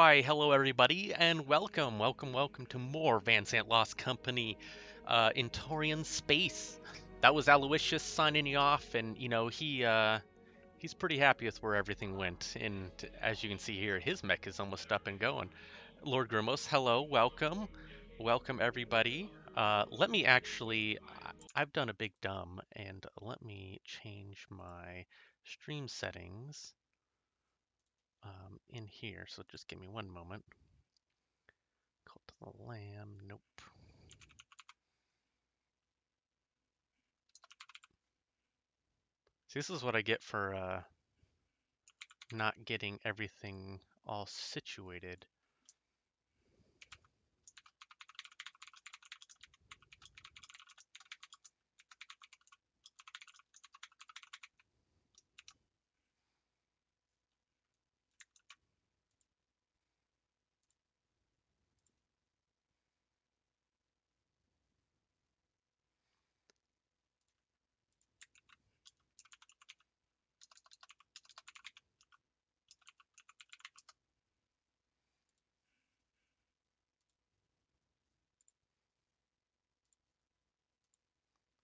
Why, hello everybody, and welcome to more Van Sant Lost Company in Torian space. That was Aloysius signing you off, and he's pretty happy with where everything went. And as you can see here, his mech is almost up and going. Lord Grimos, hello, welcome everybody. Let me actually, I've done a big dumb, and let me change my stream settings in here. So just give me one moment. Cult to the Lamb, nope. See, this is what I get for not getting everything all situated.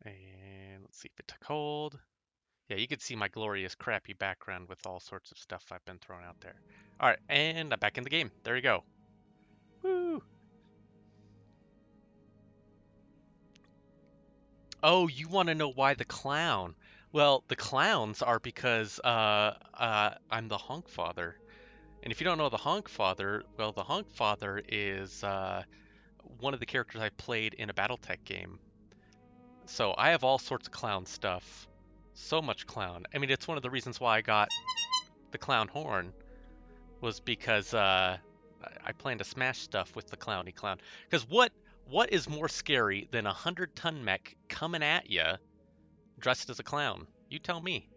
And let's see if it took hold. Yeah, you can see my glorious crappy background with all sorts of stuff I've been throwing out there. All right, and I'm back in the game. There you go. Woo! Oh, you want to know why the clown? Well, the clowns are because I'm the Honk Father. And if you don't know the Honk Father, well, the Honk Father is one of the characters I played in a BattleTech game. So I have all sorts of clown stuff. So much clown. I mean, it's one of the reasons why I got the clown horn was because I plan to smash stuff with the clowny clown. Because what is more scary than a 100-ton mech coming at you dressed as a clown? You tell me.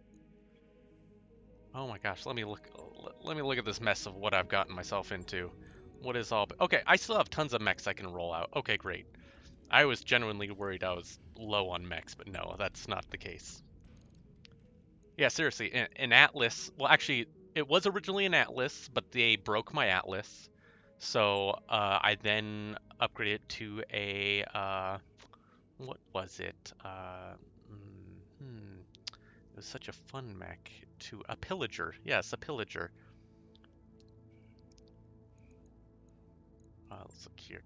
Oh my gosh, let me look at this mess of what I've gotten myself into. What is all? Okay, I still have tons of mechs I can roll out. Okay, great. I was genuinely worried I was low on mechs, but no, that's not the case. Yeah, seriously, an Atlas. Well, actually, it was originally an Atlas, but they broke my Atlas, so I then upgraded to a what was it? It was such a fun mech. To a Pillager. Yes, a Pillager. Let's look here.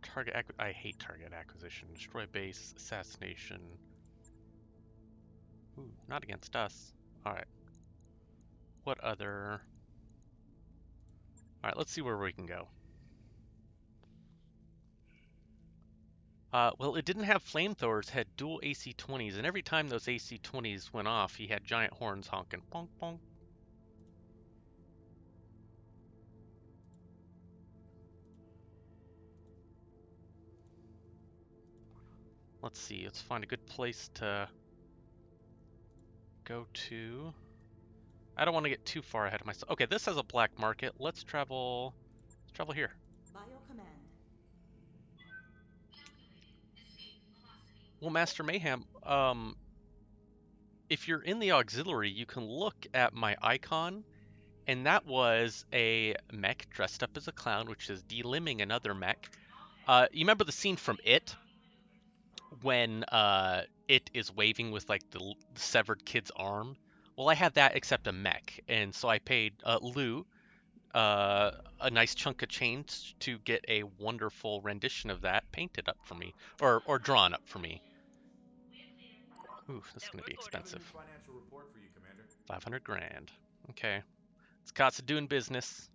I hate target acquisition. Destroy base. Assassination. Ooh, not against us. All right. What other? All right, let's see where we can go. Well, it didn't have flamethrowers, had dual AC-20s, and every time those AC-20s went off, he had giant horns honking. Bonk, bonk. Let's see, let's find a good place to go to. I don't want to get too far ahead of myself. Okay, this has a black market. Let's travel here. By your command. Well, Master Mayhem, if you're in the auxiliary, you can look at my icon, and that was a mech dressed up as a clown, which is delimbing another mech. You remember the scene from It, when It is waving with like the severed kid's arm? Well, I had that except a mech, and so I paid Lou a nice chunk of change to get a wonderful rendition of that painted up for me, or drawn up for me. Ooh, this is gonna be I have a new expensive. financial report for you, Commander. 500 grand. Okay. It's cost of doing business.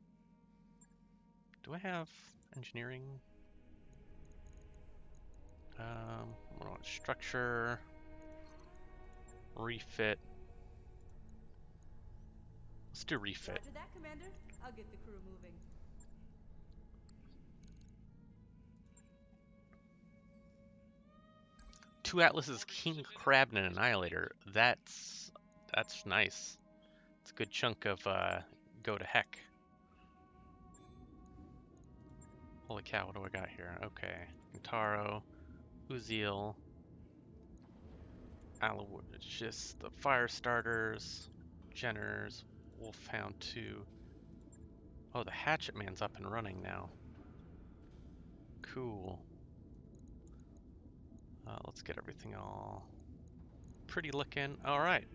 Do I have engineering? What do I want? Structure, refit. Let's do refit. Roger that, Commander. I'll get the crew moving. Two Atlases, King Crab, and an Annihilator. That's nice. It's a good chunk of go to heck. Holy cow, what do I got here? Okay. Gintaro, Uziel, just the fire starters, Jenners, Wolfhound 2. Oh, the Hatchet Man's up and running now. Cool. Let's get everything all pretty looking. All right.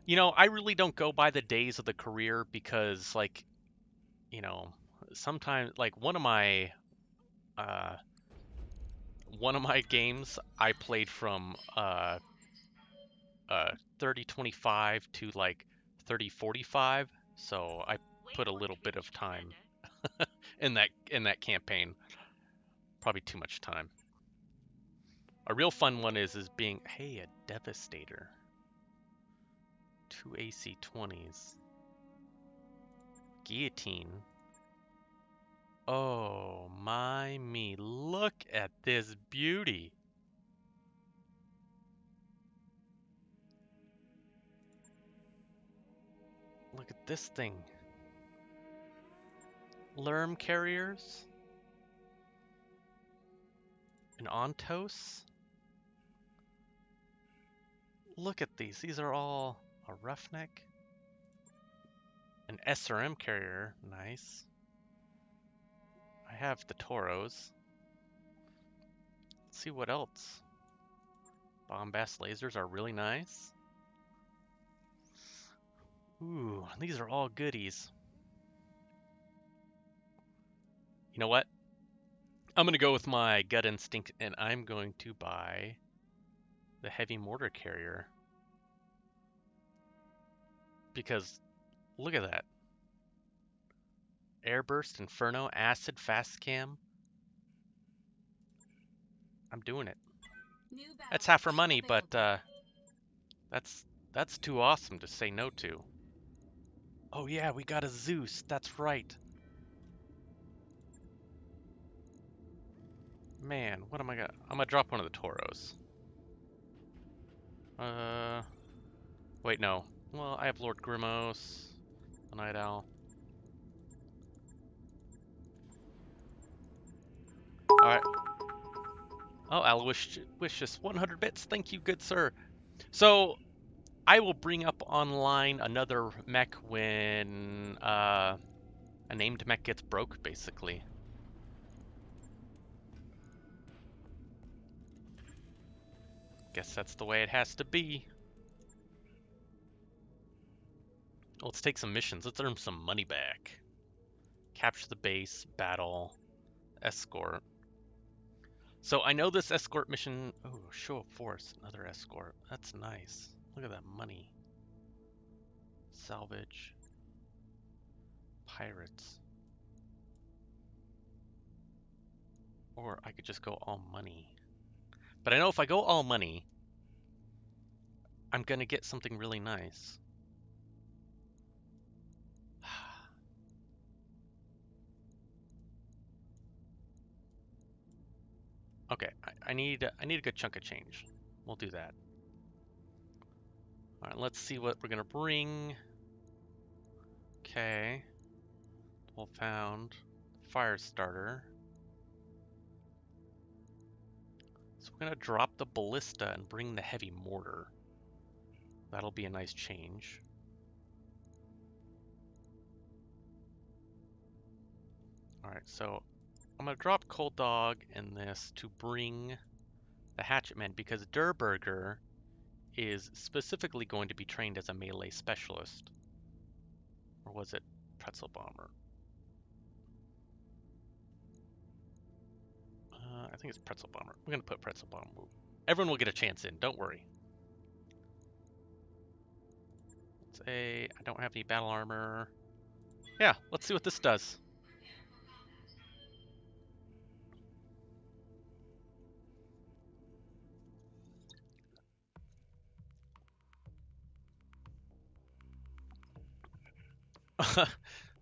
You know, I really don't go by the days of the career because, like, you know, sometimes, like, uh, one of my games I played from 3025 to like 3045, so I put a little bit of time in that campaign. Probably too much time. A real fun one is being, hey, a Devastator. 2 AC-20s. Guillotine. Oh my me, look at this beauty. Look at this thing. Lerm carriers. An Ontos. Look at these. These are all a roughneck. An SRM carrier. Nice. I have the Toros. Let's see what else. Bombast lasers are really nice. Ooh, these are all goodies. You know what? I'm going to go with my gut instinct and I'm going to buy the heavy mortar carrier. Because look at that. Airburst, Inferno, Acid, Fast Cam. I'm doing it. New battle That's half her kit money, but available. that's too awesome to say no to. Oh yeah, we got a Zeus. That's right. Man, what am I gonna? I'm gonna drop one of the Toros. Uh, wait, no. Well, I have Lord Grimos, the Night Owl. All right. Oh, Aloysius, 100 bits. Thank you, good sir. So I will bring up online another mech when a named mech gets broke, basically. Guess that's the way it has to be. Let's take some missions. Let's earn some money back. Capture the base, battle, escort. So I know this escort mission. Oh, show of force, another escort. That's nice. Look at that money. Salvage. Pirates. Or I could just go all money. But I know if I go all money, I'm gonna get something really nice. Okay, I need a good chunk of change. We'll do that. All right, let's see what we're gonna bring. Okay, 12-pound fire starter. So we're gonna drop the ballista and bring the heavy mortar. That'll be a nice change. All right, so I'm gonna drop Cold Dog in this to bring the Hatchet Man because Durburger is specifically going to be trained as a melee specialist. Or was it Pretzel Bomber? I think it's Pretzel Bomber. We're gonna put Pretzel Bomber. Everyone will get a chance in, don't worry. I don't have any battle armor. Yeah, let's see what this does.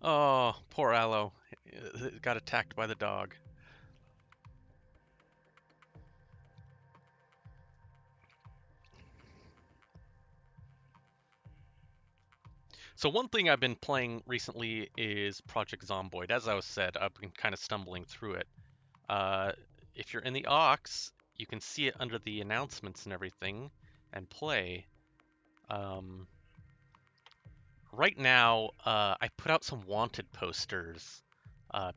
Oh, poor Aloe. It got attacked by the dog. So one thing I've been playing recently is Project Zomboid. As I was said, I've been kind of stumbling through it. Uh, if you're in the aux, you can see it under the announcements and everything, and play. Um, right now, I put out some wanted posters.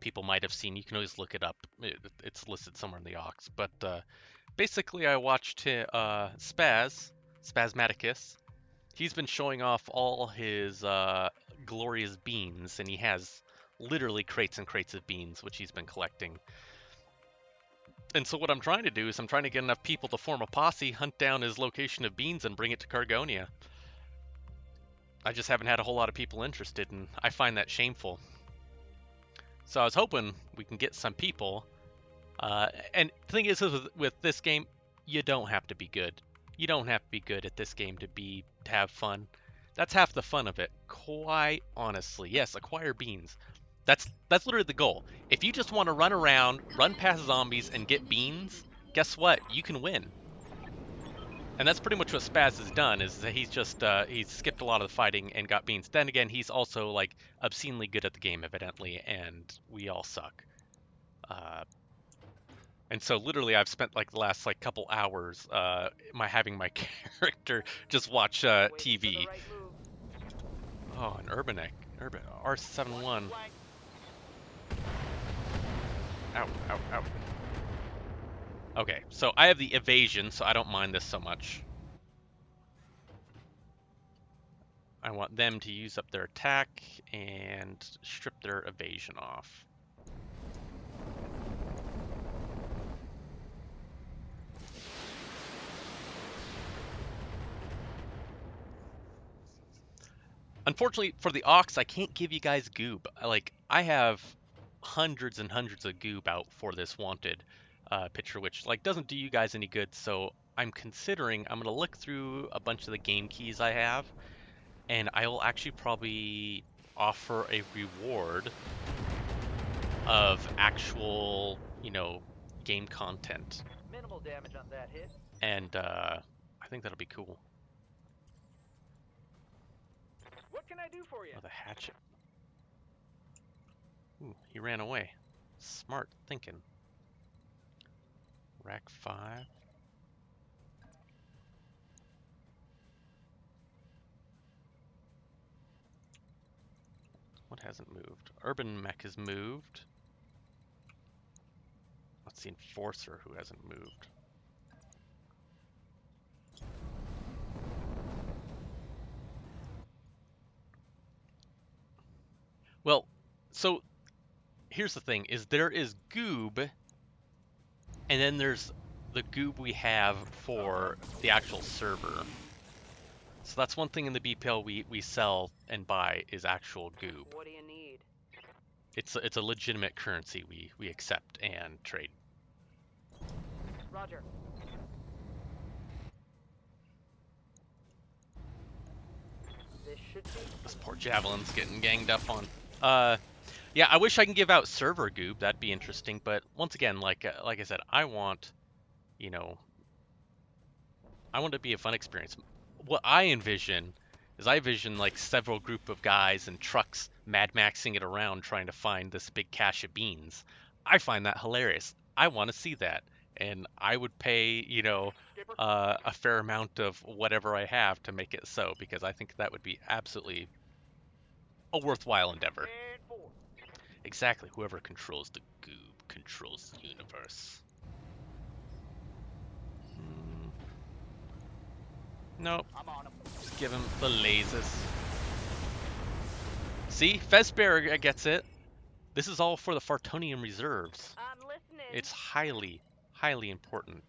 People might have seen. You can always look it up. It's listed somewhere in the aux. But basically, I watched Spasmaticus. He's been showing off all his glorious beans, and he has literally crates and crates of beans, which he's been collecting. And so what I'm trying to do is I'm trying to get enough people to form a posse, hunt down his location of beans, and bring it to Cargonia. I just haven't had a whole lot of people interested, and I find that shameful. So I was hoping we can get some people. And the thing is, with this game, you don't have to be good. You don't have to be good at this game to have fun. That's half the fun of it, quite honestly. Yes, acquire beans. That's literally the goal. If you just want to run around, run past zombies, and get beans, guess what? You can win. And that's pretty much what Spaz has done. Is that he's skipped a lot of the fighting and got beans. Then again, he's also like obscenely good at the game, evidently, and we all suck. Uh, And so literally I've spent like the last like couple hours having my character just watch TV. Oh, an urban R71. Ow, ow, ow. Okay, so I have the evasion, so I don't mind this so much. I want them to use up their attack and strip their evasion off. Unfortunately for the Ox, I can't give you guys goob. Like, I have hundreds and hundreds of goob out for this wanted picture, which like doesn't do you guys any good. So I'm gonna look through a bunch of the game keys I have, and I will actually probably offer a reward of actual, game content. Minimal damage on that hit. And I think that'll be cool. What can I do for you? Oh, the hatchet. Ooh, he ran away. Smart thinking. Rack 5. What hasn't moved? Urban Mech has moved. What's the Enforcer who hasn't moved? Well, so here's the thing, is there is goob, and then there's the goob we have for the actual server. So that's one thing in the BPL we sell and buy is actual goob. What do you need? It's a legitimate currency we accept and trade. Roger. This should be. This poor Javelin's getting ganged up on. Yeah, I wish I can give out server goob. That'd be interesting. But once again, like I said, I want it to be a fun experience. What I envision is like several group of guys and trucks Mad Maxing it around trying to find this big cache of beans. I find that hilarious. I want to see that, and I would pay a fair amount of whatever I have to make it so, because I think that would be absolutely a worthwhile endeavor. And four. Exactly. Whoever controls the goob controls the universe. Nope. I'm on him. Just give him the lasers. See? Fezbear gets it. This is all for the Fartonian reserves. I'm listening. It's highly, highly important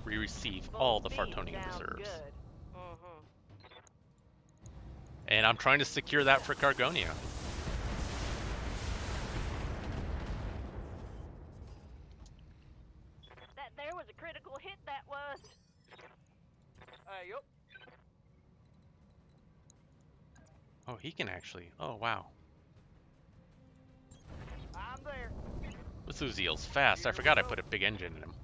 we receive all the Fartonian reserves. Good. And I'm trying to secure that for Cargonia. That there was a critical hit, that was. Yup. Oh, he can actually. Oh, wow. I'm there. This Uziel's fast. I forgot I put a big engine in him.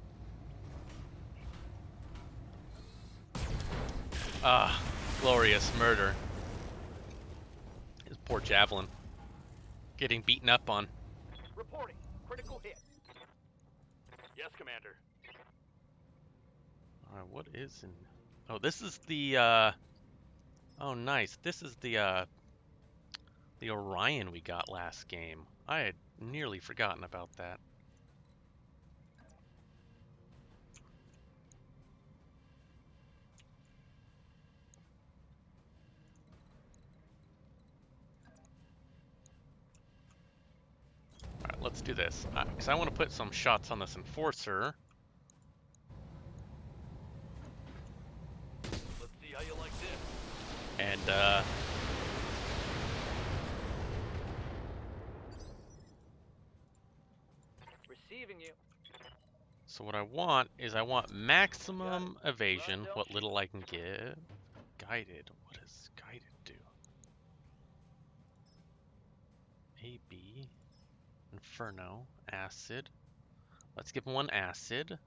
Ah, glorious murder. His poor Javelin. Getting beaten up on. Reporting. Critical hit. Yes, Commander. Alright, what is in... Oh, this is the, Oh, nice. This is the, The Orion we got last game. I had nearly forgotten about that. Alright, let's do this. Because I want to put some shots on this Enforcer. Let's see how you like this. And, Receiving you. so what I want is I want maximum evasion, what little I can get. Guided. What does guided do? AB. Inferno. Acid. Let's give him one acid.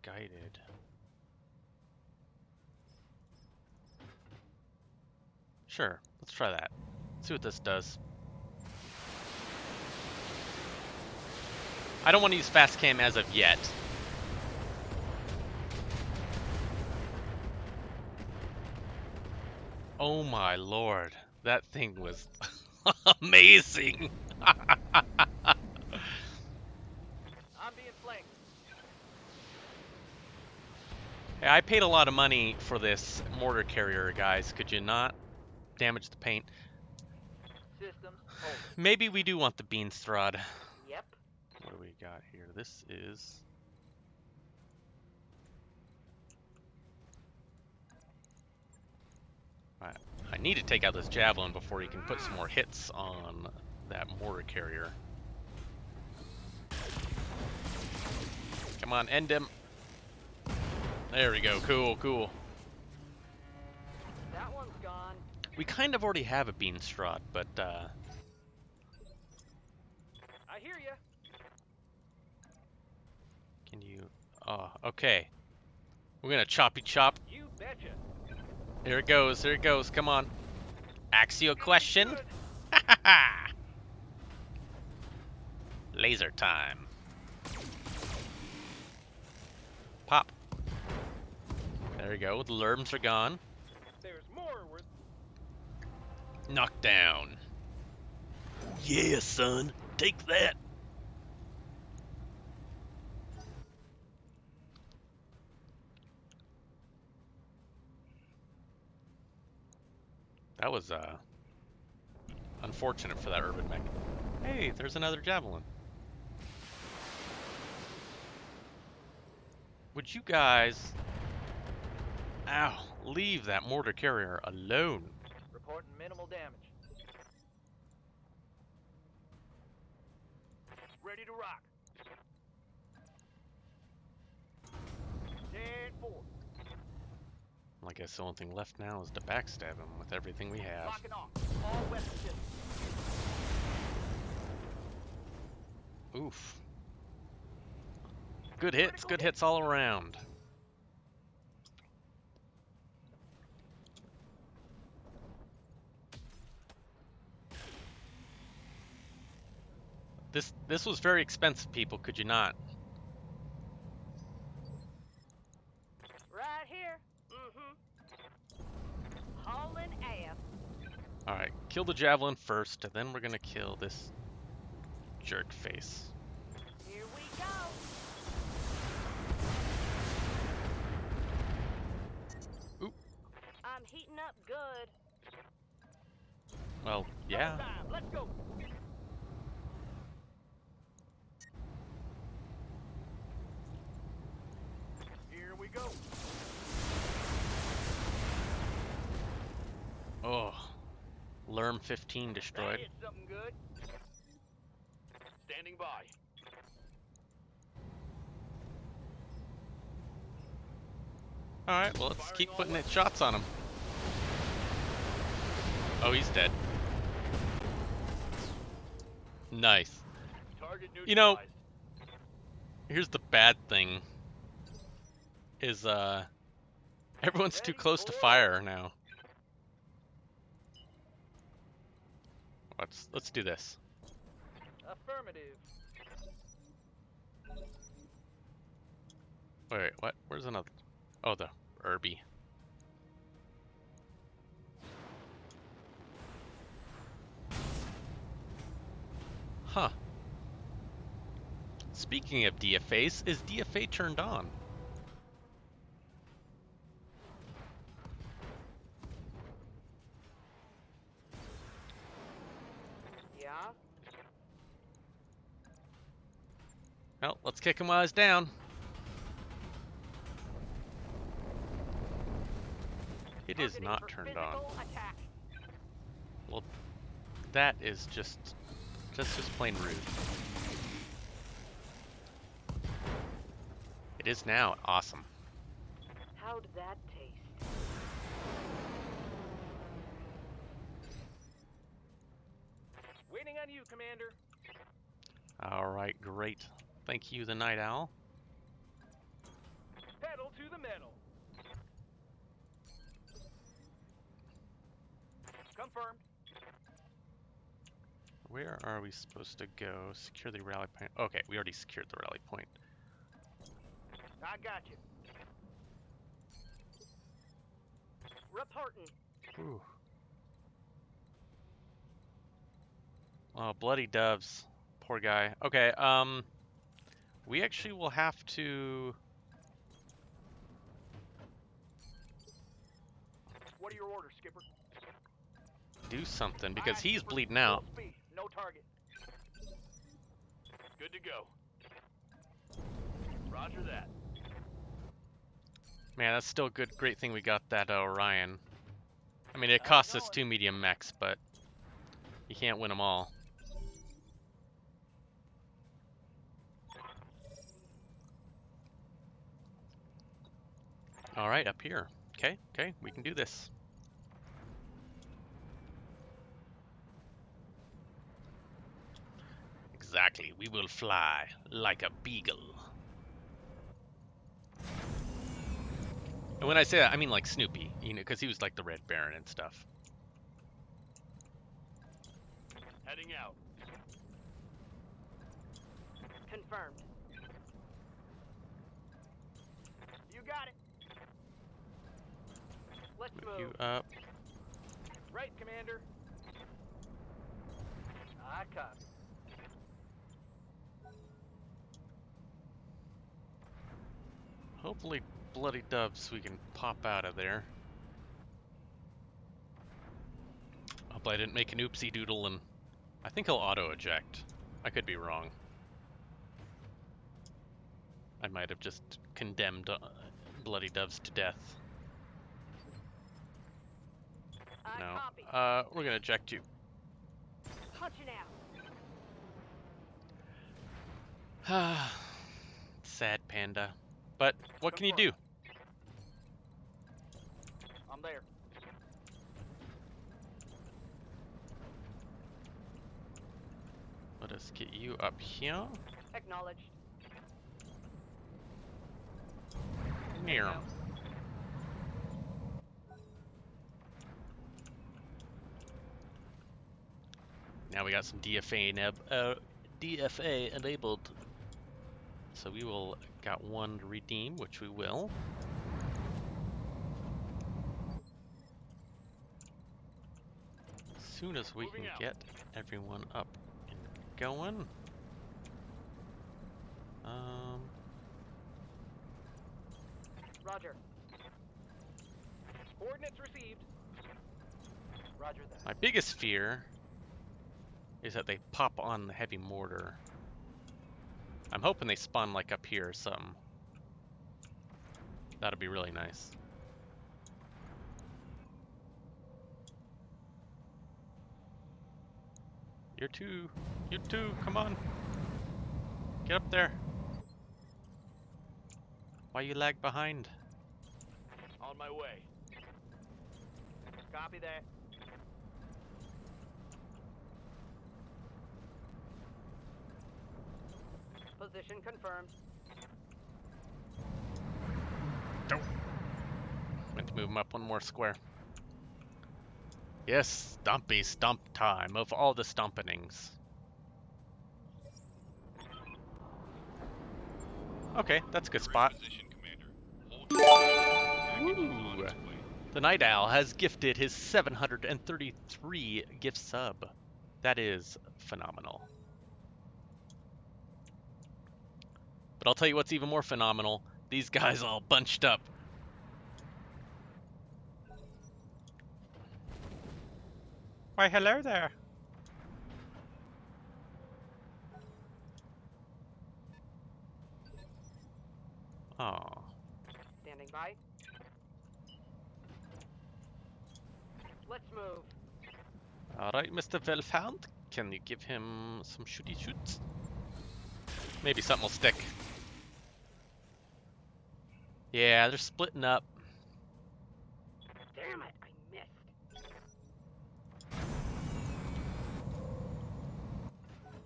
Guided. Sure, let's try that. See what this does. I don't want to use fast cam as of yet. Oh my lord, that thing was amazing. I'm being flanked. Hey, I paid a lot of money for this mortar carrier, guys. Could you not damage the paint? Systems over. Maybe we do want the Beanstrad. Yep. What do we got here? This is... I need to take out this javelin before he can put some more hits on that mortar carrier. Come on, end him. There we go. Cool, cool. That one's gone. We kind of already have a Beanstrad, but I hear you. can you... Oh, okay. We're gonna choppy chop. You betcha. Here it goes, here it goes. Come on. Axio question. Good. Laser time. Pop. There you go. The lerms are gone. There's more worth. Knocked down. Yeah, son. Take that. That was unfortunate for that urban mech. Hey, there's another javelin. Would you guys, leave that mortar carrier alone? Reporting minimal damage. Ready to rock. 10-4. I guess the only thing left now is to backstab him with everything we have. Locking off. All weapon systems. Oof. Good hits all around. This was very expensive, people, could you not? Right here. Hauling ass. Alright, kill the javelin first, and then we're gonna kill this jerk face. Here we go. Oop. I'm heating up good. Well, yeah. Time. Let's go. Here we go. Oh. Lerm 15 That destroyed. hit something good. Standing by. Alright, well, let's keep putting shots on him. Oh, he's dead. Nice. Target neutralized. You know, here's the bad thing. Is, everyone's too close to fire now. Let's do this. Affirmative. Wait, what? Where's another? Oh, the Irby. Huh. Speaking of DFAs, is DFA turned on? Yeah? Well, let's kick him while he's down. It is Targeting not for turned on. physical attack. Well, that is just plain rude. It is now. Awesome. How'd that taste? Waiting on you, Commander. All right, great. Thank you, the Night Owl. Pedal to the metal. Confirmed. Where are we supposed to go? Secure the rally point. Okay, we already secured the rally point. I got you. Reporting. Ooh. Oh, bloody doves. Poor guy. Okay, we actually will have to... What are your orders, Skipper? do something because Aye, he's Skipper. bleeding Full out. speed, no target. Good to go. Roger that. Man, that's still a great thing we got that Orion. I mean, it How's it costs us going? 2 medium mechs, but you can't win them all. All right, up here. Okay, we can do this. Exactly, we will fly like a beagle. And when I say that, I mean like Snoopy, you know, because he was like the Red Baron and stuff. Heading out. Confirmed. You got it. Let's Move you move. up. Right, Commander. I copy. Hopefully, bloody doves, we can pop out of there. Hope I didn't make an oopsie doodle, and I think he'll auto eject. I could be wrong. I might have just condemned bloody doves to death. I No. copy. We're gonna eject you. Punching out. Sad panda. But what can you do? I'm there. Let us get you up here. Acknowledged. Near. Now we got some DFA enabled. So we will got one to redeem, which we will. As soon as we Moving can out. get everyone up and going. Roger. Coordinates received. Roger that. My biggest fear is that they pop on the heavy mortar. I'm hoping they spawn like up here or something. That'd be really nice. You two, come on. Get up there. Why you lag behind? On my way. Copy that. Position confirmed. Nope. Meant to move him up one more square. Yes, Stompy Stomp time of all the stompenings. Okay, that's a good spot. Ooh. The Night Owl has gifted his 733 gift sub. That is phenomenal. But I'll tell you what's even more phenomenal. These guys all bunched up. Why, hello there. Oh. Standing by. Let's move. Alright, Mr. Velfound. Can you give him some shooty shoots? Maybe something will stick. Yeah, they're splitting up. Damn it, I missed.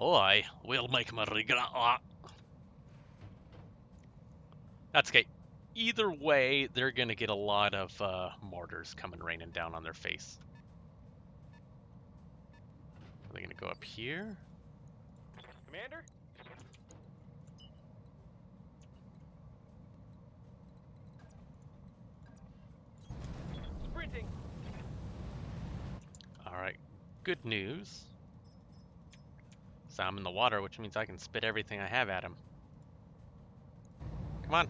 I will make me regret that. That's okay. Either way, they're gonna get a lot of mortars coming raining down on their face. Are they gonna go up here? Commander? Sprinting. Alright, good news. So I'm in the water, which means I can spit everything I have at him. Come on.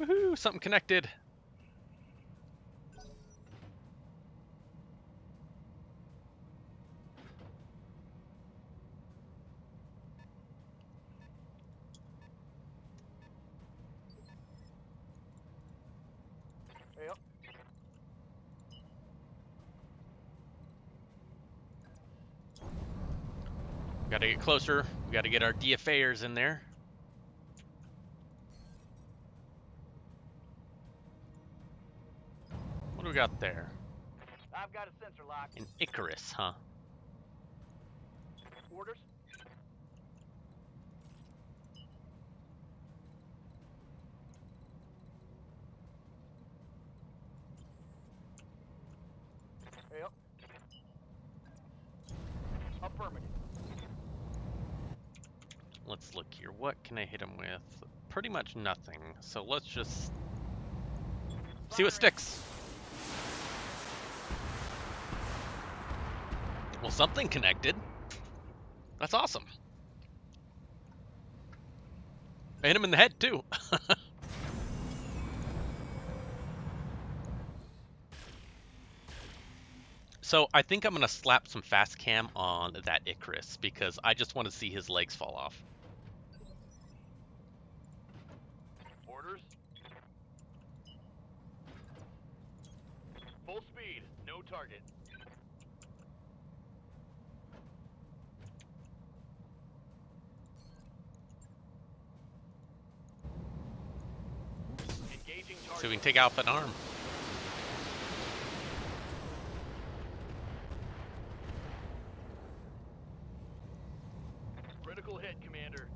Woohoo! Something connected. Yep. Gotta get closer. We gotta get our DFAers in there. What do we got there? I've got a sensor lock. An Icarus, huh? Orders? Yep. Affirmative. Let's look here. What can I hit him with? Pretty much nothing. So let's just see what sticks. Well, something connected. That's awesome. I hit him in the head, too. So I think I'm going to slap some fast cam on that Icarus because I just want to see his legs fall off. Orders? Full speed, no target. Engaging target. So we can take out an arm. Critical hit, Commander.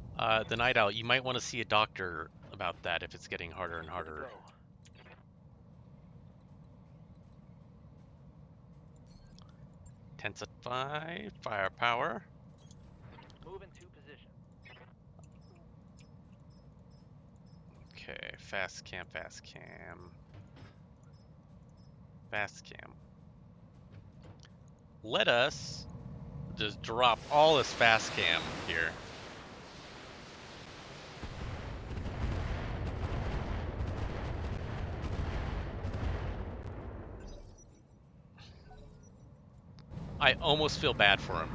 The Night Owl, you might want to see a doctor about that if it's getting harder and harder. Intensify firepower. Move into position. Okay, fast cam, fast cam. Fast cam. Let us just drop all this fast cam here. I almost feel bad for him.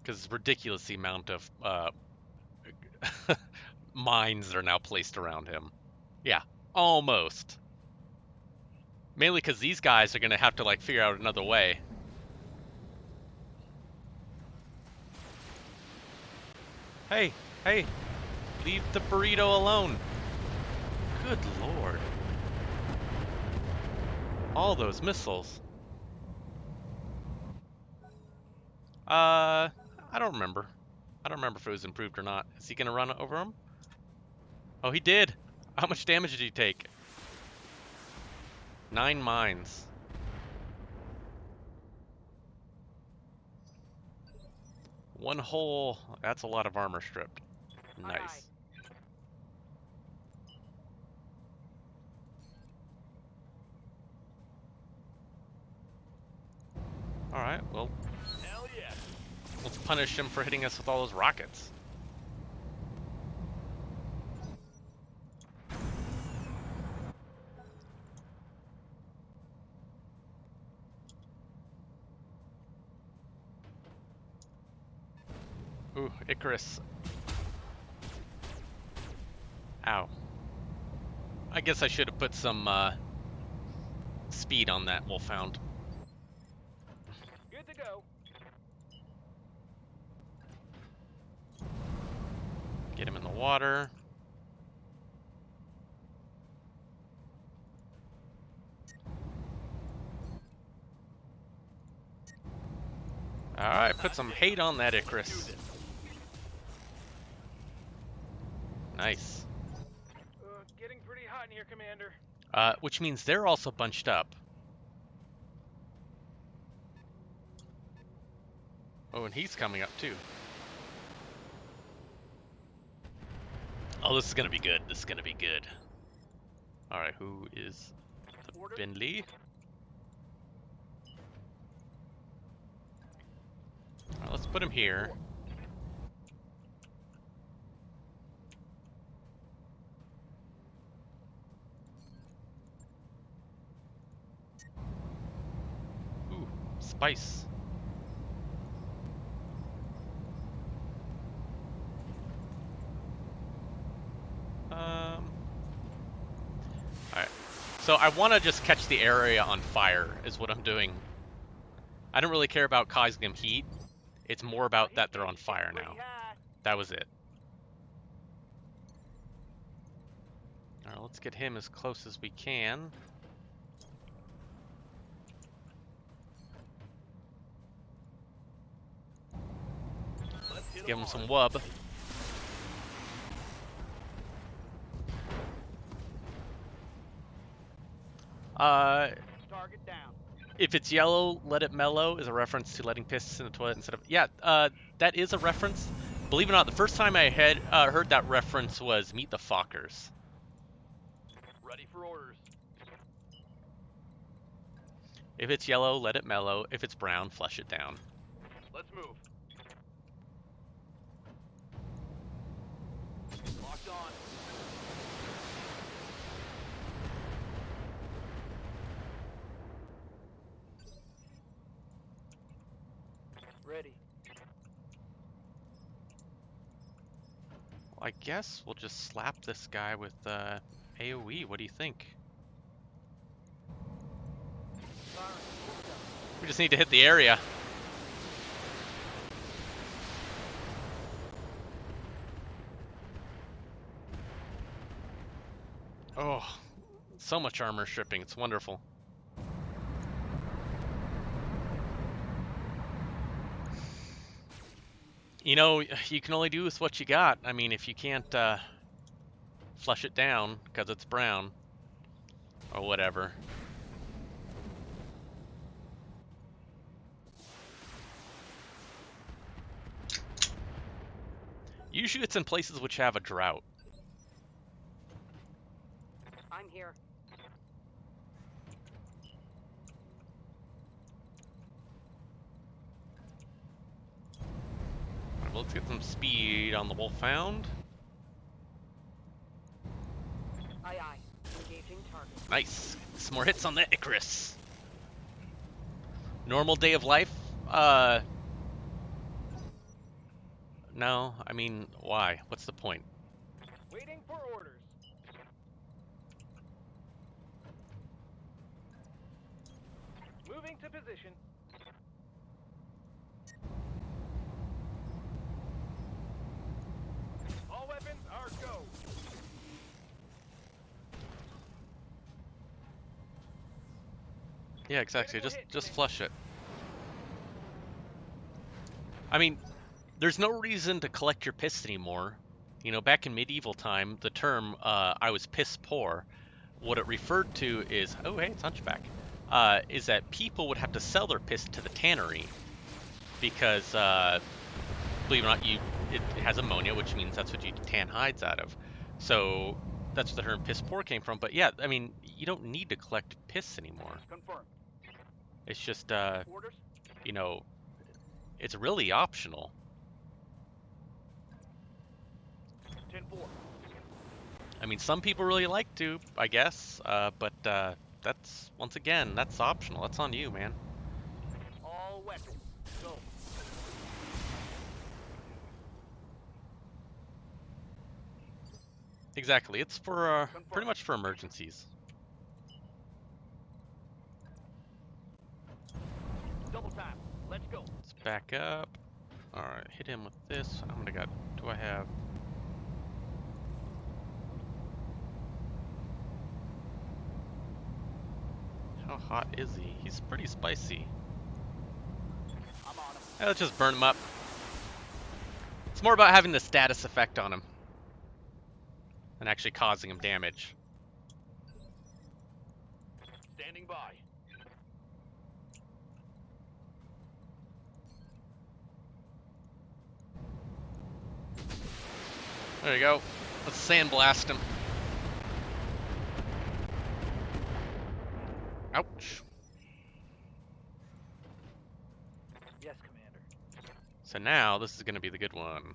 Because ridiculous the amount of mines that are now placed around him. Yeah, almost. Mainly because these guys are going to have to like figure out another way. Hey, hey, leave the burrito alone. Good lord. All those missiles. I don't remember. I don't remember if it was improved or not. Is he going to run over him? Oh, he did. How much damage did he take? 9 mines. One hole. That's a lot of armor stripped. Nice. Alright, well, Hell punish him for hitting us with all those rockets. Ooh, Icarus. Ow. I guess I should have put some speed on that Wolfhound. Good to go. Get him in the water. Alright, put some hate on that Icarus. Nice. Getting pretty hot in here, Commander. Which means they're also bunched up. Oh, and he's coming up too. Oh, this is gonna be good. This is gonna be good. Alright, who is the Order. Binley? Alright, let's put him here. Ooh, spice. Alright. So I want to just catch the area on fire, is what I'm doing. I don't really care about causing them heat. It's more about that they're on fire now. That was it. Alright, let's get him as close as we can. Let's give him some wub. Target down. If it's yellow, let it mellow is a reference to letting piss in the toilet instead of... Yeah, that is a reference. Believe it or not, the first time I had heard that reference was Meet the Fockers. Ready for orders. If it's yellow, let it mellow. If it's brown, flush it down. Let's move. Locked on. Ready. Well, I guess we'll just slap this guy with AoE. What do you think? We just need to hit the area. Oh, so much armor stripping. It's wonderful. You know, you can only do with what you got. I mean, if you can't flush it down because it's brown or whatever. Usually it's in places which have a drought. I'm here. Let's get some speed on the Wolfhound. Aye aye. Engaging target. Nice. Some more hits on that Icarus. Normal day of life? No. I mean, why? What's the point? Waiting for orders. Moving to position. All weapons are go. Yeah, exactly. Just flush it. I mean, there's no reason to collect your piss anymore. You know, back in medieval time, the term "I was piss poor," what it referred to is, oh hey, it's Hunchback, is that people would have to sell their piss to the tannery because, believe it or not, it has ammonia, which means that's what you tan hides out of. So that's where the term piss poor came from. But yeah, I mean, you don't need to collect piss anymore. Confirm. It's just, Orders. you know, it's really optional. 10-4. I mean, some people really like to, I guess, but that's, once again, that's optional. That's on you, man. All weapons, go. Exactly. It's for pretty Confirmed. much for emergencies. Double time. Let's go. Let's back up. All right, hit him with this. I'm gonna got. Do I have? How hot is he? He's pretty spicy. I'm on him. Yeah, let's just burn him up. It's more about having the status effect on him than actually causing him damage. Standing by. There you go. Let's sandblast him. Ouch. Yes, Commander. So now this is gonna be the good one.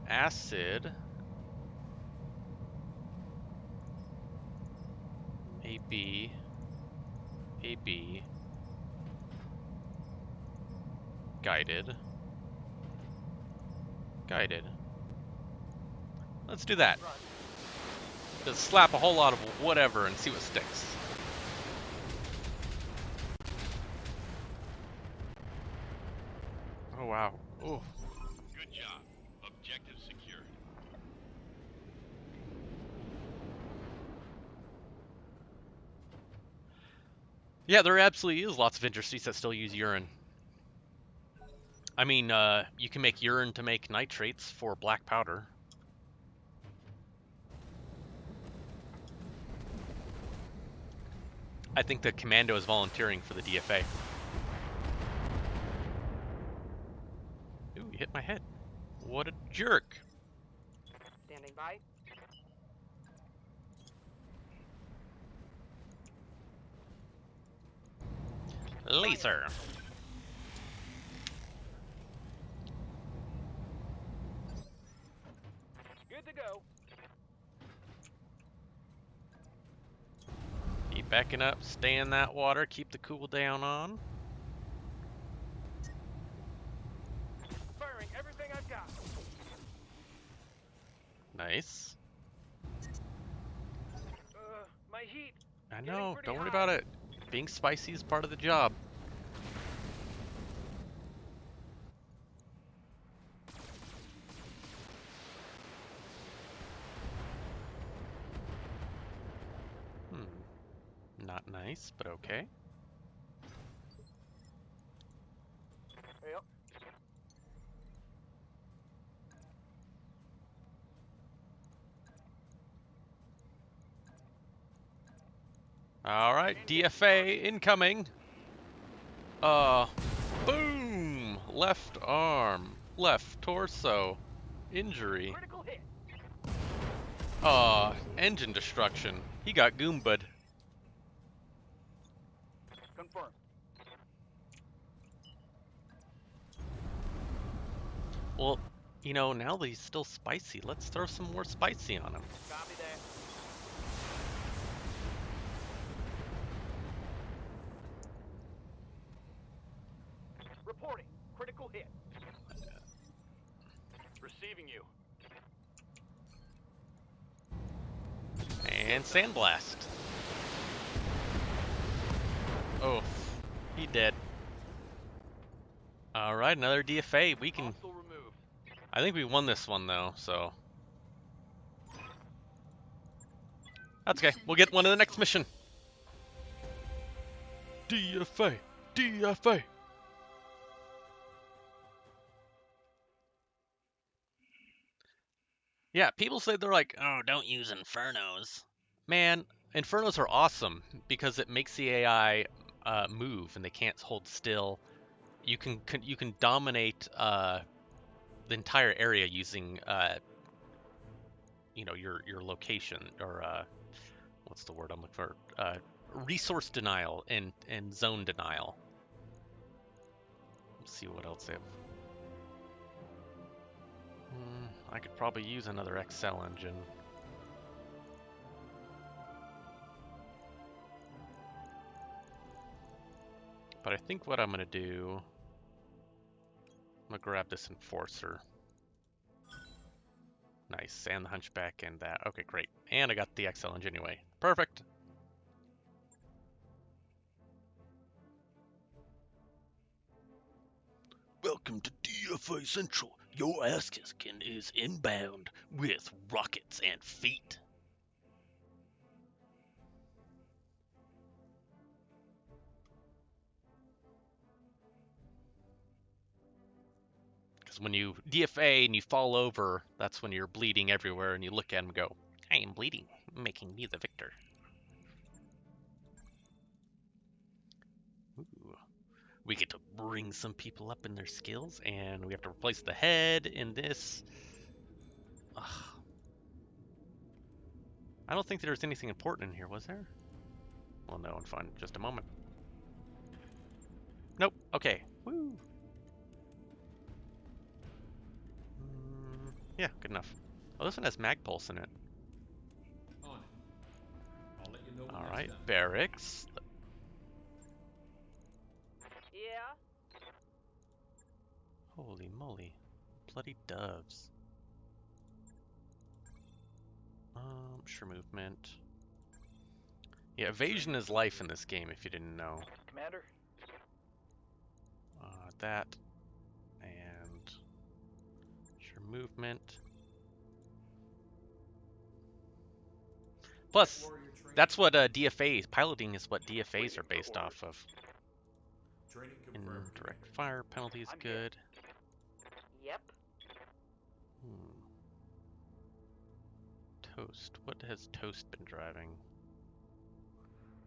Acid. AB. AB. Guided. Guided. Let's do that. Run. Just slap a whole lot of whatever and see what sticks. Oh wow. Ooh. Good job. Objective secure. Yeah, there absolutely is lots of industries that still use urine. I mean, you can make urine to make nitrates for black powder. I think the commando is volunteering for the DFA. Ooh, you hit my head. What a jerk. Standing by. Laser. Good to go. Keep backing up, stay in that water, keep the cool down on. Firing everything I've got. Nice. My heat. I Getting know, pretty don't worry hot. about it. Being spicy is part of the job. Not nice, but okay. Yep. All right, DFA incoming. Boom! Left arm, left torso, injury. Critical hit. Engine destruction. He got goomba'd. Confirmed. Well, you know, now that he's still spicy, let's throw some more spicy on him. Copy that. Reporting. Critical hit. Receiving you. And sandblast. Oh, he dead. All right, another DFA. We can. Hostile removed. I think we won this one though, so that's okay. We'll get one in the next mission. DFA, DFA. Yeah, people say they're like, oh, don't use infernos. Man, infernos are awesome because it makes the AI move and they can't hold still. You can dominate the entire area using you know, your location or what's the word I'm looking for? Resource denial and zone denial. Let's see what else they have. I could probably use another XL engine. But I think what I'm gonna do, I'm gonna grab this Enforcer. Nice, and the Hunchback and that. Okay, great. And I got the XL engine anyway. Perfect. Welcome to DFA Central. Your ass-kicking is inbound with rockets and feet. Because when you DFA and you fall over, that's when you're bleeding everywhere and you look at him and go, I am bleeding, making me the victor. Ooh. We get to bring some people up in their skills, and we have to replace the head in this. Ugh. I don't think there was anything important in here, was there? Well, no, and fine. Just a moment. Nope. Okay. Woo. Yeah, good enough. Oh, this one has mag pulse in it. On it. I'll let you know when All that's right, done. barracks. Yeah? Holy moly. Bloody doves. Sure movement. Yeah, evasion is life in this game, if you didn't know. Commander? That. And sure movement. Plus, that's what DFA, piloting is what DFAs are based off of. Training confirmed, Indirect Commander. fire penalty is I'm here. good. Yep. Toast. What has Toast been driving?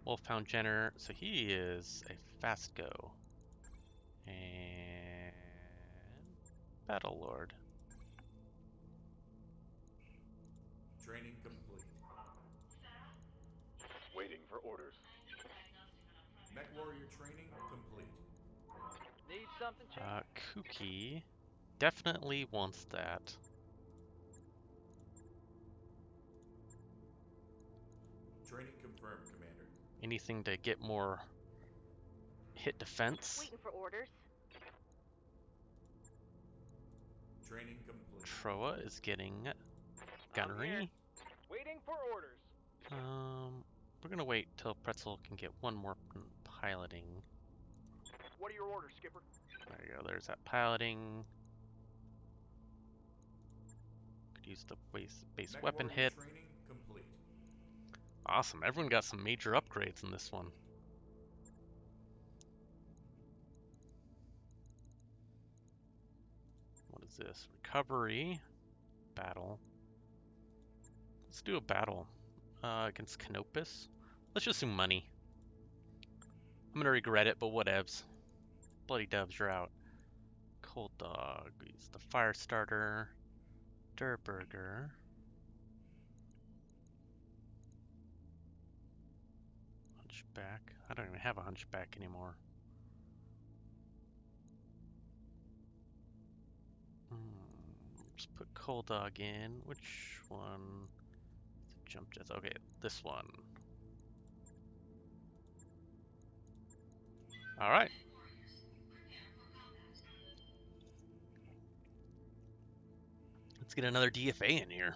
Wolfhound Jenner. So he is a fast go. And Battle Lord. Training complete. Waiting for orders. Mech warrior training complete. Need something, Chief? Kuki definitely wants that. Training confirmed, Commander. Anything to get more hit defense. Waiting for orders. Training complete. Troa is getting I'm gunnery. here. Waiting for orders. We're gonna wait till Pretzel can get one more piloting. What are your orders, Skipper? There you go, there's that piloting. Could use the base Mech weapon warrior hit. training complete. Awesome, everyone got some major upgrades in this one. What is this? Recovery. Battle. Let's do a battle against Canopus. Let's just do money. I'm gonna regret it, but whatevs. Bloody doves, you're out. Cold Dog. Use the fire starter. Durburger. Hunchback. I don't even have a hunchback anymore. Just put Cold Dog in. Which one? Jump jets. Okay, this one. All right. Let's get another DFA in here.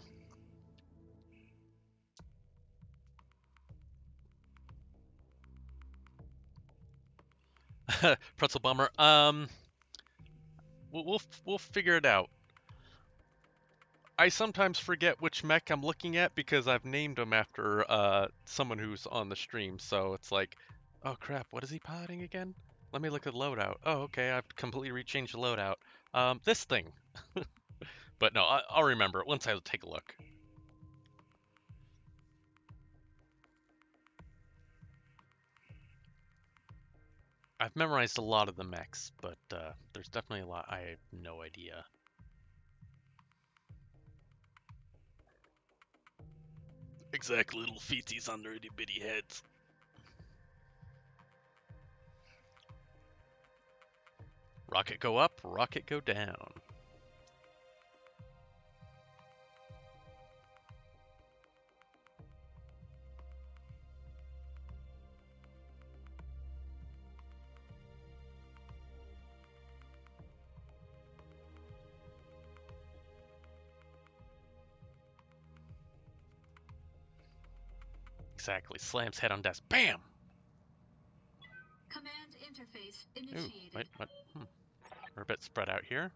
Pretzel Bummer. We'll figure it out. I sometimes forget which mech I'm looking at because I've named them after someone who's on the stream. So it's like, oh crap, what is he piloting again? Let me look at the loadout. Oh, okay, I've completely rechanged the loadout. This thing. But no, I'll remember it once I take a look. I've memorized a lot of the mechs, but there's definitely a lot I have no idea. Exact little feeties on their itty bitty heads. Rocket go up, rocket go down. Exactly. Slams head on desk. Bam! Command interface Ooh, initiated. wait, what? We're a bit spread out here.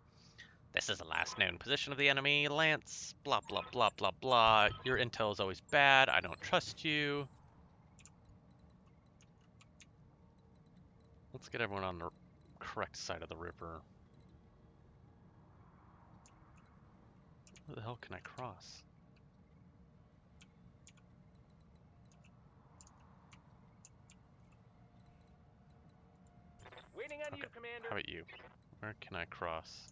This is the last known position of the enemy. Lance, blah, blah, blah, blah, blah. Your intel is always bad. I don't trust you. Let's get everyone on the correct side of the river. Where the hell can I cross? Waiting on Okay, you, Commander. how about you? Where can I cross?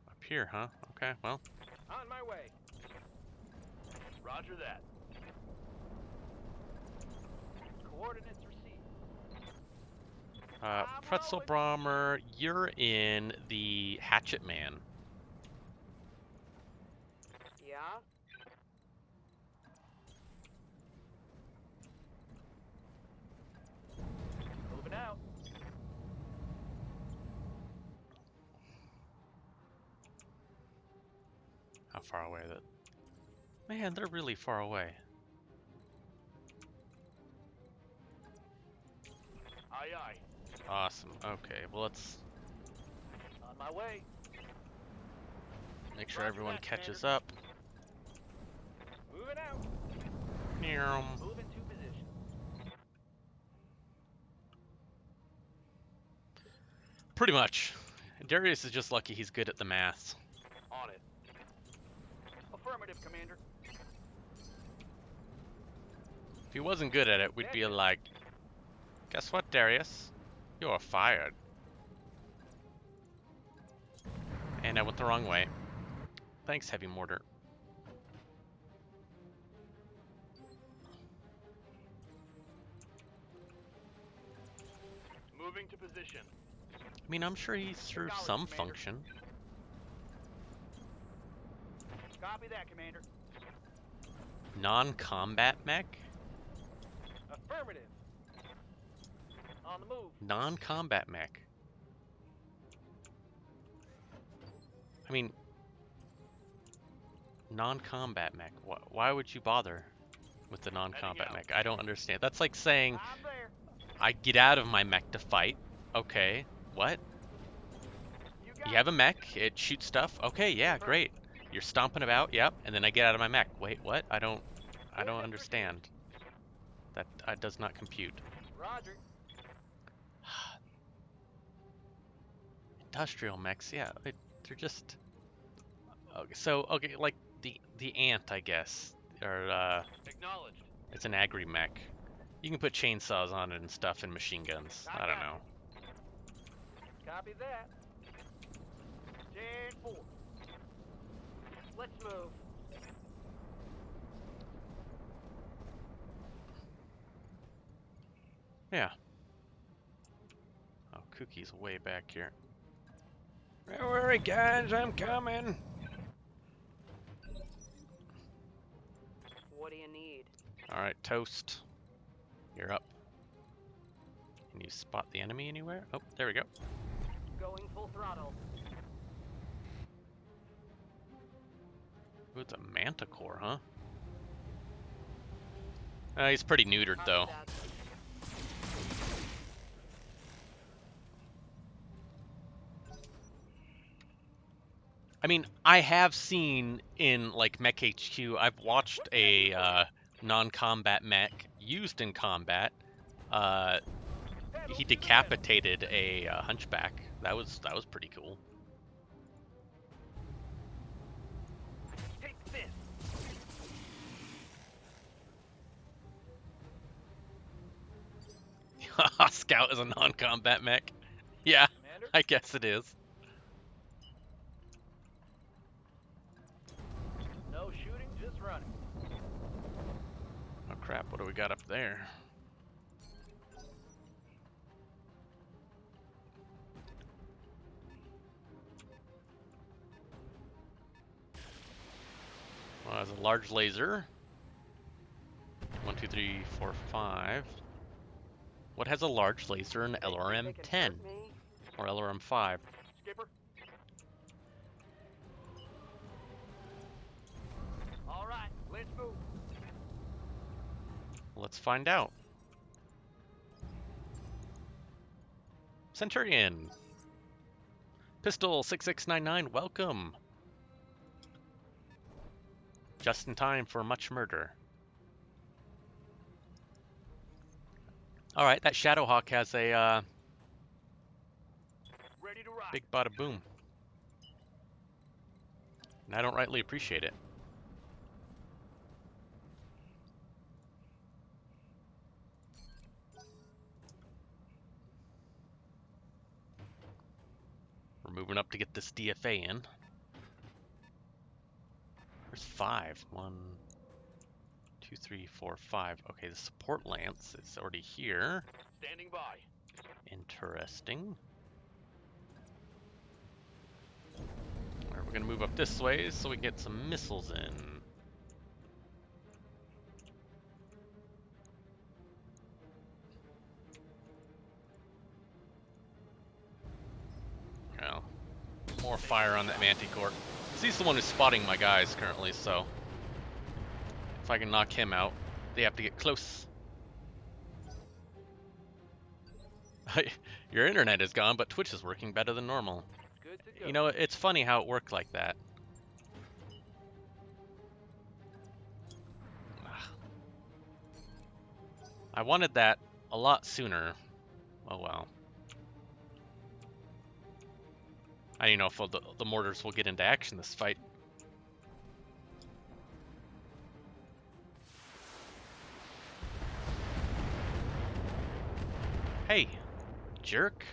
Up here, huh? Okay, well. On my way. Roger that. Coordinates received. Pretzel Bomber, you're in the Hatchet Man. Yeah? Moving out. How far away that? Man, they're really far away. Aye, aye. Awesome. Okay, well let's On my way. make sure Roger everyone that, catches Commander. up. Moving out. Meow. Moving to position. Pretty much. Darius is just lucky he's good at the maths. On it. Affirmative, Commander. If he wasn't good at it, we'd be like, guess what, Darius? You're fired. And I went the wrong way. Thanks, Heavy Mortar. Moving to position. I mean, I'm sure he serves Acknowledge, some Commander. function. Copy that, Commander. Non-combat mech? Affirmative. On the move. Non-combat mech. I mean, non-combat mech. Why would you bother with the non-combat Heading out. mech? I don't understand. That's like saying I'm there. I get out of my mech to fight. Okay, what? You got You have a mech, it shoots stuff. Okay, yeah, great. You're stomping about, yep. And then I get out of my mech. Wait, what? I don't understand. That does not compute. Roger. Industrial mechs, yeah, they're just okay. So okay, like the ant, I guess, or Acknowledged. it's an agri mech. You can put chainsaws on it and stuff and machine guns. I don't know. Copy that. 10-4. Let's move. Yeah. Oh, Cookie's way back here. Don't worry, guys, I'm coming. What do you need? All right, Toast, you're up. Can you spot the enemy anywhere? Oh, there we go. Going full throttle. Ooh, it's a manticore, huh? He's pretty neutered, Copy though. that. I mean, I have seen in, like, Mech HQ, I've watched a non-combat mech used in combat. He decapitated a hunchback. That was pretty cool. Take this. Scout is a non-combat mech. Yeah, Commander. I guess it is. No shooting, just running. Oh crap, what do we got up there? Well, there's a large laser. 1, 2, 3, 4, 5. What has a large laser in Think they LRM can 10 hurt me? or LRM 5? Skipper. All right, let's move. Let's find out. Centurion! Pistol 6699, welcome! Just in time for much murder. Alright, that Shadowhawk has a Ready to rock. big bada boom. And I don't rightly appreciate it. We're moving up to get this DFA in. There's 5. 1, 2, 3, 4, 5. Okay, the support lance is already here. Standing by. Interesting. Alright, we're gonna move up this way so we can get some missiles in. Well, more fire on that Manticore. He's the one who's spotting my guys currently, so if I can knock him out, they have to get close. Your internet is gone, but Twitch is working better than normal. Good to go. You know, it's funny how it worked like that. I wanted that a lot sooner. Oh well. I don't know if the mortars will get into action this fight. Hey, jerk.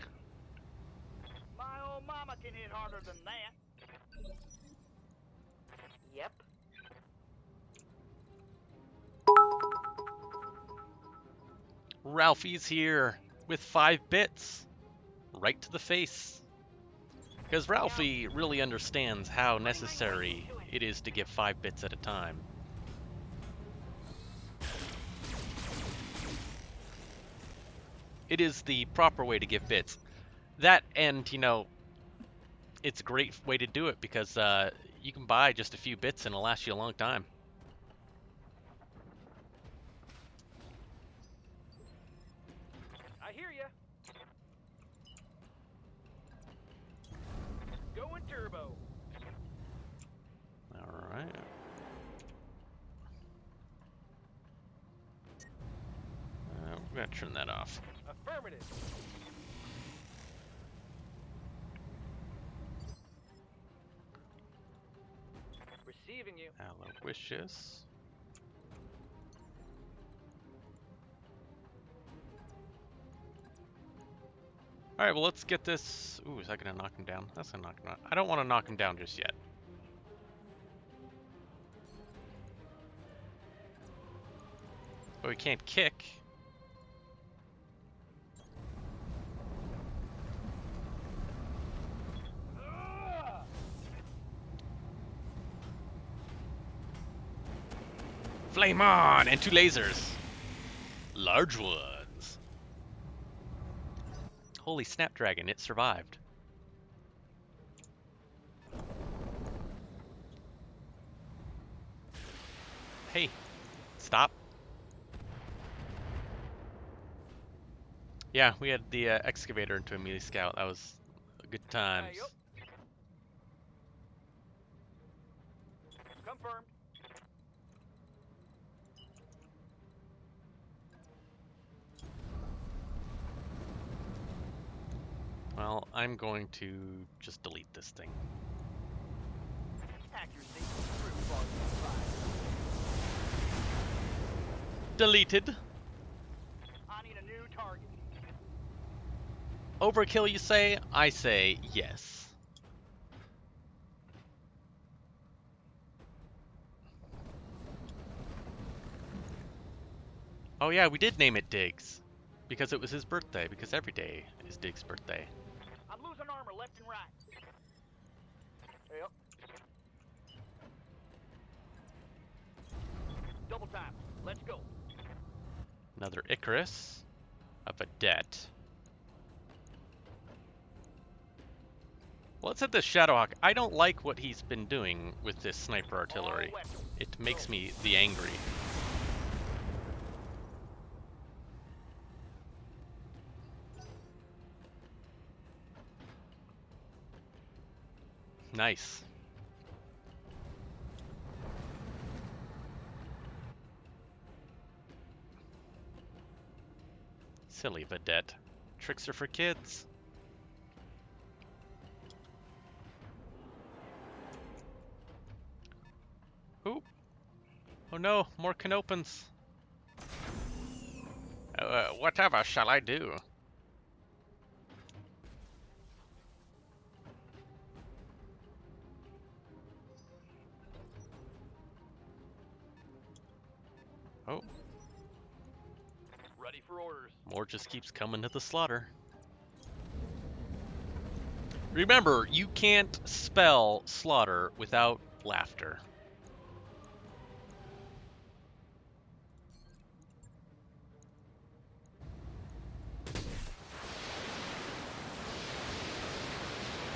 My old mama can hit harder than that. Yep. Ralphie's here with 5 bits. Right to the face. Because Ralphie really understands how necessary it is to give 5 bits at a time. It is the proper way to give bits. That, and, you know, it's a great way to do it because you can buy just a few bits and it'll last you a long time. I hear ya. Going turbo. Alright. We're going to turn that off. Affirmative. Receiving you. Aloysius. Alright, well let's get this... Ooh, is that going to knock him down? That's going to knock him down. I don't want to knock him down just yet. But we can't kick. Flame on! And 2 lasers. Large ones. Holy Snapdragon, it survived. Hey, stop. Yeah, we had the excavator into a melee scout. That was good times. Confirmed. Well, I'm going to just delete this thing. Accuracy. Through volume 5. Deleted. I need a new target. Overkill, you say? I say yes. Oh yeah, we did name it Diggs. Because it was his birthday, because every day is Diggs' birthday. I'm losing armor left and right. Yep. Double time. Let's go. Another Icarus. A Vedette. Well, let's hit this Shadowhawk. I don't like what he's been doing with this sniper artillery. It makes me the angry. Nice. Silly vedette. Tricks are for kids. Oop. Oh no, more canopans. Whatever shall I do? Oh, Ready for orders. more just keeps coming to the slaughter. Remember, you can't spell slaughter without laughter.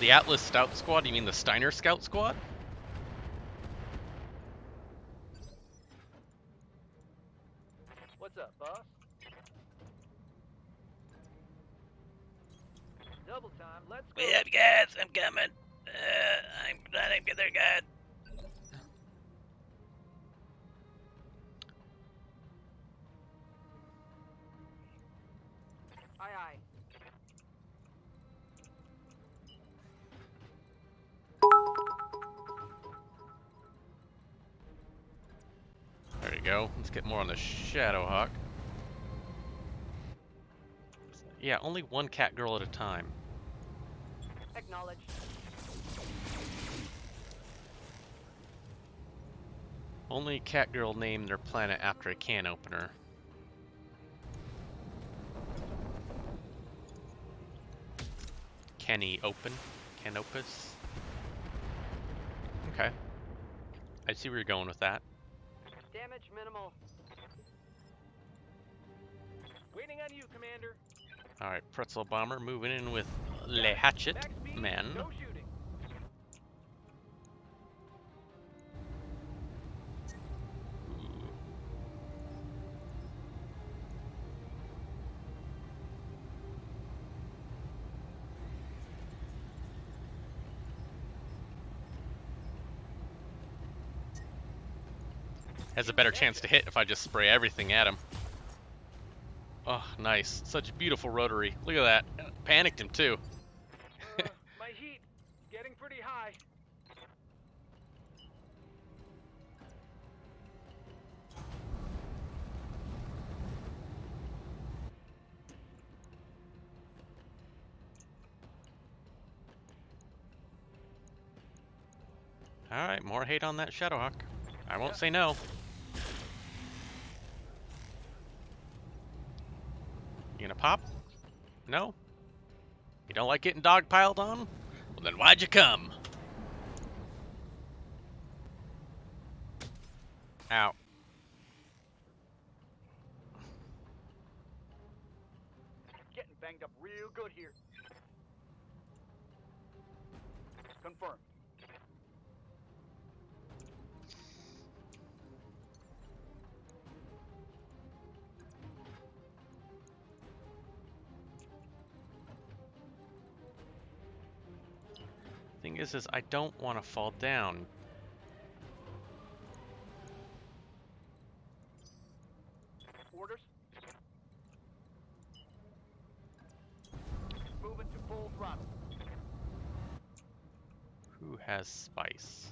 The Atlas Scout Squad? You mean the Steiner Scout Squad? What's up, boss? Double time, let's go. Wait up, guys, I'm coming. I'm trying to get there, guys. Aye, aye. There you go. Let's get more on the Shadowhawk. Yeah, only one cat girl at a time. Acknowledged. Only cat girl named their planet after a can opener. Kenny Open? Canopus? Okay. I see where you're going with that. Damage minimal. Waiting on you, Commander. Alright, Pretzel Bomber moving in with Le Hatchet Max speed, Man. no shooting. Ooh. Has a better chance to hit if I just spray everything at him. Oh, nice. Such a beautiful rotary. Look at that. Panicked him, too. My heat getting pretty high. Alright, more hate on that Shadowhawk. I won't say no. You gonna pop? No? You don't like getting dogpiled on? Well, then why'd you come? Ow. Getting banged up real good here. Confirmed. Thing is I don't want to fall down. Orders. Moving to full throttle. Who has spice?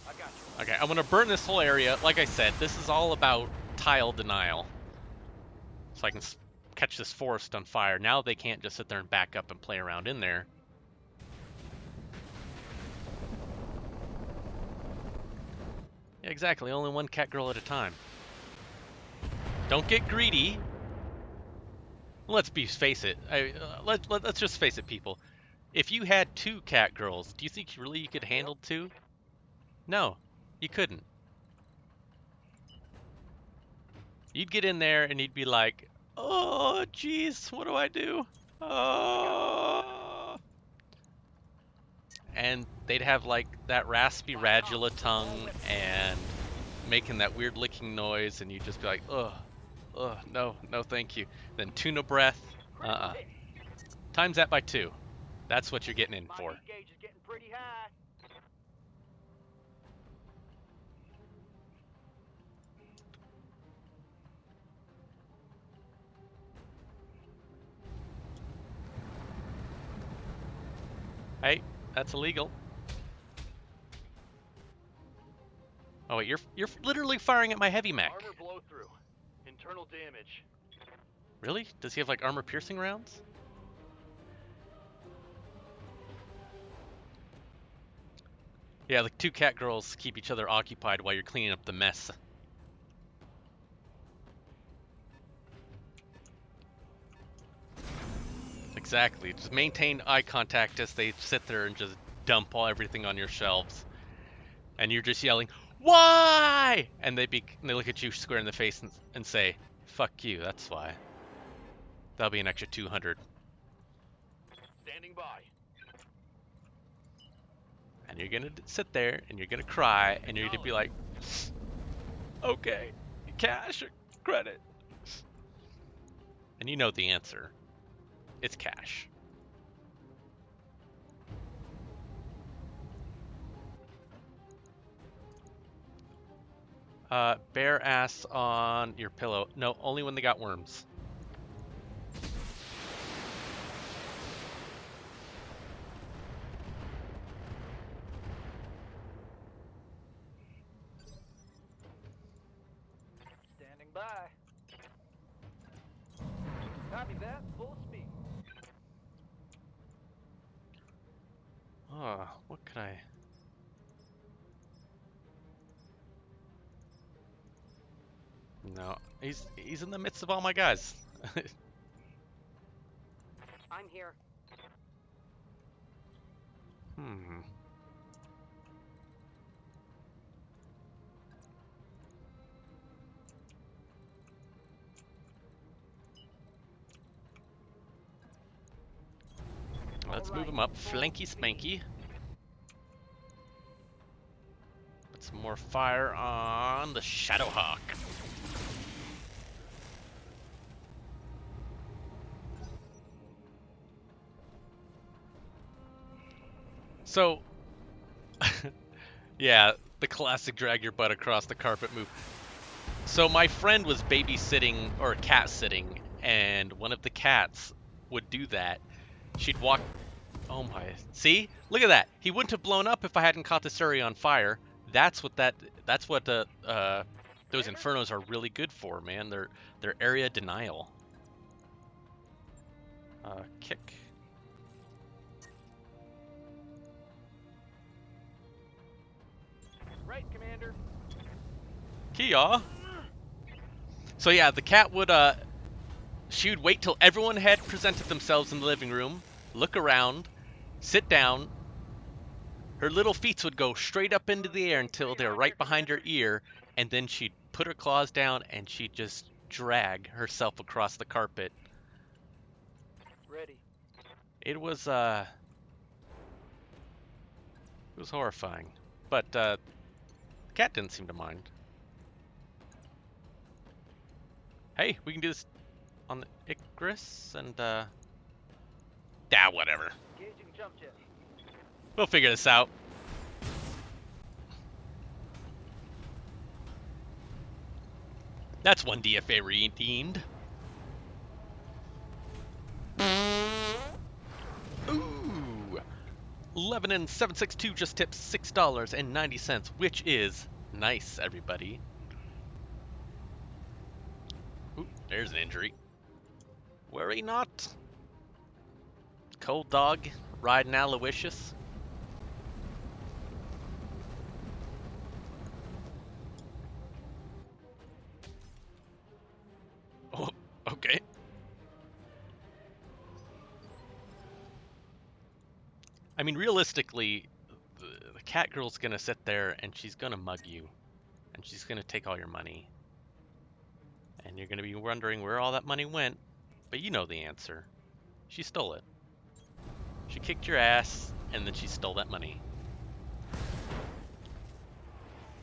I got you. Okay, I'm gonna burn this whole area. Like I said, this is all about tile denial. So I can catch this forest on fire. Now they can't just sit there and back up and play around in there. Yeah, exactly. Only one cat girl at a time. Don't get greedy. Let's face it. Let's just face it, people. If you had two cat girls, do you think really you could handle two? No, you couldn't. You'd get in there and you'd be like, oh, jeez, what do I do? Oh. and they'd have like that raspy radula tongue and making that weird licking noise, and you'd just be like, ugh, ugh, no, no, thank you. Then tuna breath, uh-uh. Times that by 2. That's what you're getting in My for. heat gauge is getting pretty high. Hey, that's illegal. Oh wait, you're literally firing at my heavy mech. Armor blow through. Internal damage. Really? Does he have like armor piercing rounds? Yeah, like 2 cat girls keep each other occupied while you're cleaning up the mess. Exactly. Just maintain eye contact as they sit there and just dump everything on your shelves. And you're just yelling, "Why?" And they look at you square in the face and say, "Fuck you, that's why." That'll be an extra 200. Standing by. And you're gonna sit there and you're gonna cry and you're gonna be like, "Okay, cash or credit?" And you know the answer. It's cash. Bare ass on your pillow. No, only when they got worms. Standing by. Copy that. Full speed. Oh, what could I... No, he's in the midst of all my guys. I'm here. Hmm. Let's move him up. Flanky spanky. Put some more fire on the Shadowhawk. So, yeah, the classic drag your butt across the carpet move. So my friend was babysitting or cat sitting, and one of the cats would do that. She'd walk. Oh my! See, look at that. He wouldn't have blown up if I hadn't caught this area on fire. That's what those infernos are really good for, man. They're area denial. Kick. Right, Commander. Kia. So yeah, the cat would she would wait till everyone had presented themselves in the living room, look around, sit down. Her little feet would go straight up into the air until they're right behind her ear, and then she'd put her claws down and she'd just drag herself across the carpet. Ready. It was horrifying, but the cat didn't seem to mind. Hey, we can do this on the Icarus and whatever. Engaging jump jet. We'll figure this out. That's one DFA redeemed. Ooh. 11 and 762 just tipped $6.90, which is nice, everybody. Ooh, there's an injury. Worry not. Cold dog, riding Aloysius. Oh, okay. I mean, realistically, the cat girl's gonna sit there and she's gonna mug you. And she's gonna take all your money. And you're gonna be wondering where all that money went. But you know the answer. She stole it. She kicked your ass, and then she stole that money.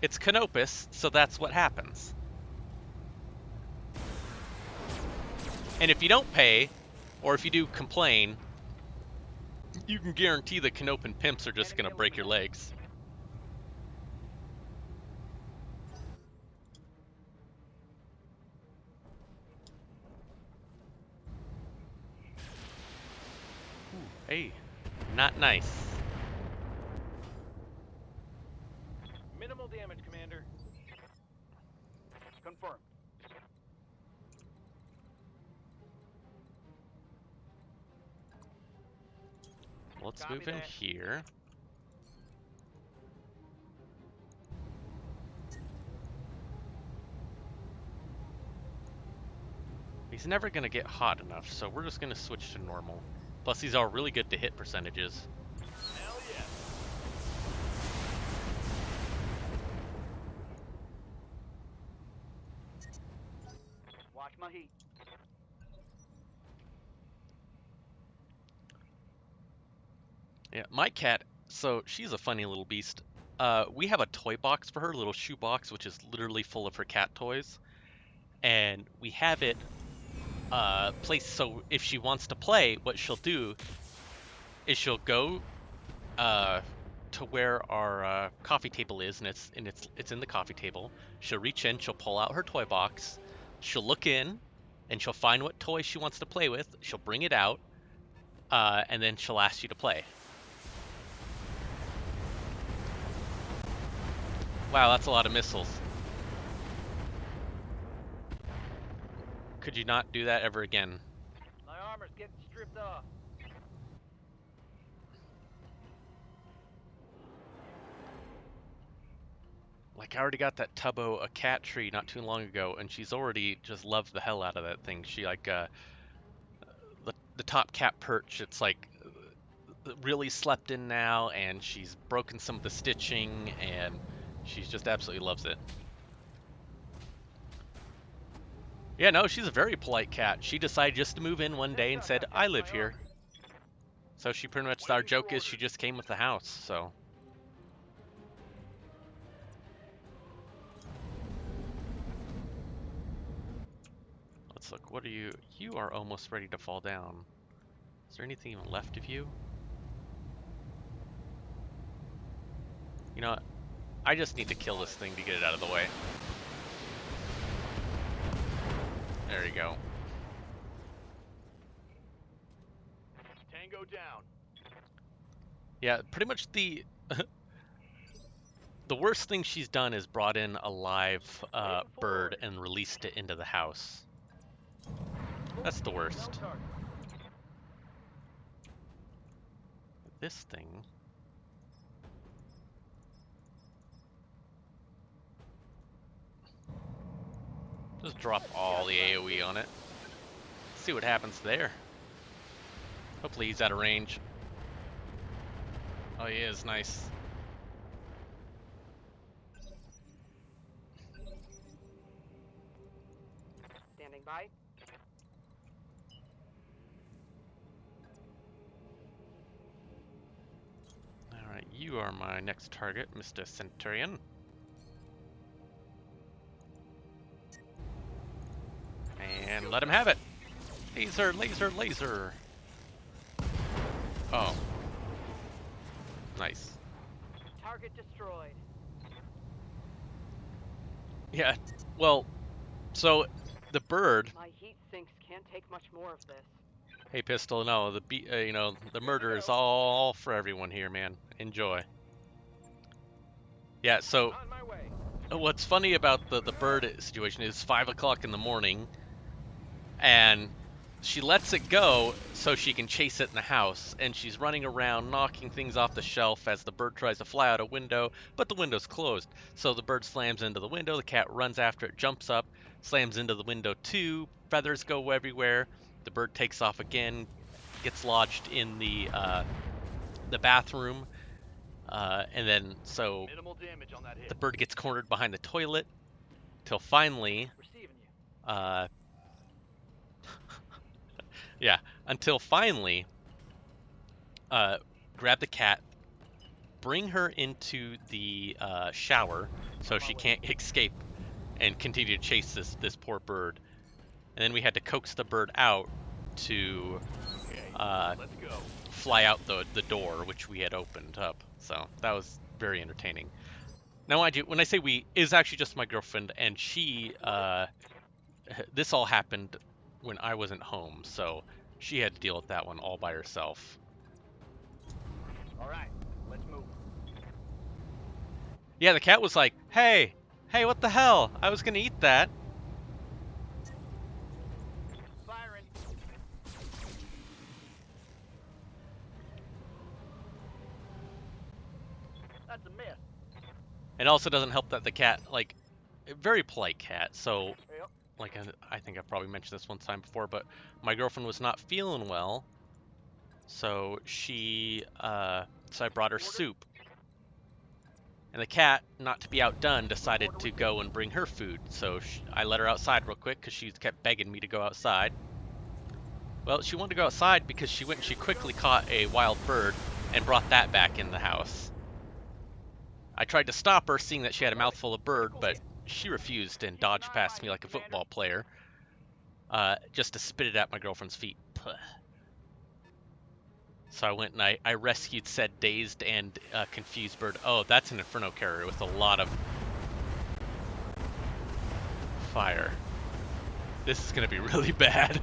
It's Canopus, so that's what happens. And if you don't pay, or if you do complain, you can guarantee the Canopan pimps are just Enemy gonna break your eliminated. legs. Hey, not nice. Minimal damage, Commander. Confirmed. Let's Copy move in that. here. He's never gonna get hot enough, so we're just gonna switch to normal. Plus, these are really good to hit percentages. Hell yeah. Watch my heat. Yeah, my cat, so she's a funny little beast. We have a toy box for her, a little shoe box, which is literally full of her cat toys. And we have it placed so if she wants to play, what she'll do is she'll go uh, to where our coffee table is, and it's in the coffee table. She'll reach in, she'll pull out her toy box, she'll look in, and she'll find what toy she wants to play with. She'll bring it out, and then she'll ask you to play. Wow, that's a lot of missiles. Could you not do that ever again? My armor's getting stripped off. Like, I already got that Tubbo a cat tree not too long ago, and she's already just loved the hell out of that thing. She like the top cat perch. It's like really slept in now, and she's broken some of the stitching, and she's just absolutely loves it. Yeah, no, she's a very polite cat. She decided just to move in one day and said, "I live here." So she pretty much, our joke is she just came with the house. So let's look. What are you? You are almost ready to fall down. Is there anything even left of you? You know what? I just need to kill this thing to get it out of the way. There you go. Tango down. Yeah, pretty much the the worst thing she's done is brought in a live bird and released it into the house. That's the worst. No target. This thing. Just drop all the AoE on it. See what happens there. Hopefully he's out of range. Oh, he is. Nice. Standing by. Alright, you are my next target, Mr. Centurion. And let him have it. Laser, laser, laser. Oh. Nice. Target destroyed. Yeah, well, so the bird. My heat sinks can't take much more of this. Hey, Pistol, no, you know, the murder is all for everyone here, man. Enjoy. Yeah, so On my way. what's funny about the bird situation is 5 o'clock in the morning, and she lets it go so she can chase it in the house, and she's running around knocking things off the shelf as the bird tries to fly out a window, but the window's closed. So the bird slams into the window, the cat runs after it, jumps up, slams into the window too, feathers go everywhere, the bird takes off again, gets lodged in the bathroom, and then so Minimal damage on that hit. the bird gets cornered behind the toilet, till finally, Receiving you. yeah, until finally, grab the cat, bring her into the shower so she can't escape and continue to chase this poor bird. And then we had to coax the bird out to Let's go. fly out the door, which we had opened up. So that was very entertaining. Now, mind you, when I say we, it was actually just my girlfriend, and she, this all happened when I wasn't home, so she had to deal with that one all by herself. All right, let's move. Yeah, the cat was like, hey, what the hell? I was gonna eat that. Firing. That's a miss. It also doesn't help that the cat, like, a very polite cat, so, Yep. like, I think I've probably mentioned this one time before, but my girlfriend was not feeling well, so so I brought her soup. And the cat, not to be outdone, decided to go and bring her food, so I let her outside real quick because she kept begging me to go outside. Well, she wanted to go outside because she went and she quickly caught a wild bird and brought that back in the house. I tried to stop her, seeing that she had a mouthful of bird, but she refused and dodged past me like a football player, just to spit it at my girlfriend's feet. Puh. So I went and I rescued said dazed and confused bird. Oh, that's an Inferno carrier with a lot of fire. This is gonna be really bad.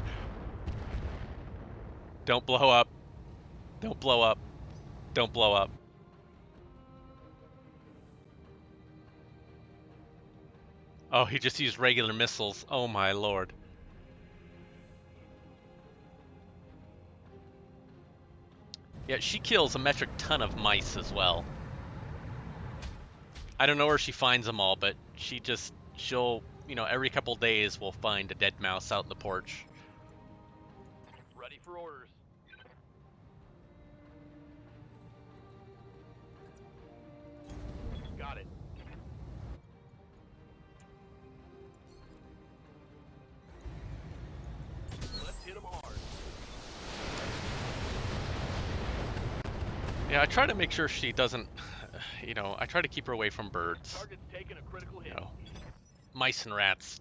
Don't blow up. Don't blow up. Don't blow up. Oh, he just used regular missiles. Oh my lord. Yeah, she kills a metric ton of mice as well. I don't know where she finds them all, but she'll, every couple days we'll find a dead mouse out in the porch. Ready for orders. Got it. Let's hit 'em hard. Yeah, I try to make sure she doesn't, I try to keep her away from birds. Target's taking a critical hit. Mice and rats,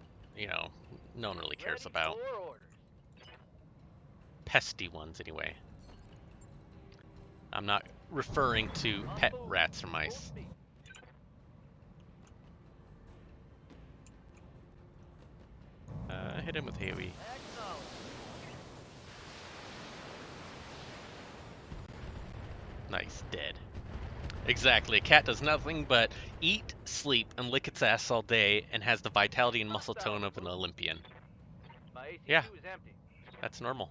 no one really cares about. Ready for orders. Pesty ones, anyway. I'm not referring to pet rats or mice. Hit him with AoE. Nice, dead. Exactly, a cat does nothing but eat, sleep, and lick its ass all day, and has the vitality and muscle tone of an Olympian. My AC Yeah. is empty. That's normal.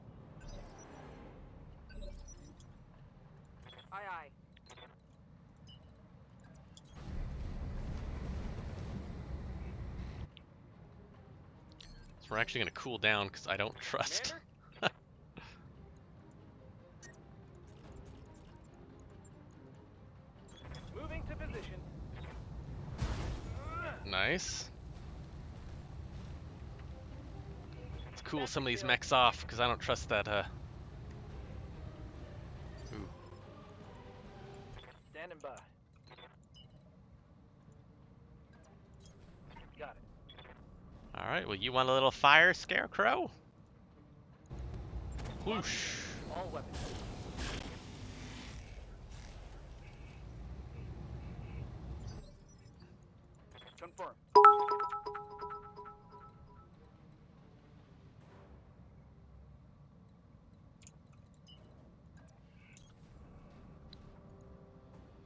Aye, aye. So we're actually going to cool down because I don't trust. Commander? Moving to position. Nice. Let's cool some of these mechs off because I don't trust that. Ooh. Standing by. Got it. All right. Well, you want a little fire, Scarecrow? Whoosh. All weapons. Confirm.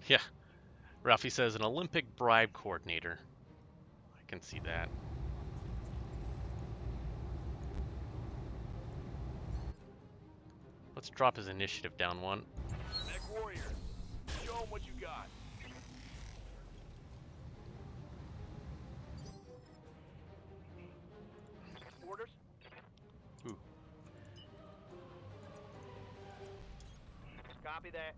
Yeah. Ralphie says an Olympic bribe coordinator. I can see that. Let's drop his initiative down one. Mech warriors. Show 'em what you got. Orders. Ooh. Copy that.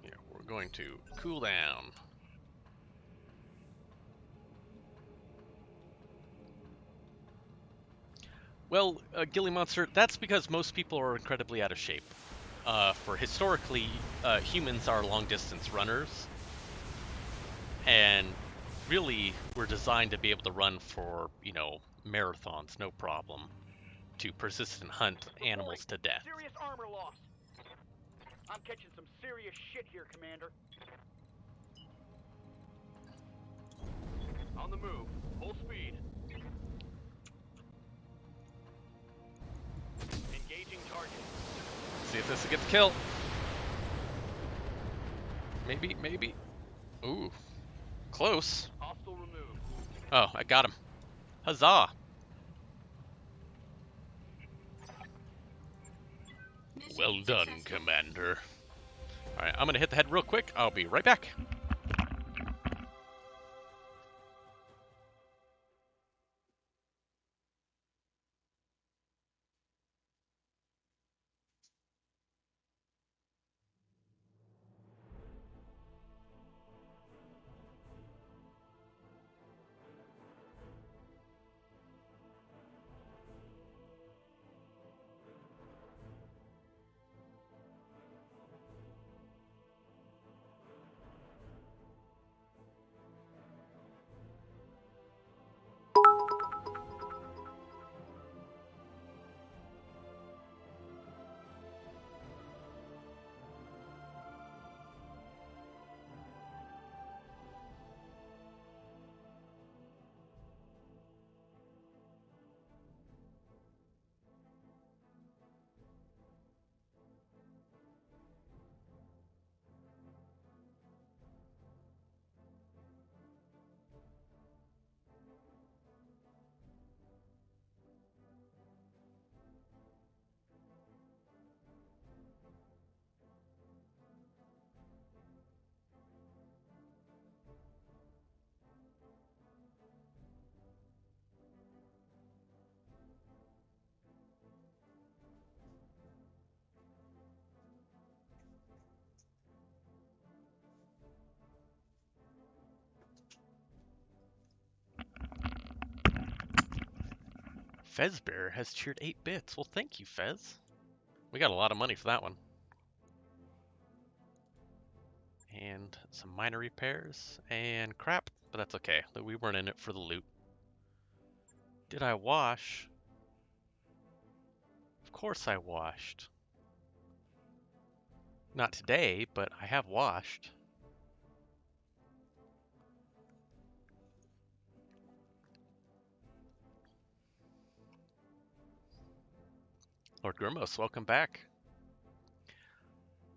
Yeah, we're going to cool down. Well, Gilly Monster, that's because most people are incredibly out of shape. for historically, humans are long-distance runners, and really we're designed to be able to run for, marathons, no problem, to persistent hunt animals to death. Serious armor loss. I'm catching some serious shit here, Commander. On the move. Full speed. Engaging target. See if this gets killed. Maybe. Ooh, close. Hostile removed. Oh, I got him. Huzzah! Well done, Commander. Alright, I'm gonna hit the head real quick. I'll be right back. Fezbear has cheered 8 bits. Well, thank you, Fez. We got a lot of money for that one. And some minor repairs and crap, but that's okay. We weren't in it for the loot. Did I wash? Of course I washed. Not today, but I have washed. Lord Grimos, welcome back.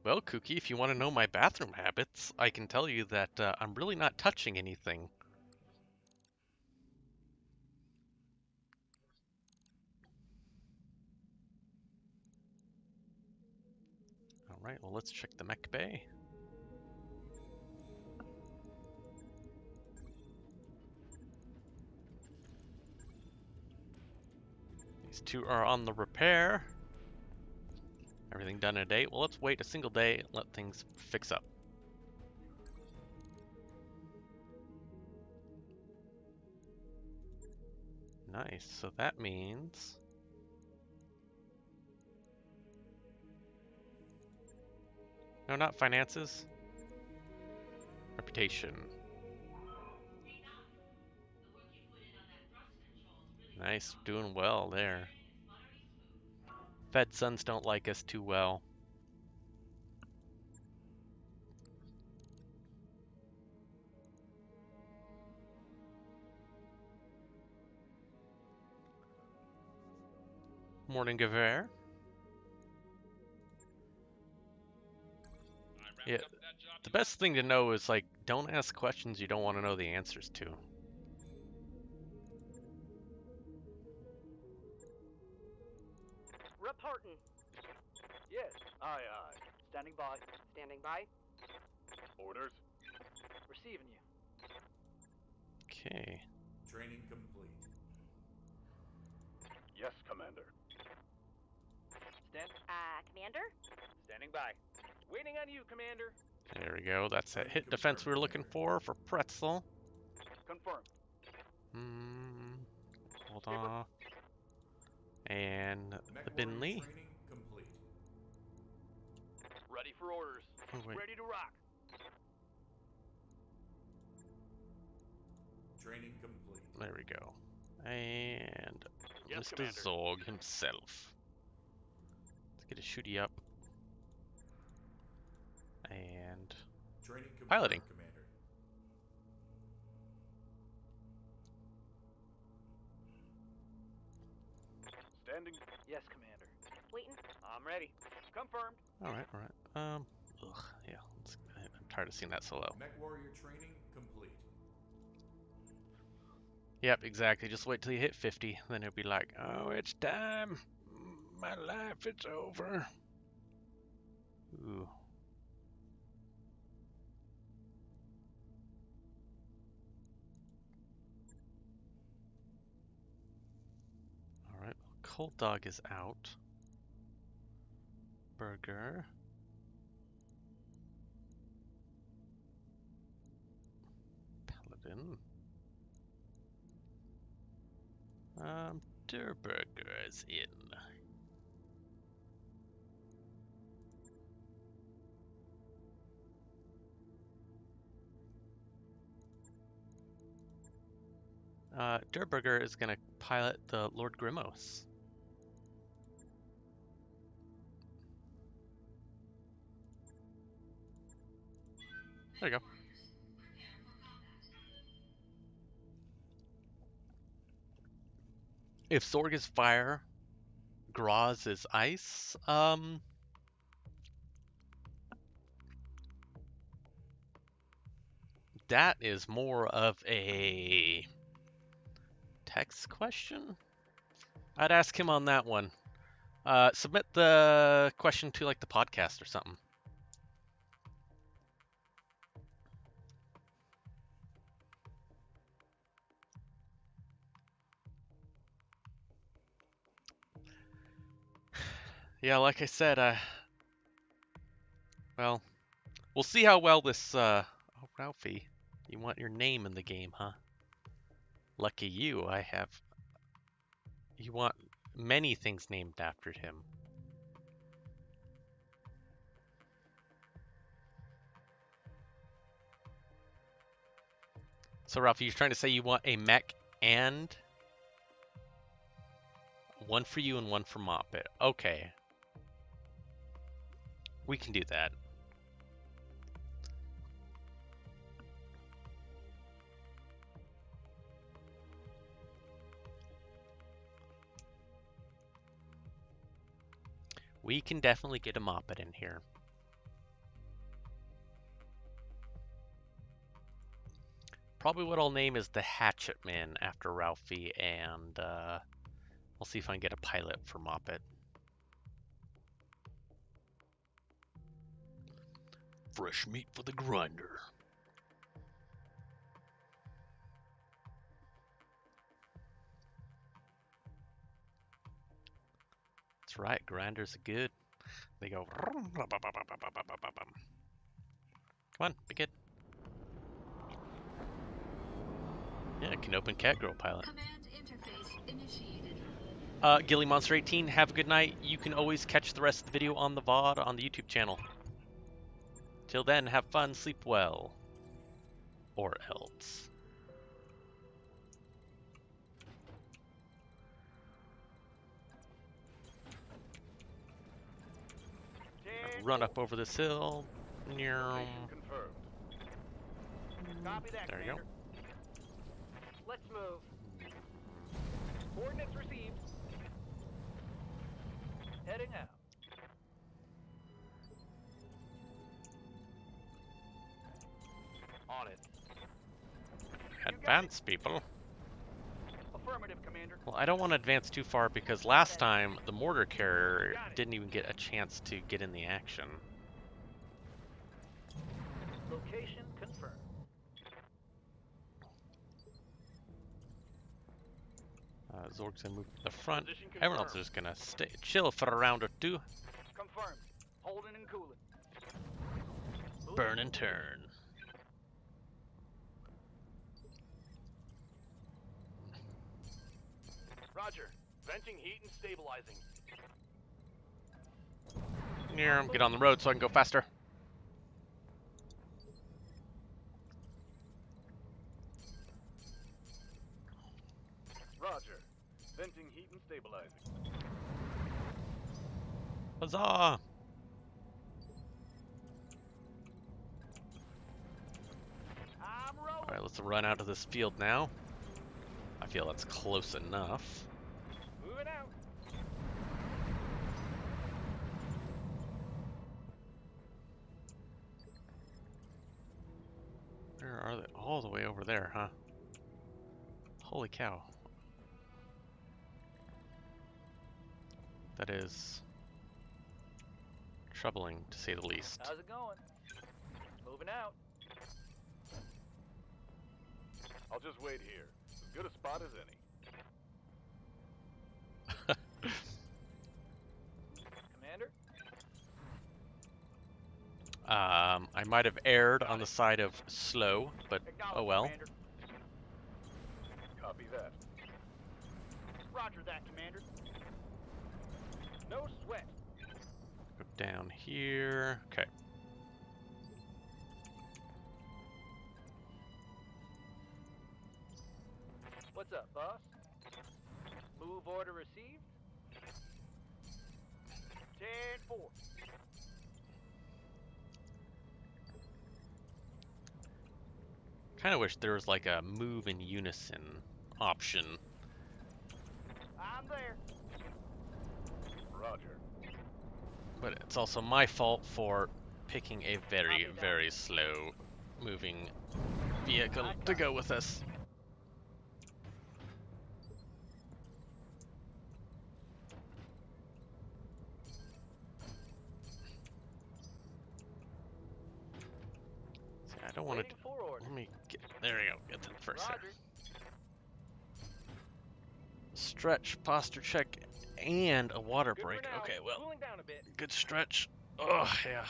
Well, Kooky, if you want to know my bathroom habits, I can tell you that I'm really not touching anything. Alright, well, let's check the mech bay. These two are on the repair. Everything done in a day. Well, let's wait a single day and let things fix up. Nice, so that means... No, not finances. Reputation. Nice, doing well there. Fed sons don't like us too well. Morning, Gaver. Yeah, the best thing to know is, like, don't ask questions you don't want to know the answers to. Reporting. Yes. Aye, aye. Standing by. Standing by. Orders. Receiving you. Okay. Training complete. Yes, Commander. Commander? Standing by. Waiting on you, Commander. There we go. That's that hit defense we were looking for Pretzel. Confirmed. Hold on. And the Binley. Training complete. Ready for orders. Oh, wait. Ready to rock. Training complete. There we go. And Yes, Mr. Commander. Zorg himself. Let's get a shooty up. And Training confirmed, piloting. Commander. Standing. Yes, Commander. Waiting. I'm ready. Confirmed. Alright, alright. Ugh, yeah. I'm tired of seeing that so low. Mech warrior training complete. Yep, exactly. Just wait till you hit 50. Then it'll be like, oh, it's time. My life is over. Ooh. Alright, Cold Dog is out. Burger. Paladin. Der Burger is in. Der Burger is gonna pilot the Lord Grimos. There you go. If Zorg is fire, Graz is ice, that is more of a text question? I'd ask him on that one. Submit the question to like the podcast or something. Yeah, like I said, well, we'll see how well this, oh, Ralphie, you want your name in the game, huh? Lucky you, you want many things named after him. So, Ralphie, you're trying to say you want a mech and one for you and one for Moppet. Okay. We can do that. We can definitely get a Moppet in here. Probably what I'll name is the Hatchet Man after Ralphie, and I'll see if I can get a pilot for Moppet. Fresh meat for the grinder. That's right, grinders are good. They go. Come on, big kid. Yeah, it can open Cat Girl pilot. Command interface initiated. Gilly Monster 18, have a good night. You can always catch the rest of the video on the VOD on the YouTube channel. Till then, have fun, sleep well. Or else. Run up over this hill. Location confirmed. Copy that, There you go. Commander. Let's move. Coordinates received. Heading out. On it. Advance, people. Affirmative, Commander. Well, I don't want to advance too far because last time the mortar carrier didn't even get a chance to get in the action. Location confirmed. Zorg's gonna move to the front. Position Everyone else is confirmed. just gonna chill for a round or two. Confirmed. Holding and cooling. Burn and turn. Roger. Venting heat and stabilizing. Yeah, get on the road so I can go faster. Roger. Venting, heat, and stabilizing. Huzzah! I'm rolling. Alright, let's run out of this field now. I feel that's close enough. Moving out. Where are they? All the way over there, huh? Holy cow. That is troubling, to say the least. How's it going? Moving out. I'll just wait here. As good a spot as any. Commander? I might have erred on the side of slow, but oh well. Commander. Copy that. Roger that, Commander. No sweat. Go down here. Okay. What's up, boss? Move order received. 10-4. Kind of wish there was like a move in unison option. I'm there. Roger. But it's also my fault for picking a very, Copy that. very slow moving vehicle to go with us. See, I don't want to. Waiting for order. Let me get. There we go. Get them first. There. Roger. Stretch, posture check, and a water Good break. for now. Okay, well, Cooling down a bit. good stretch. Oh yeah.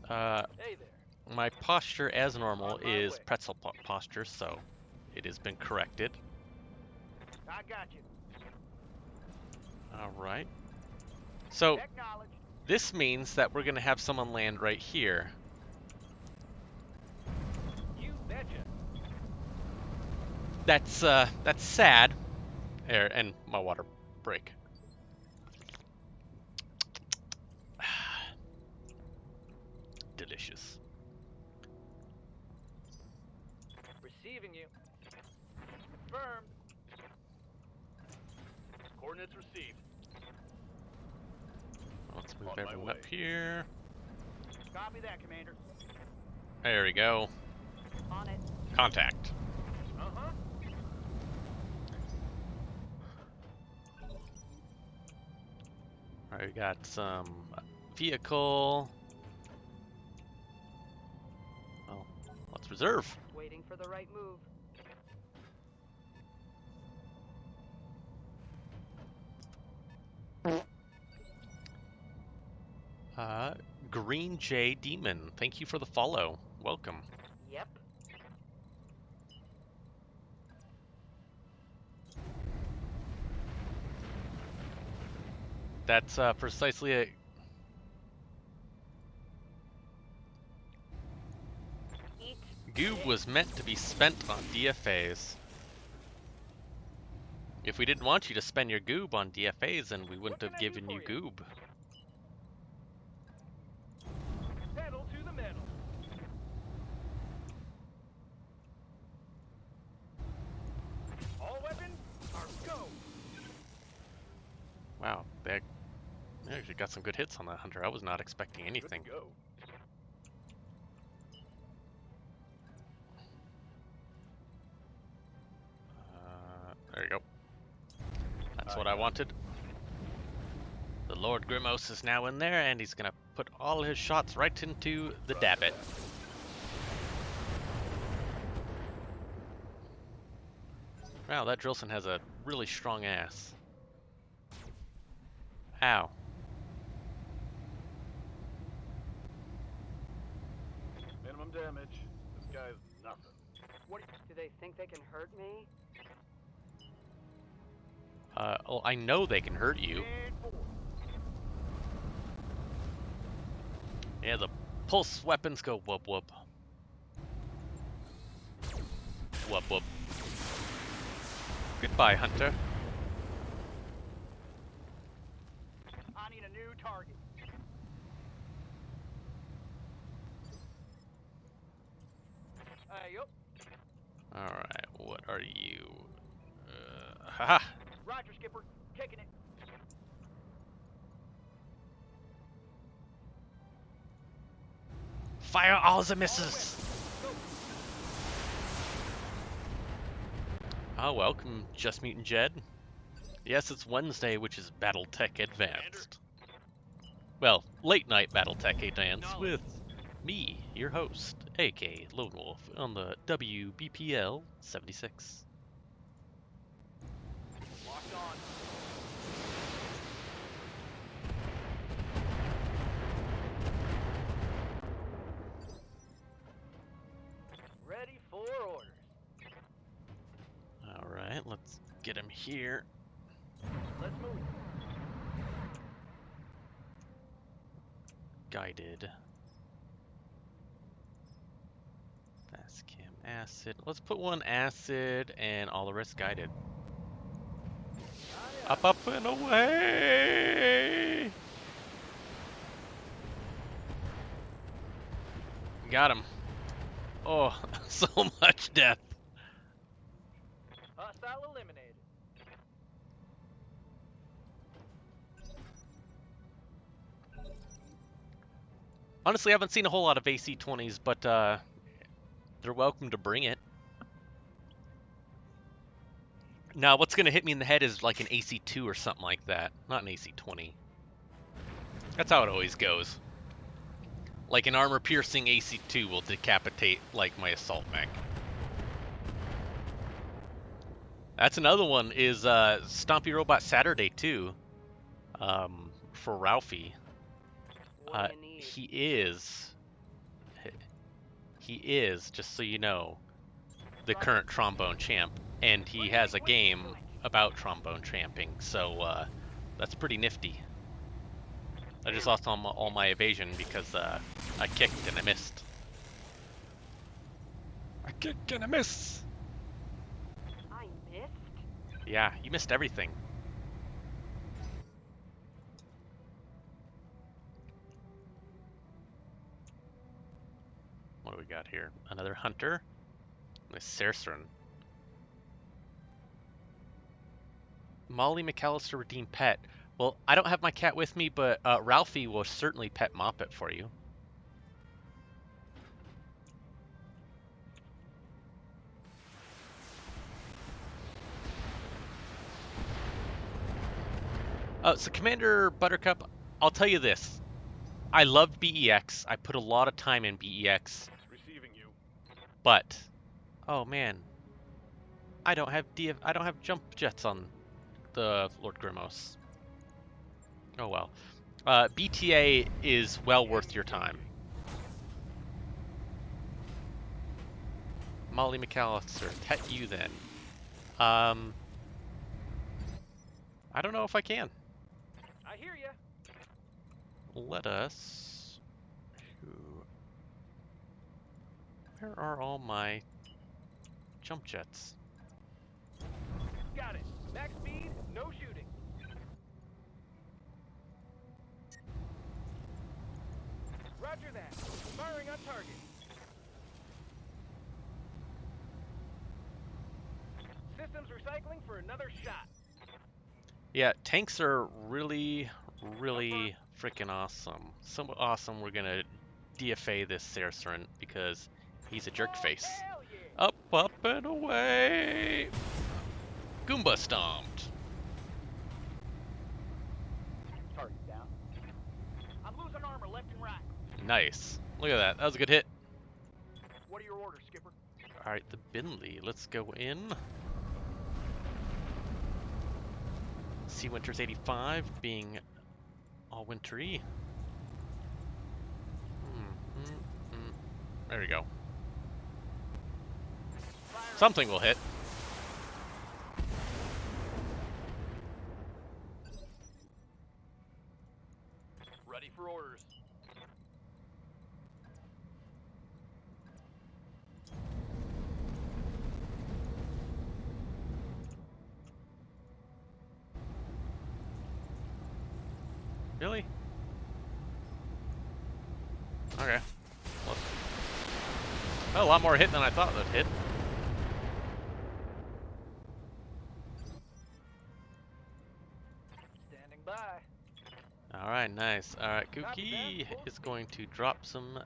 Hey there. My posture, as normal, On my is way. pretzel posture, so it has been corrected. I got you. All right. So Acknowledged. this means that we're gonna have someone land right here. You betcha. That's sad. There, and my water break. Delicious. Receiving you. Confirmed. Coordinates received. Let's move On my everyone way. up here. Copy that, Commander. There we go. On it. Contact. Uh-huh. Alright, we got some vehicle. Well, let's reserve. Waiting for the right move. Green J Demon, thank you for the follow. Welcome. Yep. That's precisely a. Eat. Goob was meant to be spent on DFAs. If we didn't want you to spend your goob on DFAs, then we wouldn't have can I do given for you you? goob. Pedal to the metal. All weapons are go. Wow, they actually got some good hits on that hunter. I was not expecting anything. Good to go. There you go. That's what I wanted. The Lord Grimos is now in there, and he's gonna put all his shots right into the dabbit. Wow, that Drillson has a really strong ass. Ow. Minimum damage. This guy's nothing. What do they think they can hurt me? Oh, I know they can hurt you. 10-4. Yeah, the pulse weapons go whoop whoop. Whoop whoop. Goodbye, Hunter. I need a new target. Yup. Alright, what are you? Haha! Roger, Skipper. Kicking it. Fire all the missiles! Oh, welcome, Just Mutant Jed. Yes, it's Wednesday, which is Battletech Advanced. Well, late night Battletech Advanced with me, your host, aka Lone Wolf, on the WBPL 76. Locked on. Ready for orders. Alright, let's get him here. Let's move. Guided. Fast cam acid. Let's put one acid and all the rest guided. Up, up, and away! Got him. Oh, so much death. Hostile eliminated. Honestly, I haven't seen a whole lot of AC-20s, but they're welcome to bring it. Now, what's going to hit me in the head is like an AC-2 or something like that, not an AC-20. That's how it always goes. Like an armor-piercing AC-2 will decapitate like my assault mech. That's another one is Stompy Robot Saturday too. For Ralphie. What do you need? He is, just so you know, the current trombone champ, and he has a game about trombone champing, so that's pretty nifty. I just lost all my evasion because I kicked and I missed. I kick and I miss! I missed? Yeah, you missed everything. What do we got here? Another hunter? With Cercerin. Molly McAllister redeemed pet. Well, I don't have my cat with me, but Ralphie will certainly pet mop it for you. So Commander Buttercup, I'll tell you this. I love BEX. I put a lot of time in BEX. Receiving you. But, oh man, I don't have jump jets on the Lord Grimos. Oh well. BTA is well worth your time. Molly McAllister, pet you then. I don't know if I can. I hear ya. Let us. Where are all my jump jets? Got it. Max speed, no shooting. Roger that. Firing on target. Systems recycling for another shot. Yeah, tanks are really freaking awesome. So awesome we're gonna DFA this Cercerin because he's a jerk face. Hell yeah. Up, up, and away! Goomba stomped. Target down. I'm losing armor left and right. Nice. Look at that. That was a good hit. What are your orders, Skipper? Alright, the Binley. Let's go in. Sea Winters 85 being all wintry. There we go. Something will hit. Ready for orders. Okay. Well, a lot more hit than I thought it would hit. Standing by. Alright, nice. Alright, Copy Kooky that. is going to drop some.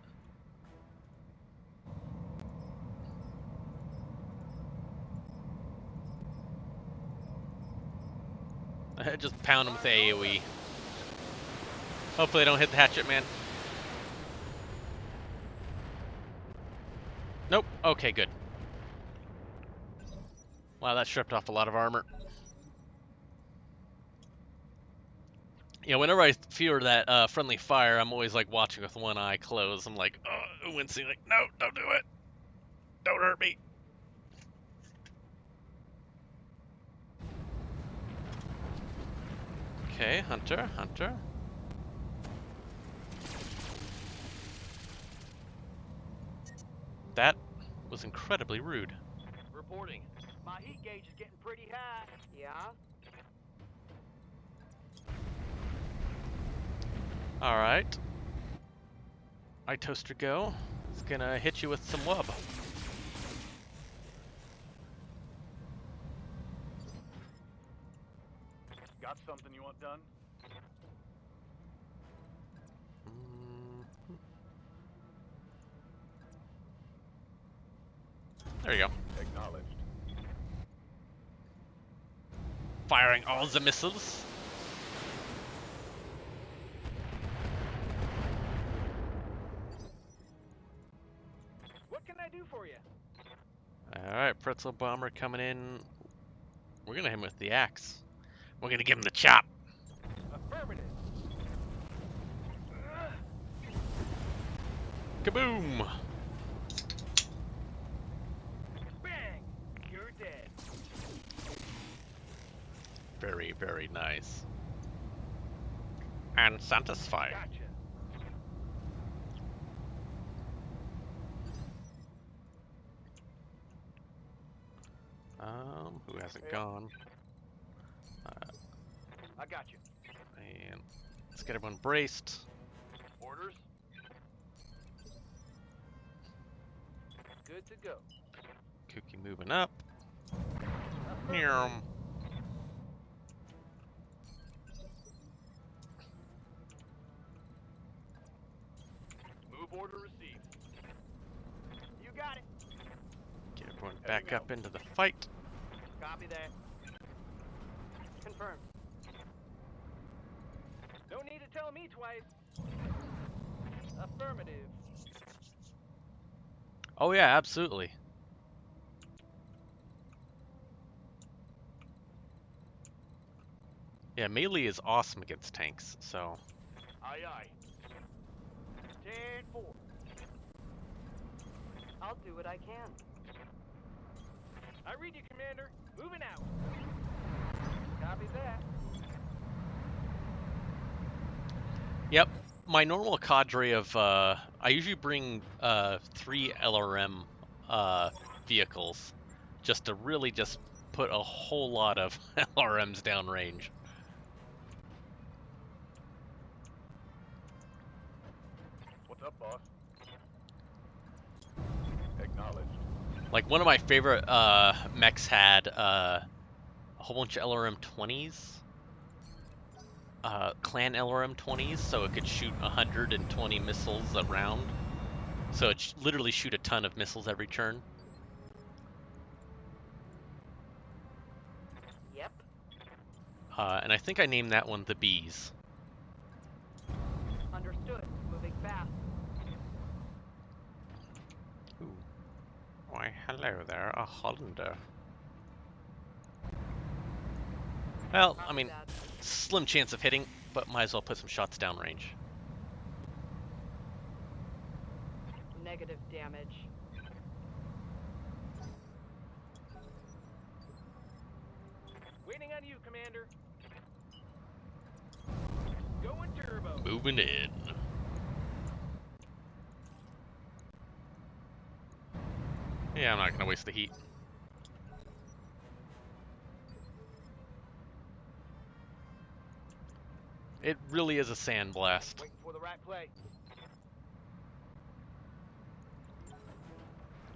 Just pound him with the AoE. Hopefully I don't hit the hatchet man. Nope. Okay, good. Wow, that stripped off a lot of armor. Yeah, whenever I fear that friendly fire, I'm always like watching with one eye closed. I'm like, wincing, like, no, don't do it. Don't hurt me. Okay, Hunter, Hunter. That was incredibly rude. Reporting. My heat gauge is getting pretty high. Yeah? Alright. I Toaster Go. It's gonna hit you with some wub. Got something you want done? There you go. Acknowledged. Firing all the missiles. What can I do for you? Alright, Pretzel Bomber coming in. We're gonna hit him with the axe. We're gonna give him the chop. Affirmative. Kaboom! Bang! You're dead. Very, very nice. And satisfying. Gotcha. Who hasn't Yeah. gone? I got you. And let's get everyone braced. Orders? Good to go. Kooky moving up. Affirmative. Meow. Move order received. You got it. Get everyone back up into the fight. Copy that. Confirmed. No need to tell me twice. Affirmative. Oh yeah, absolutely. Yeah, melee is awesome against tanks, so. Aye aye. 10-4. I'll do what I can. I read you, Commander. Moving out. Copy that. Yep, my normal cadre of, I usually bring 3 LRM vehicles just to really just put a whole lot of LRMs downrange. What's up, boss? Acknowledged. Like one of my favorite mechs had a whole bunch of LRM 20s. Clan LRM 20s, so it could shoot 120 missiles a round. So it literally shoot a ton of missiles every turn. Yep. And I think I named that one the Bees. Understood. Moving fast. Ooh. Why, hello there, a Hollander. Well, I Copy mean, that. slim chance of hitting, but might as well put some shots downrange. Negative damage. Waiting on you, Commander. Going turbo. Moving in. Yeah, I'm not gonna waste the heat. It really is a sandblast. Waiting for the right play.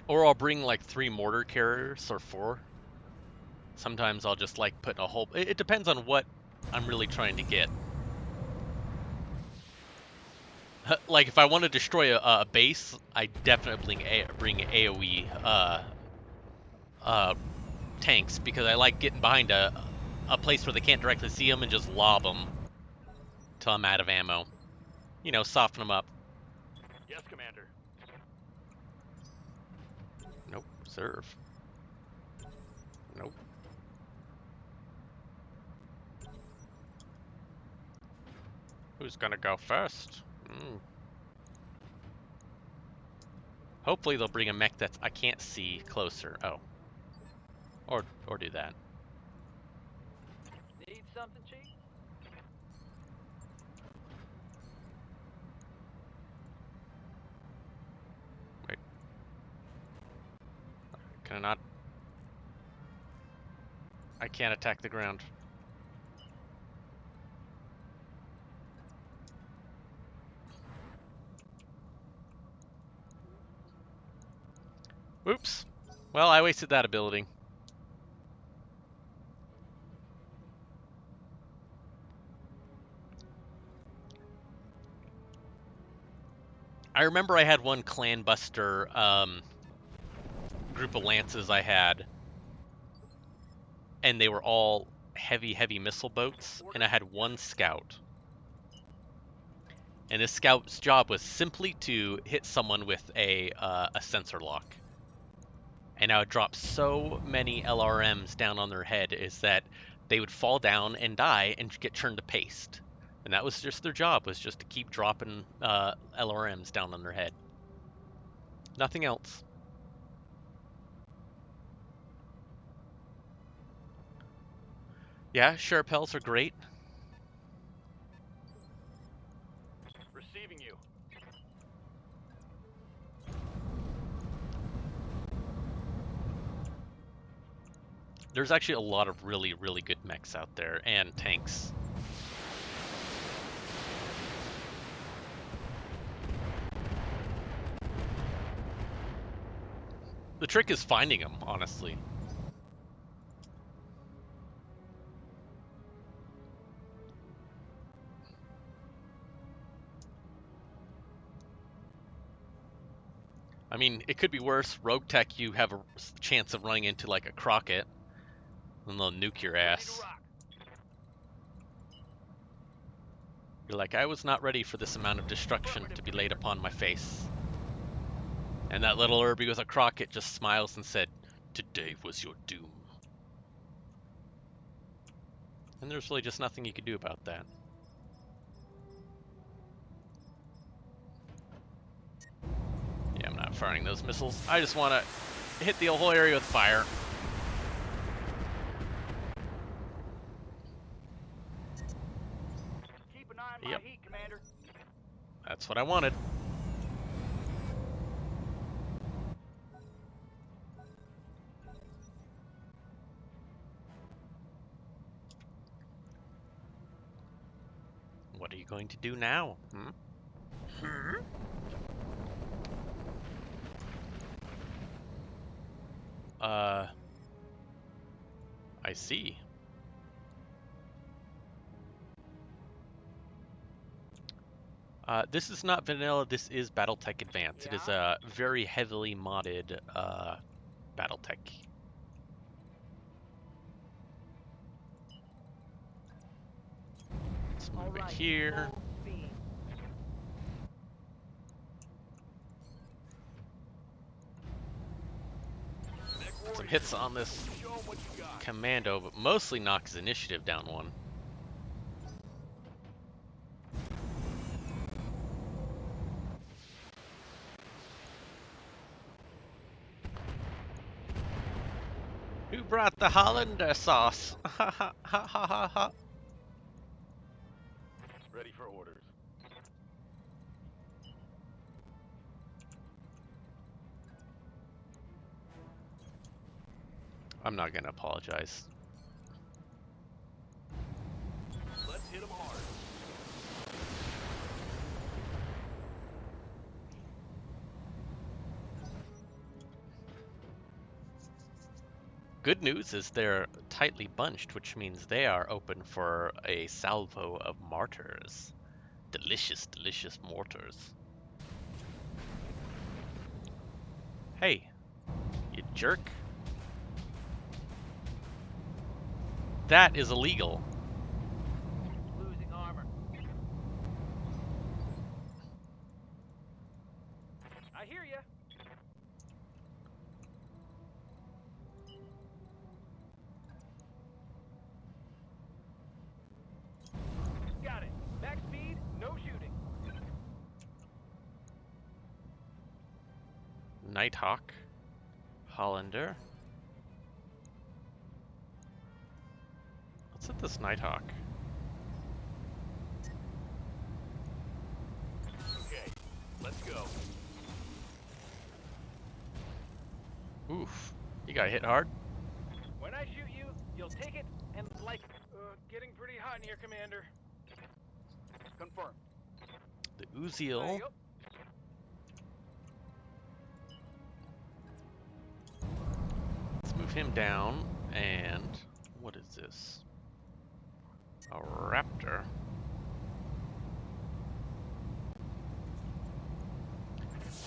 Or I'll bring like 3 mortar carriers or 4. Sometimes I'll just like put a whole. It depends on what I'm really trying to get. Like if I want to destroy a base, I definitely bring AOE tanks because I like getting behind a place where they can't directly see them and just lob them till I'm out of ammo. You know, soften them up. Yes, Commander. Nope. Reserve. Nope. Who's gonna go first? Hopefully they'll bring a mech that I can't see closer. Oh. Or do that. Need something, Chief? Wait. Can I not? I can't attack the ground. Oops. Well, I wasted that ability. I remember I had one clan buster group of lances I had, and they were all heavy missile boats, and I had one scout. And this scout's job was simply to hit someone with a sensor lock. And I would drop so many LRMs down on their head is that they would fall down and die and get turned to paste. And that was just their job, was just to keep dropping LRMs down on their head. Nothing else. Yeah, Sharpels are great. Receiving you. There's actually a lot of really good mechs out there, and tanks. The trick is finding them, honestly. I mean, it could be worse. Rogue Tech, you have a chance of running into like a Crocket, and they'll nuke your ass. You're like, I was not ready for this amount of destruction to be laid upon my face. And that little Irby with a Crocket just smiles and said, "Today was your doom." And there's really just nothing you can do about that. Yeah, I'm not firing those missiles. I just want to hit the whole area with fire. Keep an eye on my heat, Commander. That's what I wanted. What are you going to do now? I see. This is not vanilla, this is Battletech Advanced. Yeah? It is a very heavily modded Battletech. Let's move it here. Some hits on this commando, but mostly knocks initiative down one. Who brought the Hollander sauce? Ha ha ha ha ha ha. Ready for orders. I'm not gonna apologize. Let's hit them hard. good news is they're tightly bunched, which means they are open for a salvo of mortars. Delicious, delicious mortars. Hey, you jerk. That is illegal. Losing armor. I hear ya. Got it. Max speed, no shooting. Nighthawk. Hollander. Let's hit this Nighthawk. Okay, let's go. Oof. You got hit hard. When I shoot you, you'll take it and like it. Getting pretty hot in here, Commander. Confirm. The Uziel. Yep. Let's move him down. And what is this? A Raptor.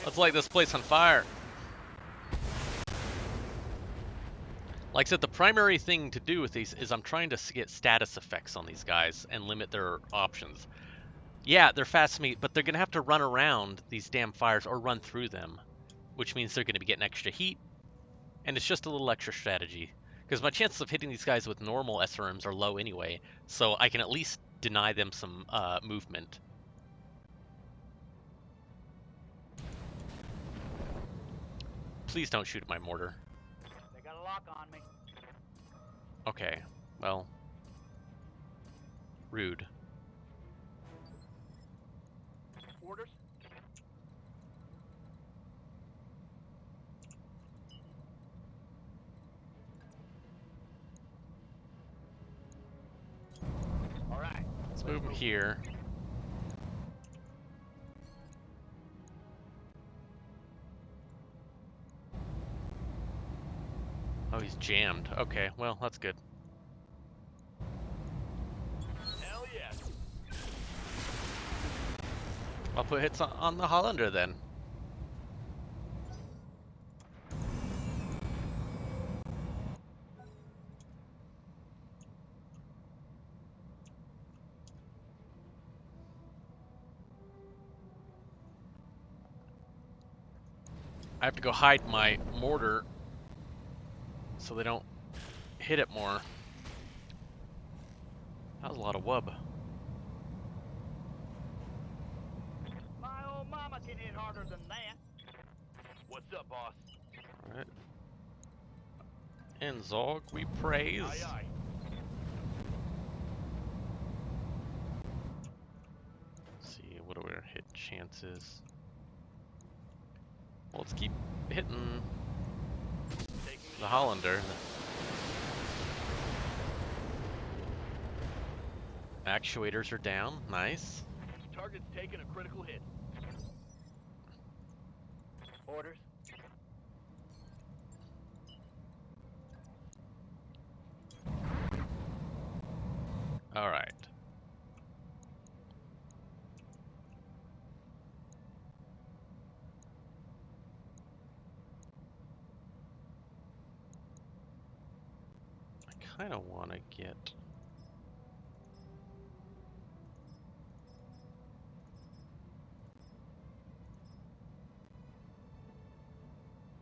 Let's light this place on fire. Like I said, the primary thing to do with these is I'm trying to get status effects on these guys and limit their options. Yeah, they're fast meat, but they're going to have to run around these damn fires or run through them, which means they're going to be getting extra heat, and it's just a little extra strategy. Because my chances of hitting these guys with normal SRMs are low anyway, so I can at least deny them some movement. Please don't shoot at my mortar. They got a lock on me. Okay, well, rude. Orders. All right. Let's move him here. Oh, he's jammed. Okay, well, that's good. Hell yes. I'll put hits on the Hollander then. I have to go hide my mortar so they don't hit it more. That was a lot of wub. My old mama can hit harder than that. What's up, boss? Alright. And Zog, we praise. Aye, aye. Let's see, what are our hit chances? Well, let's keep hitting Taking the Hollander. Actuators are down, nice. Target's taking a critical hit. Orders. Alright. I kind of want to get...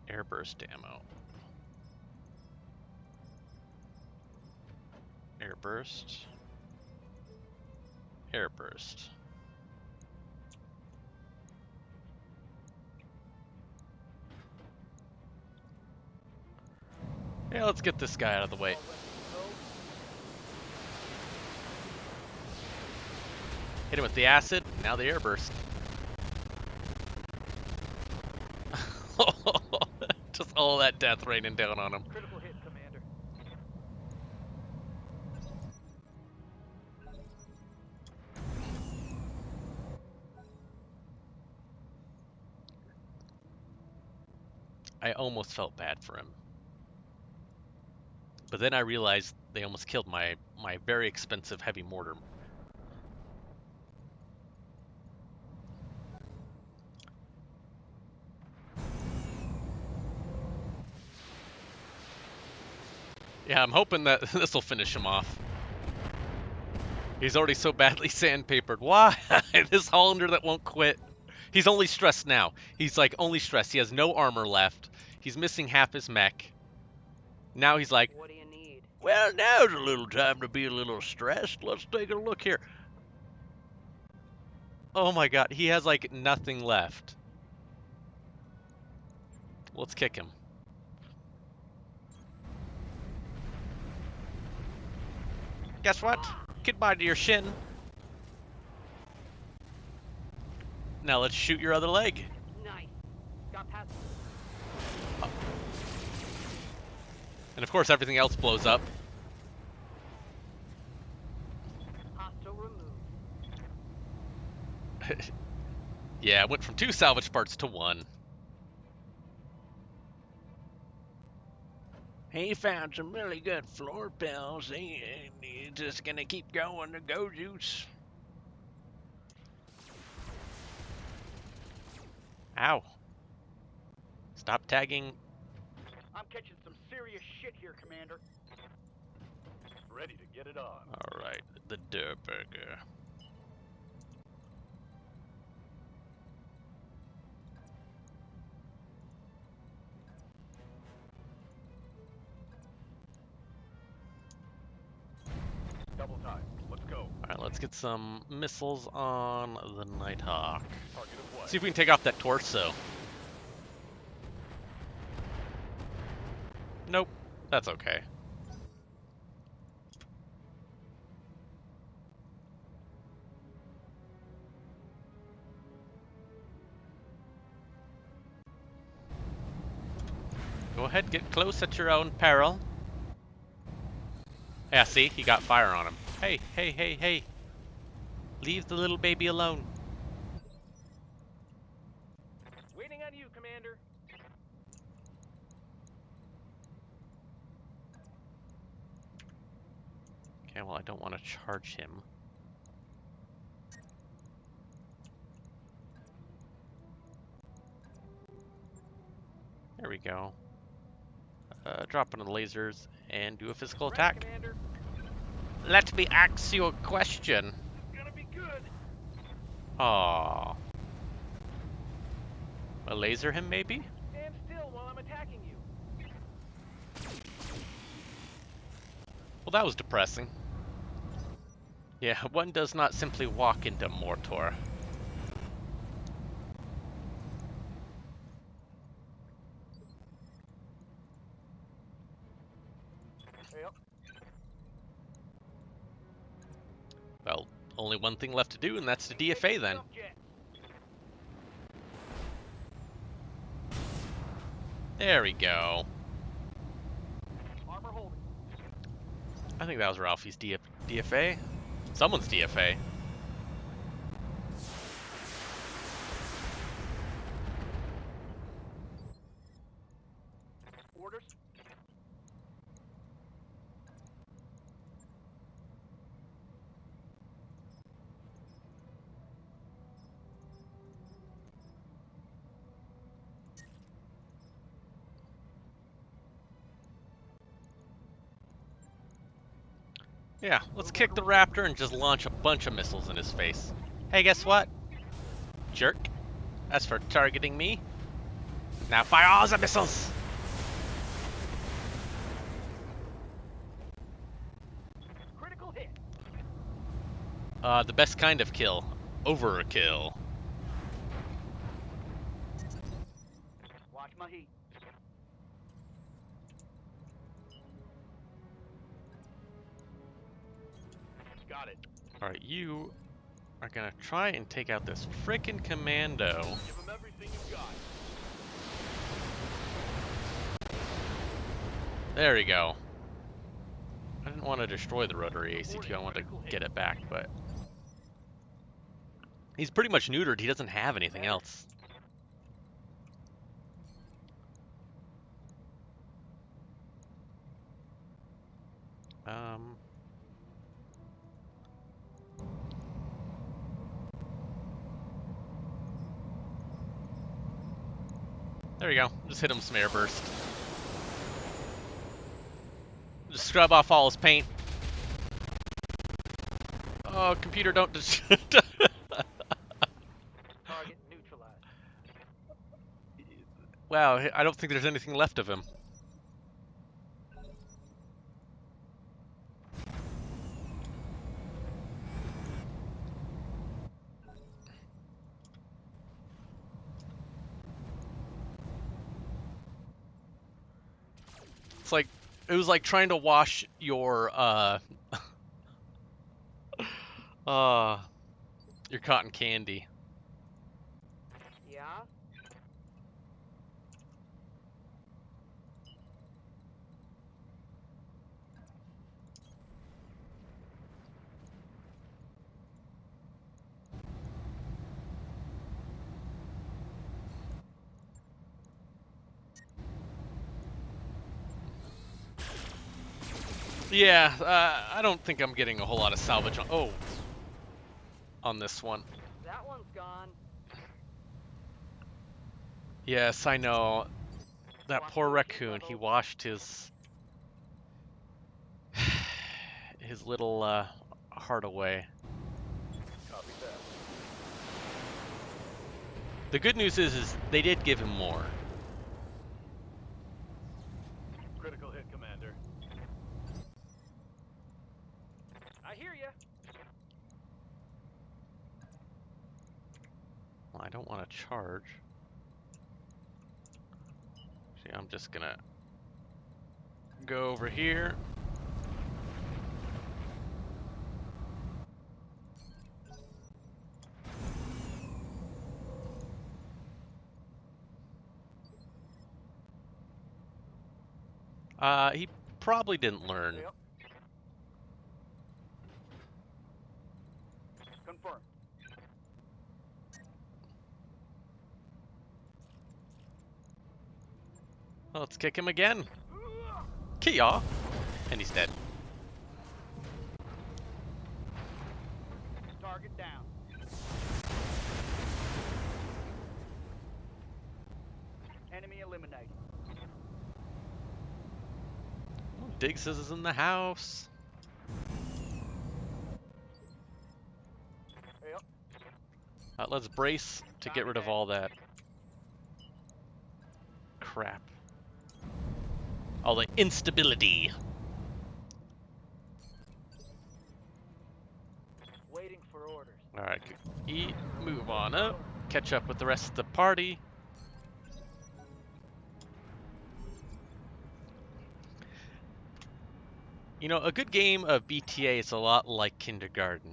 airburst ammo. Airburst. Airburst. Yeah, let's get this guy out of the way. Hit him with the acid, now the airburst. Just all that death raining down on him. Critical hit, Commander. I almost felt bad for him. But then I realized they almost killed my very expensive heavy mortar. Yeah, I'm hoping that this will finish him off. He's already so badly sandpapered. Why? This Hollander that won't quit. He's only stressed now. He's like only stressed. He has no armor left. He's missing half his mech. Now he's like, What do you need? well, now's a little time to be a little stressed. Let's take a look here. Oh my god, he has like nothing left. Let's kick him. Guess what? Goodbye to your shin. Now let's shoot your other leg. Nice. Got past. And of course everything else blows up. Hostile removed. Yeah, it went from 2 salvage parts to 1. He found some really good floor pills. He's just gonna keep going to go juice. Ow. Stop tagging. I'm catching some serious shit here, Commander. Ready to get it on. Alright, the Durburger. Double time. Let's go. Alright, let's get some missiles on the Nighthawk. Target of what? See if we can take off that torso. Nope, that's okay. Go ahead, get close at your own peril. Yeah, see? He got fire on him. Hey, hey, hey, hey. Leave the little baby alone. Waiting on you, Commander. Okay, well, I don't want to charge him. There we go. Drop on the lasers and do a physical Right, attack. Commander. Let me ask you a question. It's gonna be good. Aww. A laser him, maybe? Stand still while I'm attacking you. Well, that was depressing. Yeah, one does not simply walk into Mortor. Yep. Well, only one thing left to do, and that's to DFA then. Jet. There we go. Armor holding. I think that was Ralphie's DFA. Someone's DFA. Orders. Yeah, let's kick the Raptor and just launch a bunch of missiles in his face. Hey, guess what? Jerk. As for targeting me, now fire all the missiles! Critical hit. The best kind of kill. Overkill. Watch my heat. Got it. Alright, you are gonna try and take out this frickin' commando. Give him everything you got. There we go. I didn't want to destroy the rotary ACT, I wanted to get it back, but... He's pretty much neutered, he doesn't have anything else. There you go. Just hit him with some air burst. Just scrub off all his paint. Oh, computer, don't. Target neutralized. Wow, I don't think there's anything left of him. It's like it was like trying to wash your your cotton candy. Yeah? Yeah, I don't think I'm getting a whole lot of salvage on this one. That one's gone. Yes, I know. That Watch poor those heat raccoon, he levels. washed his his little heart away. Copy that. The good news is they did give him more. Critical hit, Commander. I hear ya. Well, I don't want to charge. See, I'm just gonna go over here. He probably didn't learn. Yep. Confirmed. Well, let's kick him again. Kia! And he's dead. Target down. Enemy eliminated. Diggs is in the house. Yep. Let's brace to get rid of all that crap. All the instability. Waiting for orders. Alright, eat, move on up, catch up with the rest of the party. You know, a good game of BTA is a lot like kindergarten,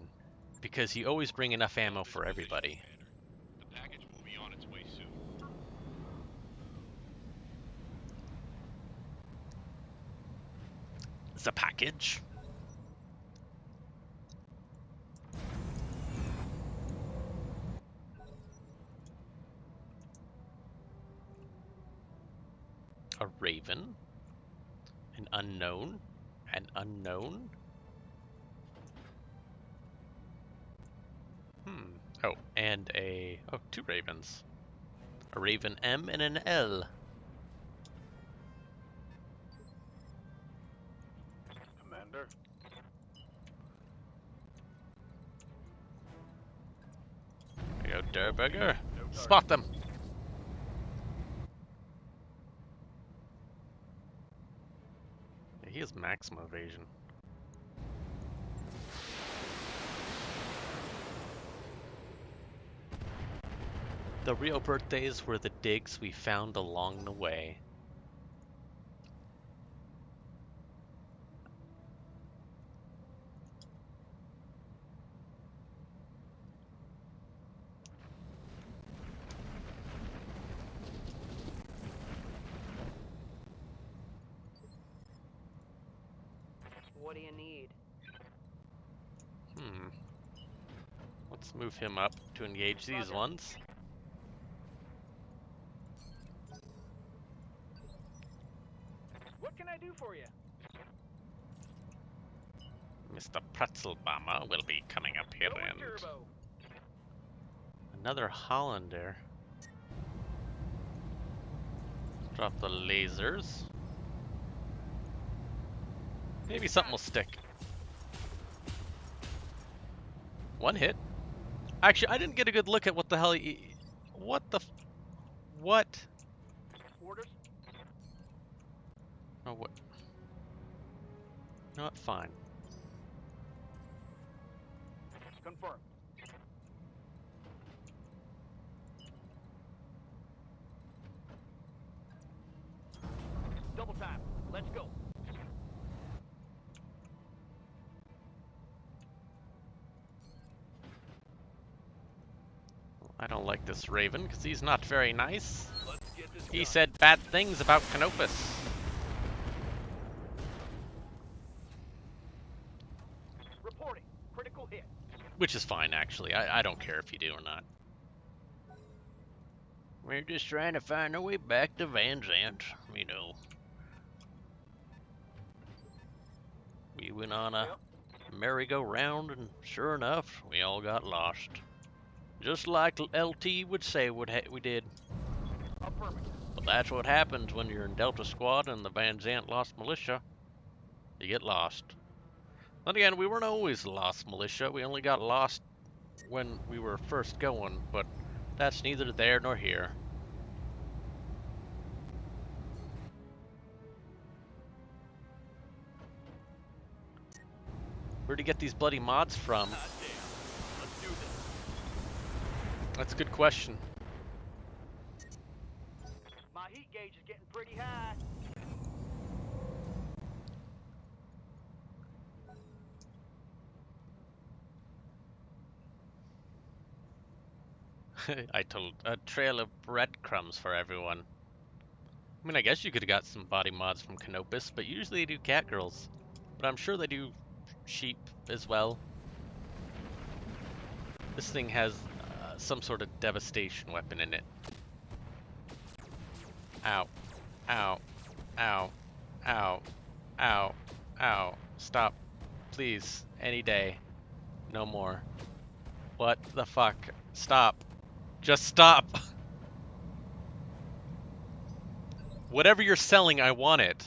because you always bring enough ammo for everybody. The package will be on its way soon. The package. A raven. An unknown. An unknown. Oh, and two ravens. A raven M and an L. Commander. There you go, Durburger. No target. Spot them. Yeah, he has maximum evasion. The real birthdays were the digs we found along the way. What do you need? Let's move him up to engage these ones. What can I do for you? Mr. Pretzel Bomber will be coming up here Going and turbo. another Hollander. Drop the lasers. Maybe something will stick. One hit. Actually, I didn't get a good look at what the hell he... What the... What? Orders. Oh, what? Not fine. Confirmed. Double time. Let's go. I don't like this Raven, because he's not very nice. Let's get this He done. said bad things about Canopus. Reporting. Critical hit. Which is fine, actually. I don't care if you do or not. We're just trying to find our way back to Van Zandt, you know. We went on a merry-go-round, and sure enough, we all got lost. Just like LT would say we did. Affirmative. But that's what happens when you're in Delta Squad and the Van Zandt Lost Militia. You get lost. Then again, we weren't always the Lost Militia. We only got lost when we were first going, but that's neither there nor here. Where'd you get these bloody mods from? Hot damn. Let's do this. That's a good question. My heat gauge is getting pretty high. I told a trail of breadcrumbs for everyone. I mean, I guess you could have got some body mods from Canopus, but usually they do catgirls. But I'm sure they do sheep as well. This thing has some sort of devastation weapon in it. Ow. Ow. Ow. Ow. Ow. Ow. Stop. Please. Any day. No more. What the fuck? Stop. Just stop. Whatever you're selling, I want it.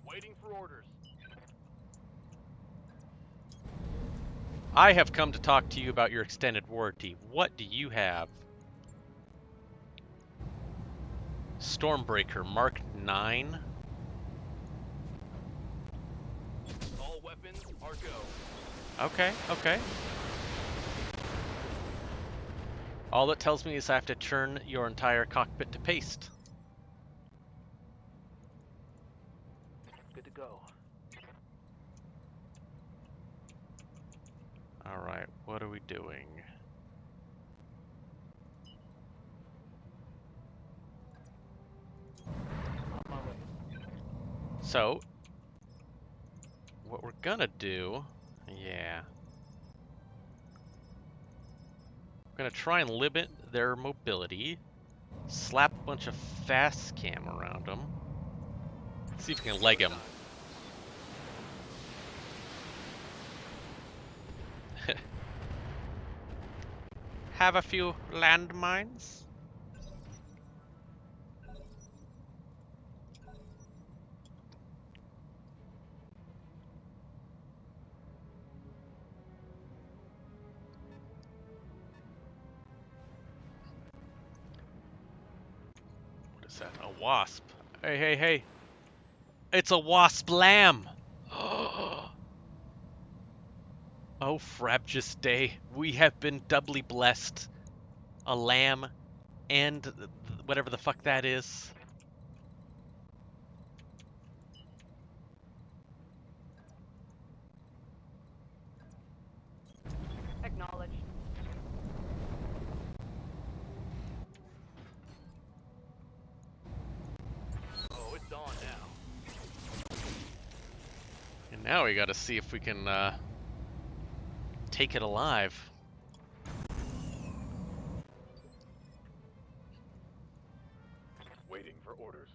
Waiting for orders. I have come to talk to you about your extended warranty. What do you have? Stormbreaker Mark 9. All weapons are go. Okay, okay. All it tells me is I have to turn your entire cockpit to paste. Good to go. Alright, what are we doing? On my way. So, what we're gonna do, yeah. We're gonna try and limit their mobility, slap a bunch of fast cam around them, see if we can leg them. Have a few landmines. What is that? A wasp. Hey, hey, hey. It's a wasp lamb. Oh, frabjous day. We have been doubly blessed. A lamb and whatever the fuck that is. Acknowledged. Oh, it's on now. And now we gotta see if we can take it alive. Waiting for orders.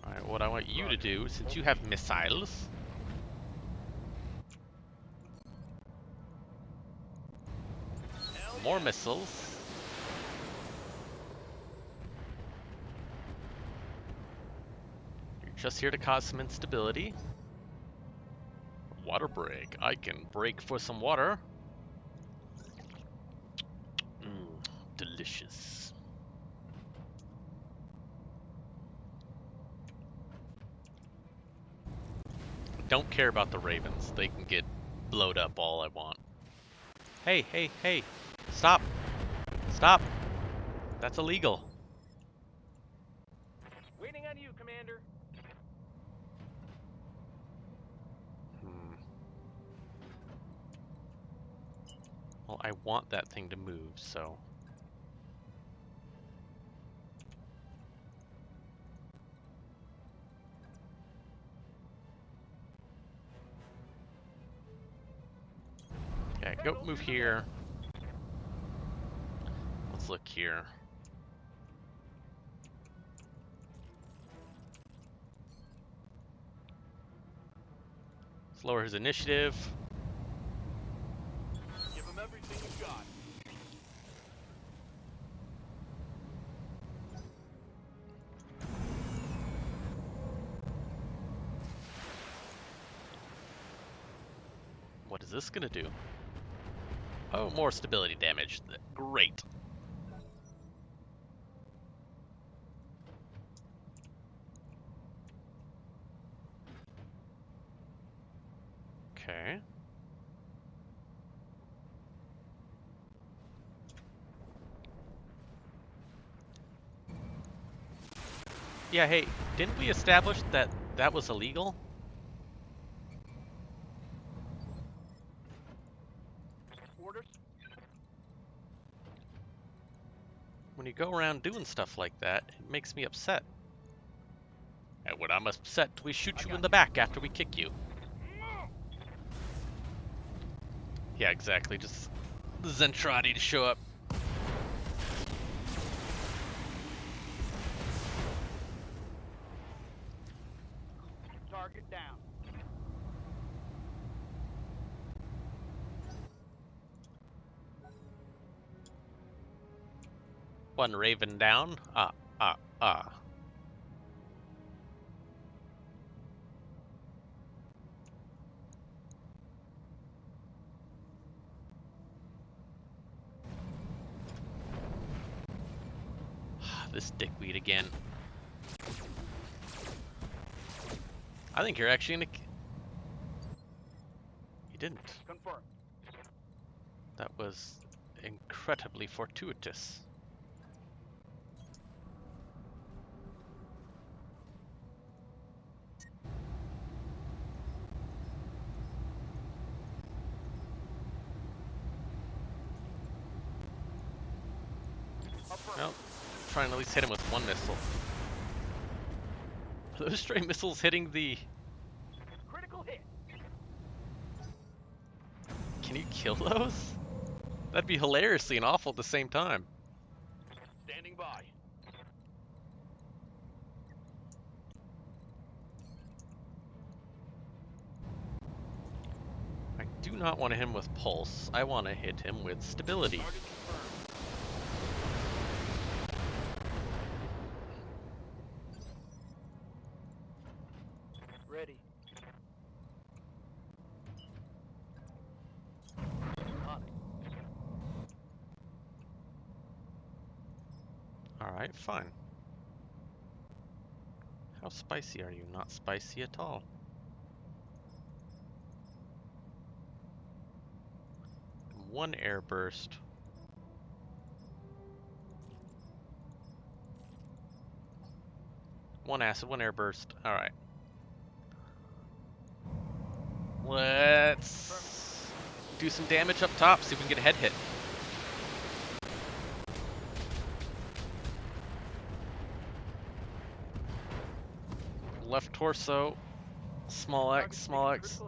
Alright, what I want you to do, since you have missiles... More missiles. You're just here to cause some instability. Water break. I can break for some water. Delicious. Don't care about the ravens. They can get blowed up all I want. Hey, hey, hey. Stop. Stop. That's illegal. Waiting on you, Commander. Well, I want that thing to move, so... Okay, go move here. Let's look here. Let's lower his initiative. Give him everything you got. What is this gonna do? Oh, more stability damage. Great. Okay. Yeah, hey, didn't we establish that that was illegal? Orders. When you go around doing stuff like that, it makes me upset. And when I'm upset, we shoot you in the back after we kick you. Yeah, exactly. Just Zentradi to show up. Target down. One Raven down. Ah. This dickweed again. I think you're actually gonna... You didn't. Confirm. That was incredibly fortuitous. Well, try and at least hit him with one missile. Are those stray missiles hitting the... Critical hit. Can you kill those? That'd be hilariously and awful at the same time. Standing by. I do not want to hit him with pulse. I want to hit him with stability. Target confirmed. Ready. On it. Alright, fine. How spicy are you? Not spicy at all. One air burst. One acid, one air burst. Alright. Let's do some damage up top, see if we can get a head hit. Left torso, small X, small X.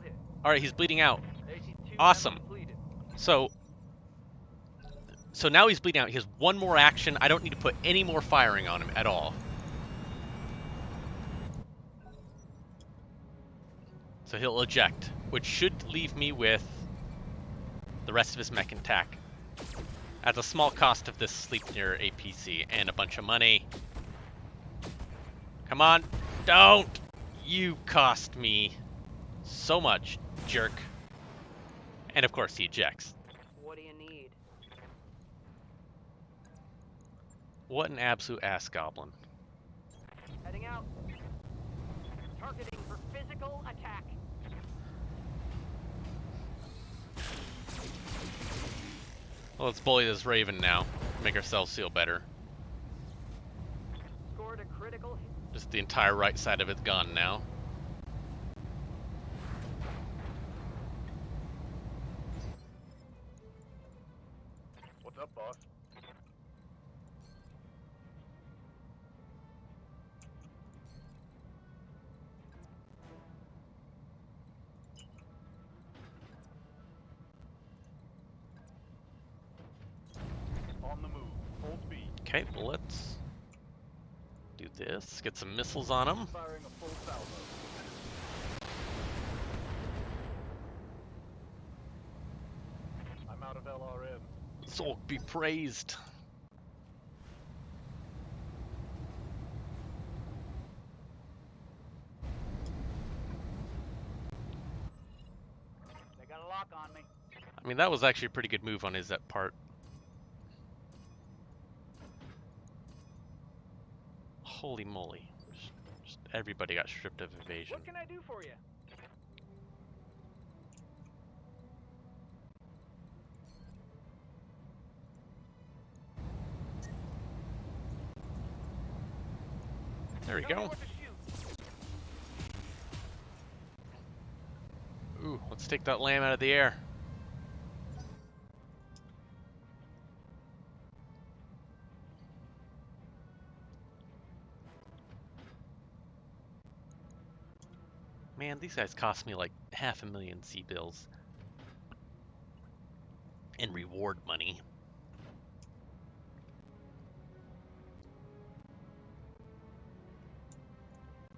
Alright, he's bleeding out. Awesome. So now he's bleeding out. He has one more action. I don't need to put any more firing on him at all. So he'll eject, which should leave me with the rest of his mech intact. At the small cost of this Sleipnir APC and a bunch of money. Come on, don't! You cost me so much, jerk. And of course he ejects. What do you need? What an absolute ass goblin. Heading out. Targeting for physical attack. Well, let's bully this Raven now. Make ourselves feel better. Scored a critical hit. Just the entire right side of it gone now. What's up, boss? On the move, full speed. Okay, well, let's do this. Get some missiles on him. Firing a full salvo. I'm out of LRM. Zolk be praised. They got a lock on me. I mean, that was actually a pretty good move on his part. Holy moly. Just everybody got stripped of evasion. What can I do for you? There we Tell me go. what to shoot. Ooh, let's take that lamb out of the air. Man, these guys cost me like 500,000 sea bills. And reward money.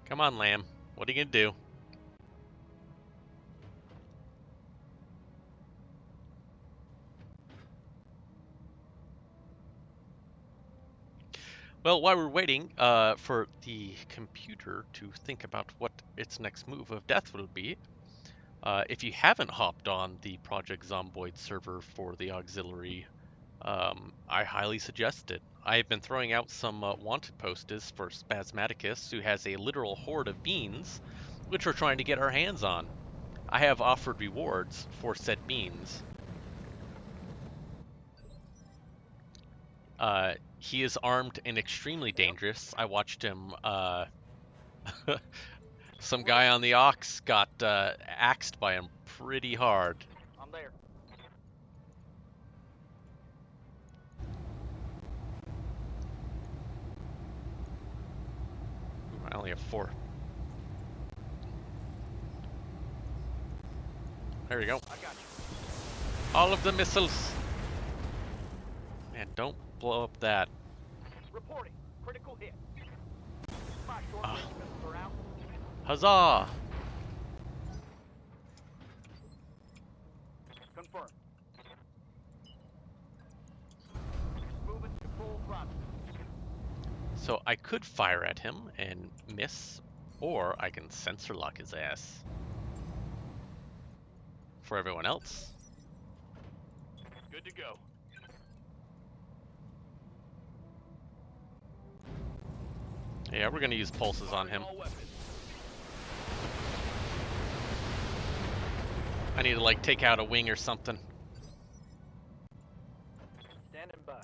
Come on, lamb. What are you gonna do? Well, while we're waiting for the computer to think about what its next move of death would be, if you haven't hopped on the Project Zomboid server for the auxiliary, I highly suggest it. I've been throwing out some wanted posters for Spasmaticus, who has a literal horde of beans, which we're trying to get our hands on. I have offered rewards for said beans. He is armed and extremely dangerous. I watched him, some guy on the Ox got axed by him pretty hard. I'm there. Ooh, I only have 4. There we go. I got you. All of the missiles. Man, don't blow up that. Reporting. Critical hit. My short Ah. range missiles are out. Huzzah! Confirmed. Moving to full throttle. So I could fire at him and miss, or I can sensor lock his ass. For everyone else. Good to go. Yeah, we're gonna use pulses on him. All weapons. I need to like take out a wing or something. Standing by.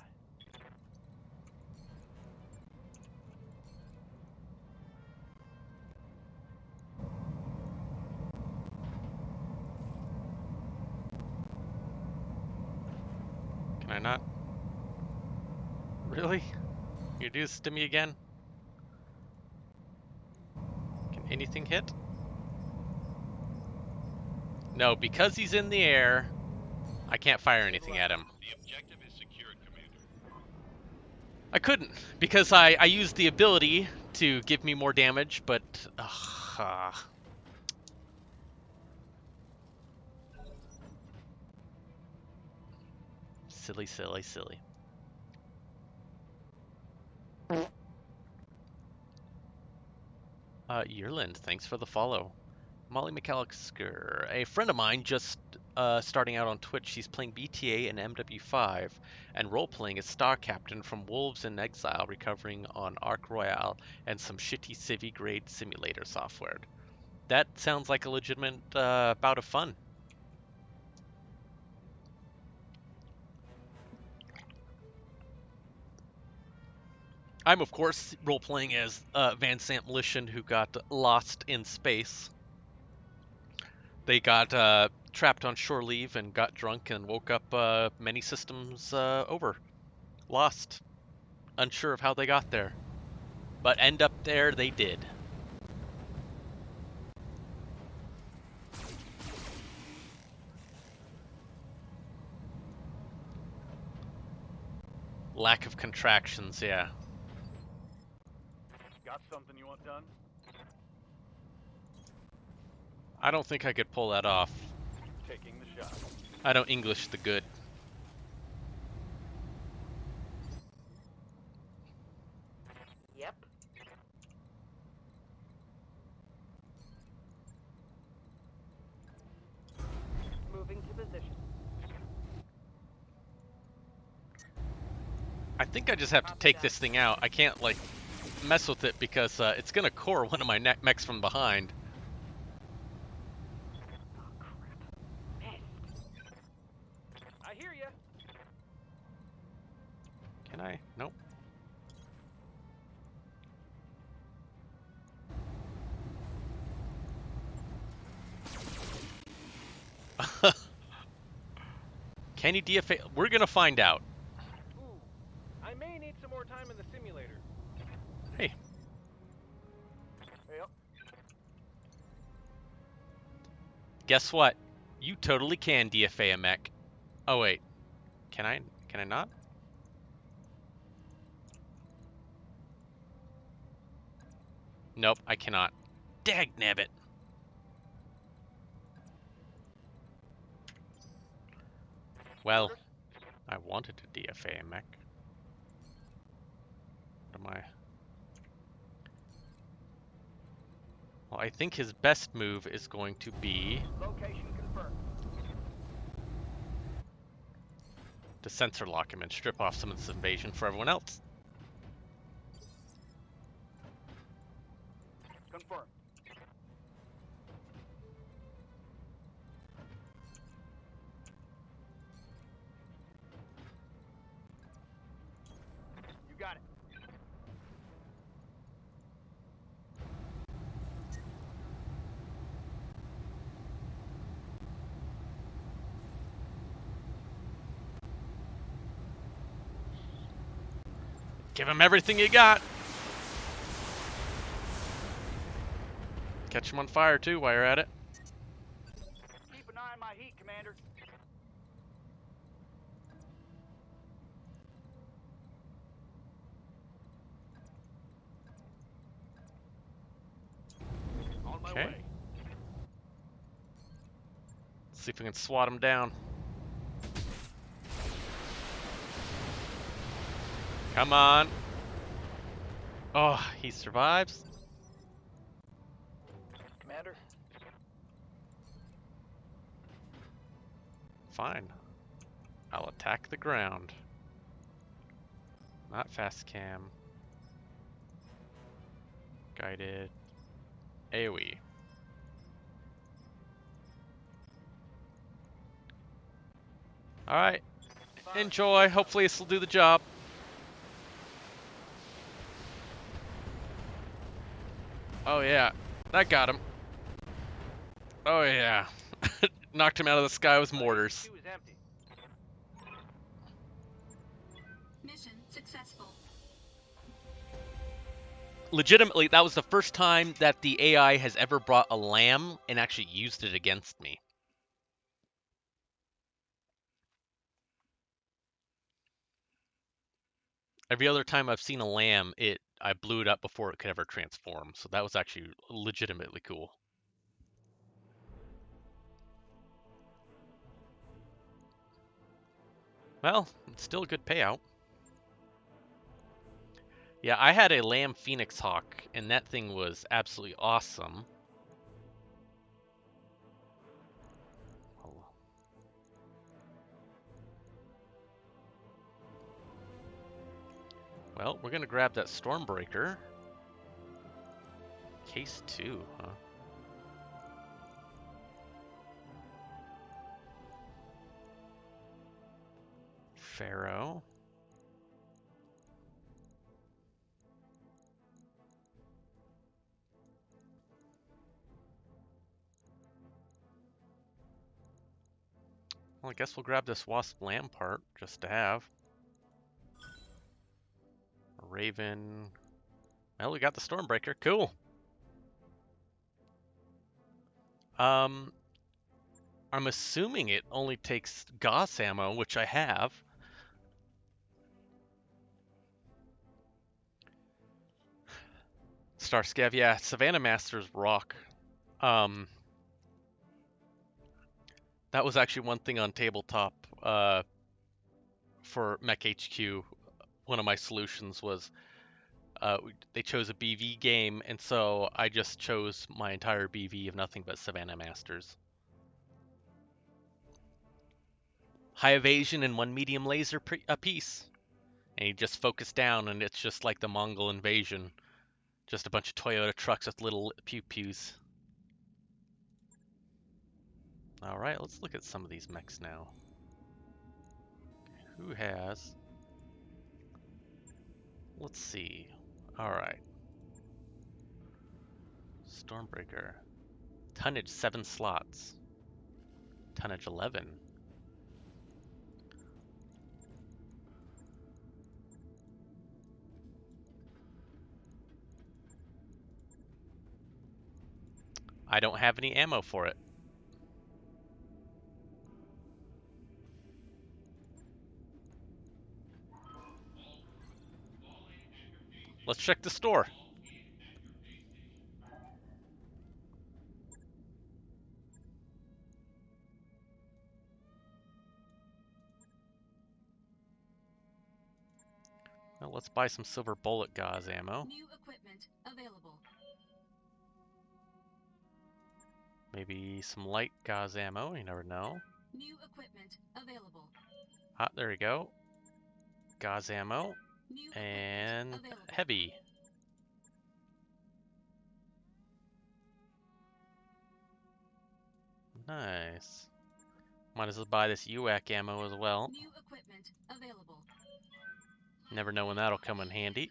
Can I not? Really? You do this to me again? Can anything hit? No, because he's in the air, I can't fire anything at him. The objective is secured, Commander. I couldn't, because I used the ability to give me more damage, but... Silly, silly, silly. Yearland, thanks for the follow. Molly McAllister, a friend of mine just starting out on Twitch. She's playing BTA and MW5 and role-playing as Star Captain from Wolves in Exile, recovering on Ark Royale and some shitty Civi-grade simulator software. That sounds like a legitimate bout of fun. I'm, of course, role-playing as Van Sant Militia, who got lost in space. They got trapped on shore leave and got drunk and woke up many systems over. Lost. Unsure of how they got there. But end up there they did. Lack of contractions, yeah. Got something you want done? I don't think I could pull that off. Taking the shot. I don't English the good. Yep. Moving to position. I think I just have to take this thing out. I can't, like, mess with it because it's gonna core one of my mechs from behind. Oh, crap. Missed. I hear ya. Can I? Nope. Can you DFA? We're gonna find out. Ooh, I may need some more time in the simulator. Hey. Yep. Guess what? You totally can DFA a mech. Oh wait. Can I? Can I not? Nope, I cannot. Dagnabbit. Well, I wanted to DFA a mech. What am I? Well, I think his best move is going to be Location confirmed. to sensor lock him and strip off some of this invasion for everyone else. Confirmed. You got it. Give him everything you got. Catch him on fire too while you're at it. Keep an eye on my heat, Commander. On my Okay. way. See if we can swat him down. Come on. Oh, he survives. Commander. Fine. I'll attack the ground. Not fast cam. Guided. AoE. Alright. Enjoy. Hopefully this will do the job. Oh yeah. That got him. Oh yeah. Knocked him out of the sky with mortars. She was empty. Mission successful. Legitimately, that was the first time that the AI has ever brought a lamb and actually used it against me. Every other time I've seen a lamb, I blew it up before it could ever transform. So that was actually legitimately cool. Well, it's still a good payout. Yeah, I had a Lamb Phoenix Hawk, and that thing was absolutely awesome. Well, we're gonna grab that Stormbreaker. Case 2, huh? Pharaoh. Well, I guess we'll grab this Wasp Lamb part just to have. Raven. Well, we got the Stormbreaker. Cool. Um, I'm assuming it only takes Gauss ammo, which I have. Starscav, yeah, Savannah Masters rock. Um, that was actually one thing on tabletop for Mech HQ. One of my solutions was they chose a BV game, and so I just chose my entire BV of nothing but Savannah Masters. High evasion and 1 medium laser a piece. And you just focus down, and it's just like the Mongol invasion. Just a bunch of Toyota trucks with little pew-pews. Alright, let's look at some of these mechs now. Who has... Let's see. Alright. Stormbreaker. Tonnage 7 slots. Tonnage 11. I don't have any ammo for it. Let's check the store. Well, let's buy some silver bullet gauze ammo. New equipment available. Maybe some light gauze ammo, you never know. New equipment available. Ah, there we go. Gauze ammo. New And available. heavy. Nice. Might as well buy this UAC ammo as well. New equipment available. Never know when that'll come in handy.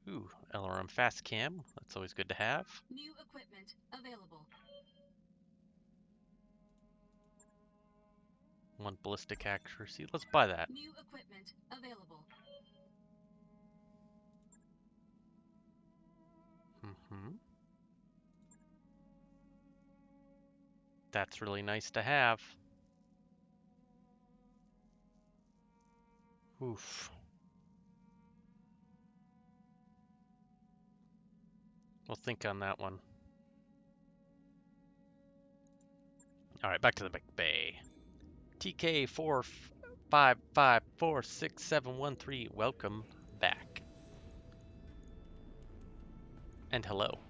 Ooh, LRM fast cam. That's always good to have. New equipment available. 1 ballistic accuracy. Let's buy that. New equipment available. That's really nice to have. Oof. We'll think on that one. Alright, back to the big bay. TK45546713, welcome back. And hello.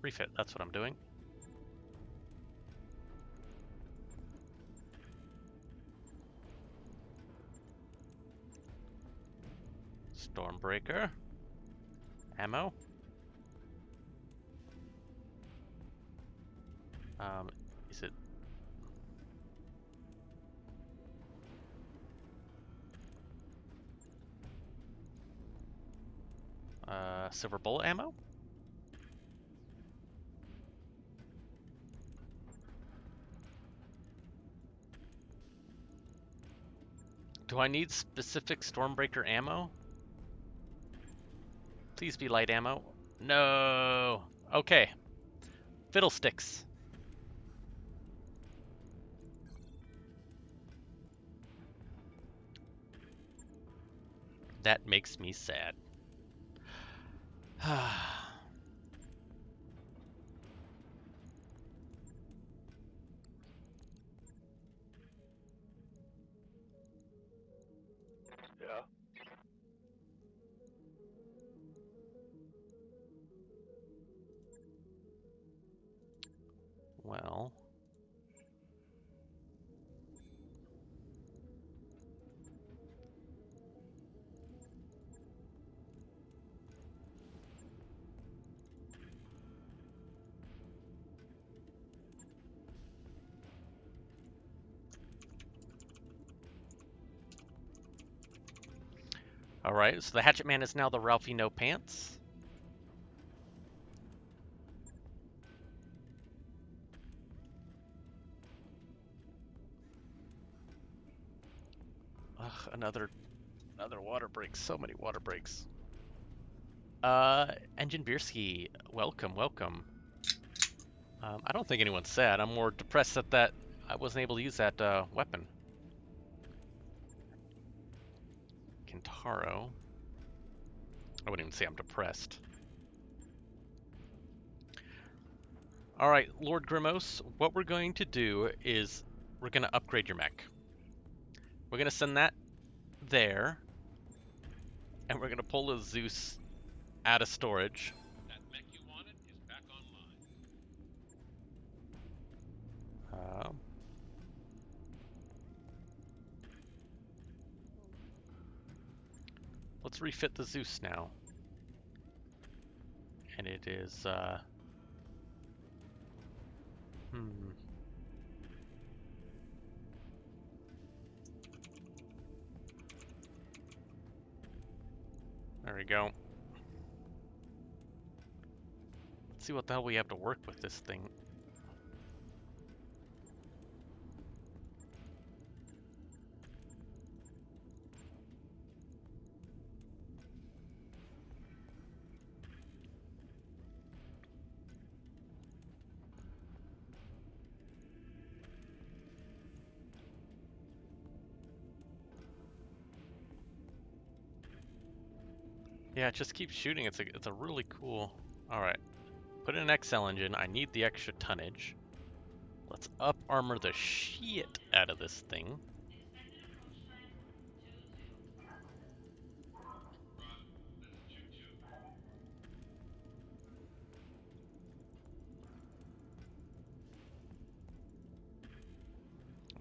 Refit, that's what I'm doing. Stormbreaker. Ammo. Is it... silver bullet ammo? Do I need specific Stormbreaker ammo? Please be light ammo. No. Okay. Fiddlesticks. That makes me sad. Well. Alright, so the Hatchet Man is now the Ralphie No Pants. Ugh, another water break. So many water breaks. Engine Bierski, welcome, welcome. I don't think anyone's sad. I'm more depressed that I wasn't able to use that weapon. Kintaro. I wouldn't even say I'm depressed. Alright, Lord Grimos, what we're going to do is we're going to upgrade your mech. We're going to send that there, and we're going to pull a Zeus out of storage. That mech you wanted is back online. Let's refit the Zeus now. And it is, There we go. Let's see what the hell we have to work with this thing. Yeah, just keep shooting. It's a really cool. All right, put in an XL engine. I need the extra tonnage. Let's up armor the shit out of this thing.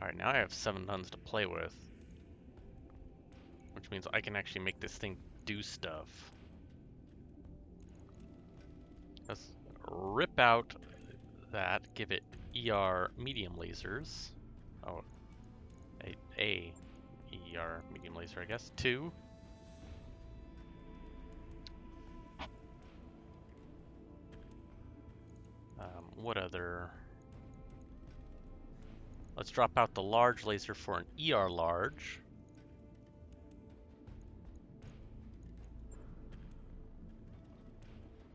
All right, now I have 7 tons to play with, which means I can actually make this thing do stuff. Let's rip out that, give it ER medium lasers. Oh, a ER medium laser, I guess. 2. What other? Let's drop out the large laser for an ER large.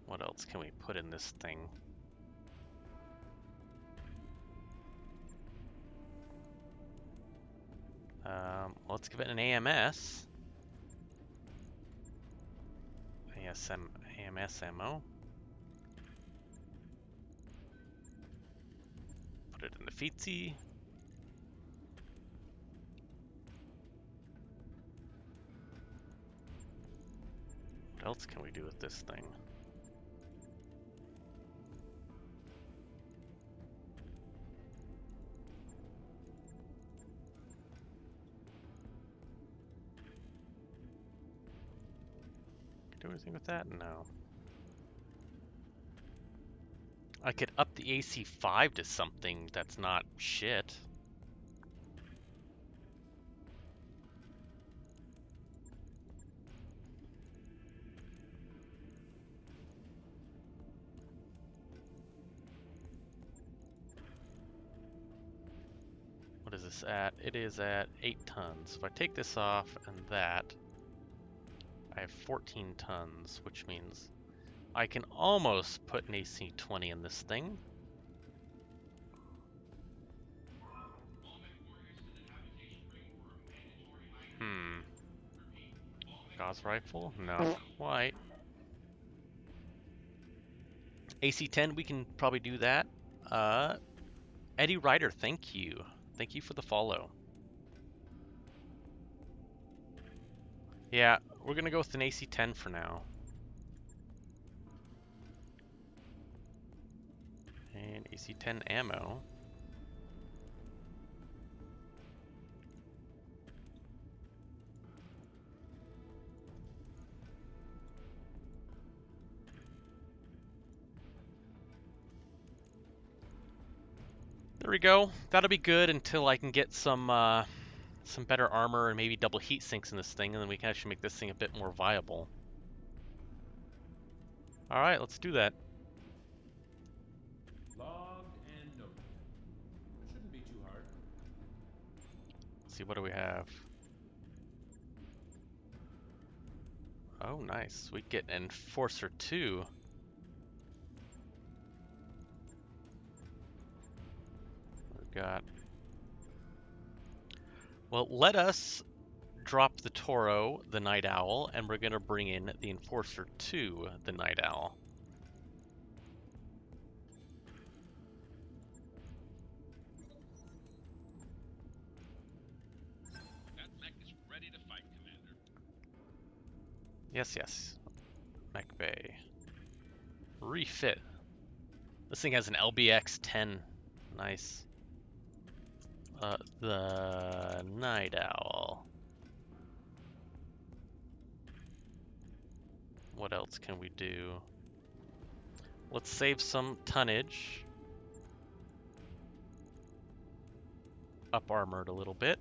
What else can we put in this thing? Let's give it an AMS. AMS ammo. Put it in the feetsy. What else can we do with this thing? Do anything with that? No. I could up the AC5 to something that's not shit. What is this at? It is at 8 tons. If I take this off and that, I have 14 tons, which means I can almost put an AC20 in this thing. Gauss rifle? No. Quite. AC10, we can probably do that. Eddie Ryder, thank you. Thank you for the follow. Yeah, we're gonna go with an AC10 for now. And AC-10 ammo. There we go. That'll be good until I can get some better armor and maybe double heat sinks in this thing, and then we can actually make this thing a bit more viable. All right, let's do that. Logged and noted. Shouldn't be too hard. Let's see, what do we have? Oh, nice. We get Enforcer 2. We've got... Well, let us drop the Toro, the Night Owl, and we're going to bring in the Enforcer 2, the Night Owl. That mech is ready to fight, Commander. Yes, yes. Mech Bay. Refit. This thing has an LBX-10. Nice. The Night Owl. What else can we do? Let's save some tonnage. Up armored a little bit.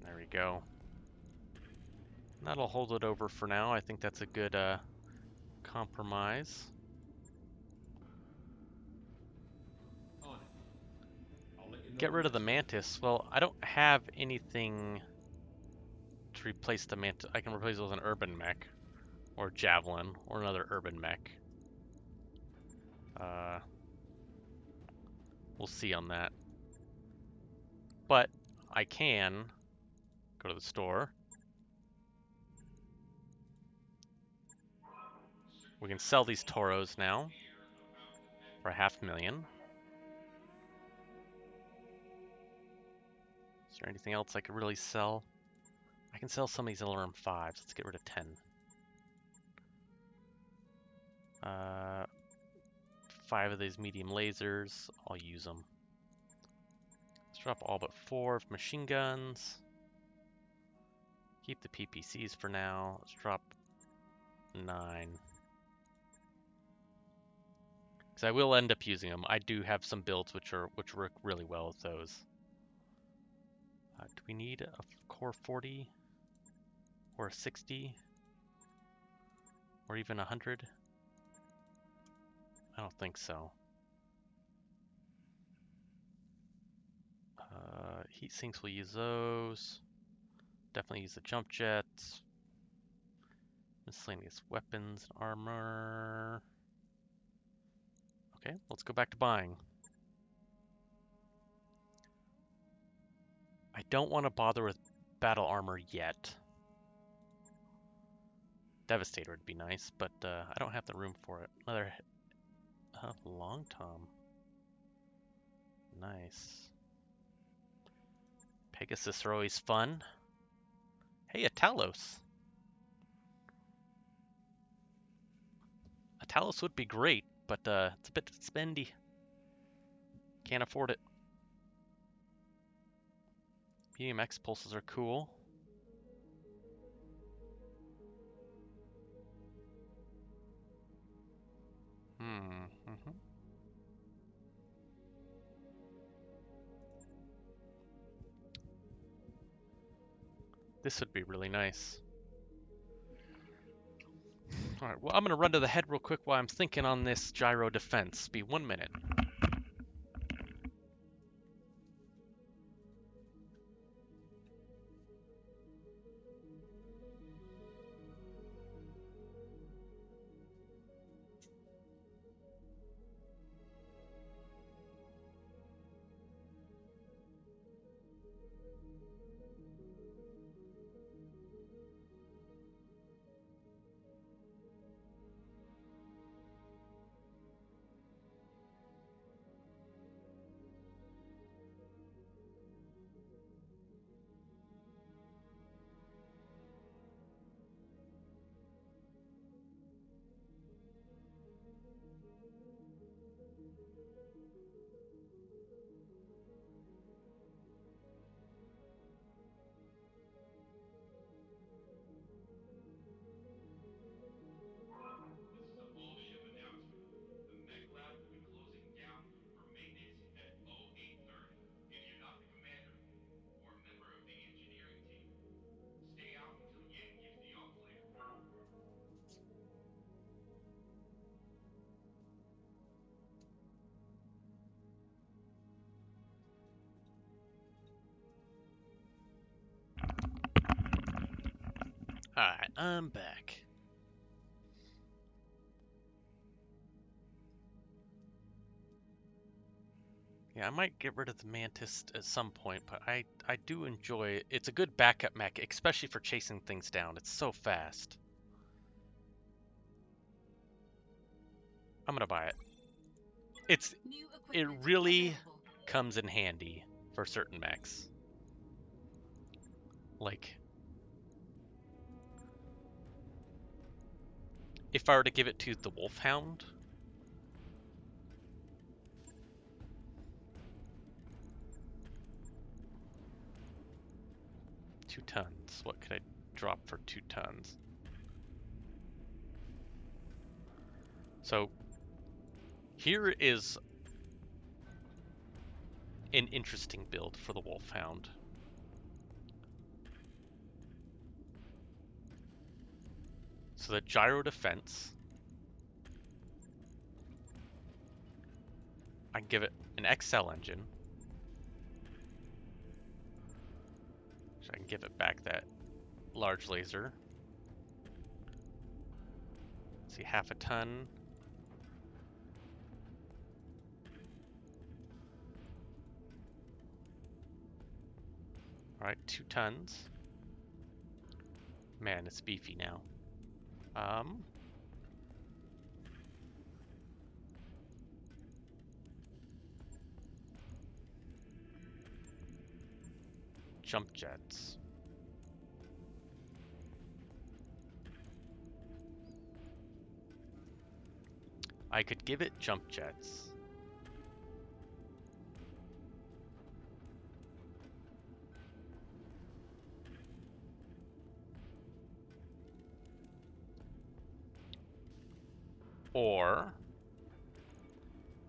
There we go. That'll hold it over for now. I think that's a good compromise. On it. I'll let you know Get when rid of the it's ready. Mantis. Well, I don't have anything to replace the Mantis. I can replace it with an urban mech, or Javelin, or another urban mech. We'll see on that. But I can go to the store. We can sell these Toros now for $500,000. Is there anything else I could really sell? I can sell some of these LRM 5s. Let's get rid of 10. 5 of these medium lasers. I'll use them. Let's drop all but 4 machine guns. Keep the PPCs for now. Let's drop 9. Because I will end up using them. I do have some builds which work really well with those. Do we need a core 40? Or a 60? Or even 100? I don't think so. Heat sinks, we'll use those. Definitely use the jump jets. Miscellaneous weapons and armor. Okay, let's go back to buying. I don't want to bother with battle armor yet. Devastator would be nice, but I don't have the room for it. Another long tom. Nice. Pegasus are always fun. Hey, a Talos. A Talos would be great, but it's a bit spendy. Can't afford it. BMX pulses are cool. This would be really nice. Alright, well, I'm going to run to the head real quick while I'm thinking on this gyro defense. Be 1 minute. Alright, I'm back. Yeah, I might get rid of the Mantis at some point, but I do enjoy it. It's a good backup mech, especially for chasing things down. It's so fast. I'm gonna buy it. New It equipment really available. comes in handy for certain mechs. Like, if I were to give it to the Wolfhound, two tons. What could I drop for 2 tons? So here is an interesting build for the Wolfhound. So the gyro defense, I can give it an XL engine. So I can give it back that large laser. Let's see, half a ton. Alright, 2 tons. Man, it's beefy now. Jump jets. I could give it jump jets. Or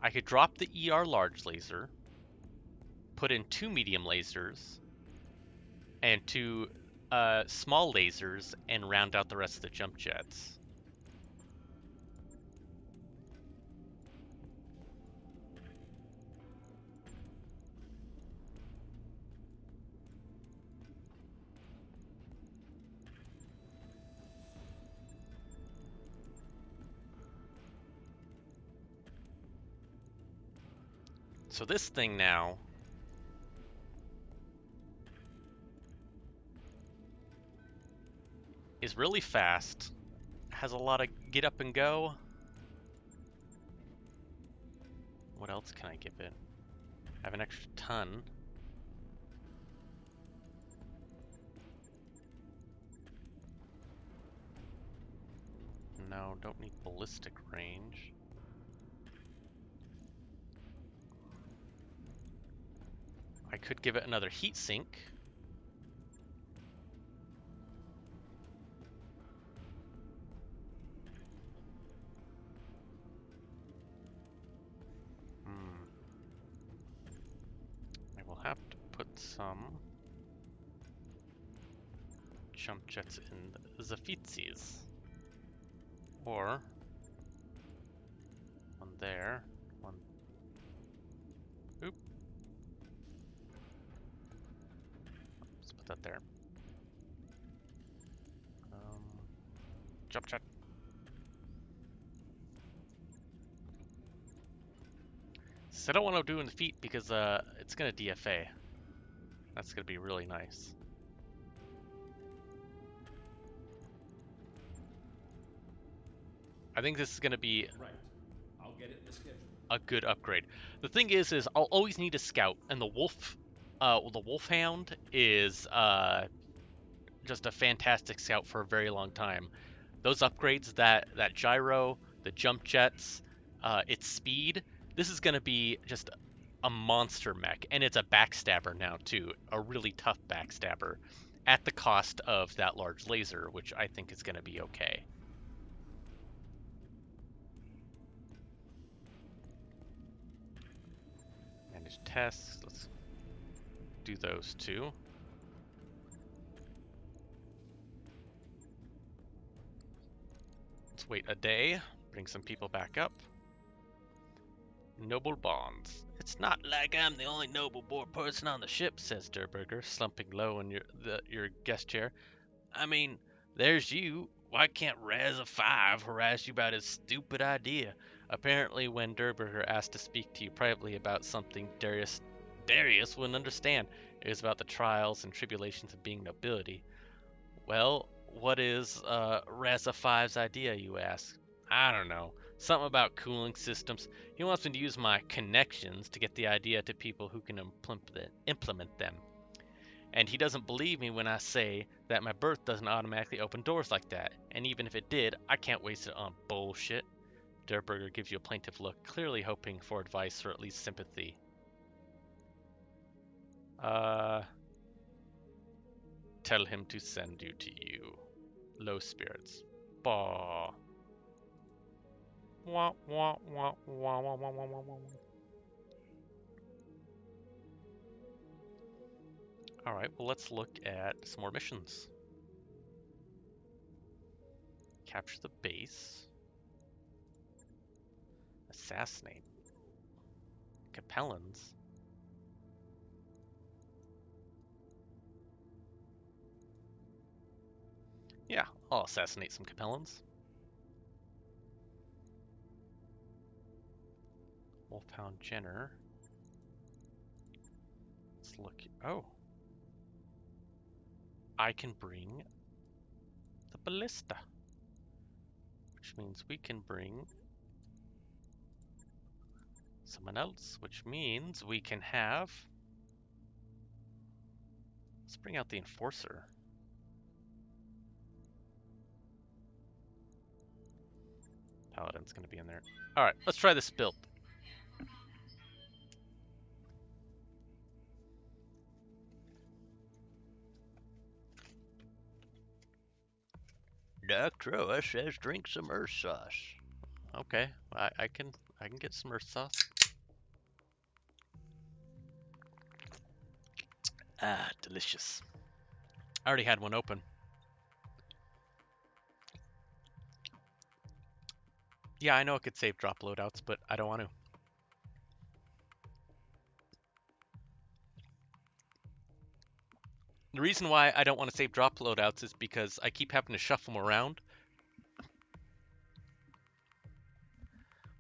I could drop the ER large laser, put in 2 medium lasers, and 2 small lasers, and round out the rest of the jump jets. So this thing now is really fast, has a lot of get up and go. What else can I give it? I have an extra ton. No, don't need ballistic range. I could give it another heat sink. I will have to put some jump jets in the Zafizis. Or one there, one. Oop. Let's put that there. Jump jet. So I don't want to do in the feet because it's gonna DFA. That's gonna be really nice. I think this is gonna be Right. I'll get it in the schedule. a good upgrade. The thing is I'll always need a scout, and the Wolfhound is just a fantastic scout for a very long time. Those upgrades, that gyro, the jump jets, its speed, this is gonna be just a monster mech, and it's a backstabber now too, a really tough backstabber, at the cost of that large laser, which I think is gonna be okay. Manage tests. Let's do those two. Let's wait a day, bring some people back up. Noble bonds. It's not like I'm the only noble-born person on the ship, says Durberger, slumping low in your guest chair. I mean, There's you. Why can't Raz of 5 harass you about his stupid idea? Apparently, when Durberger asked to speak to you privately about something Darius wouldn't understand. It was about the trials and tribulations of being nobility. Well, what is Raz of 5's idea, you ask? I don't know. Something about cooling systems. He wants me to use my connections to get the idea to people who can implement them. And he doesn't believe me when I say that my birth doesn't automatically open doors like that. And even if it did, I can't waste it on bullshit. Durberger gives you a plaintive look, clearly hoping for advice or at least sympathy. Tell him to send you to you. Low spirits. Bah. Wah, wah, wah, wah, wah, wah, wah, wah, wah. Alright, well, let's look at some more missions. Capture the base. Assassinate. Capellans. Yeah, I'll assassinate some Capellans. Wolfhound Jenner. Let's look. Oh. I can bring the ballista. Which means we can bring someone else. Which means we can have... Let's bring out the enforcer. Paladin's going to be in there. Alright, let's try this build. Doc Troa says drink some earth sauce. Okay, I can get some earth sauce. Ah, delicious. I already had one open. Yeah, I know it could save drop loadouts, but I don't want to. The reason why I don't want to save drop loadouts is because I keep having to shuffle them around.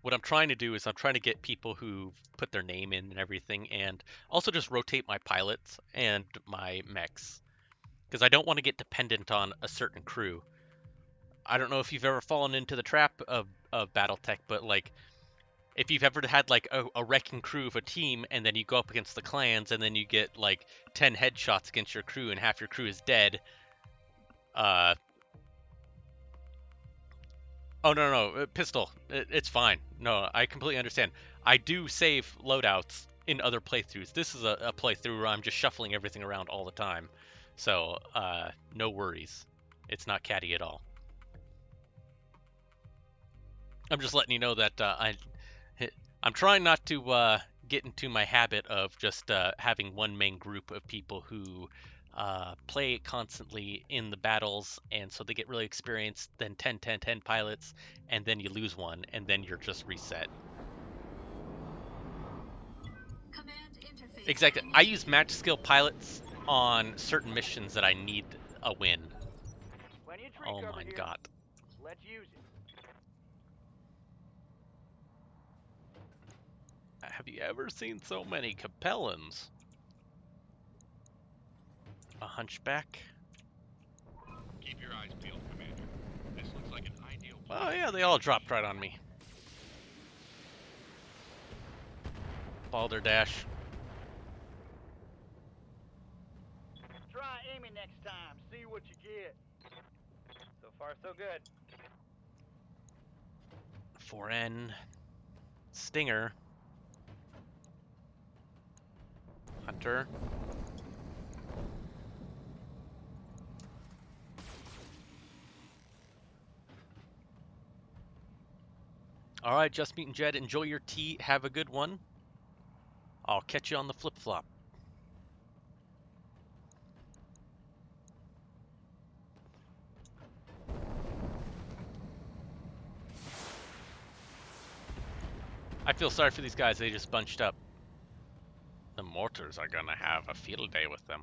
What I'm trying to do is I'm trying to get people who put their name in and everything, and also just rotate my pilots and my mechs. Because I don't want to get dependent on a certain crew. I don't know if you've ever fallen into the trap of Battletech, but like, if you've ever had like a wrecking crew of a team, and then you go up against the clans, and then you get like 10 headshots against your crew, and half your crew is dead. Oh no, pistol. It's fine. No, I completely understand. I do save loadouts in other playthroughs. This is a playthrough where I'm just shuffling everything around all the time, so no worries. It's not catty at all. I'm just letting you know that I'm trying not to get into my habit of just having one main group of people who play constantly in the battles, and so they get really experienced, then 10, 10, 10 pilots, and then you lose one, and then you're just reset. Command interface. Exactly. I use match skill pilots on certain missions that I need a win. Plenty of tree Oh cover my here. god. Let's use it. Have you ever seen so many Capellans? A hunchback? Keep your eyes peeled, Commander. This looks like an ideal Oh yeah, they all dropped right on me. Balderdash. Try aiming next time. See what you get. So far, so good. 4N. Stinger. Hunter. Alright, Just Meat and Jed, enjoy your tea. Have a good one. I'll catch you on the flip-flop. I feel sorry for these guys, they just bunched up. The mortars are gonna have a field day with them.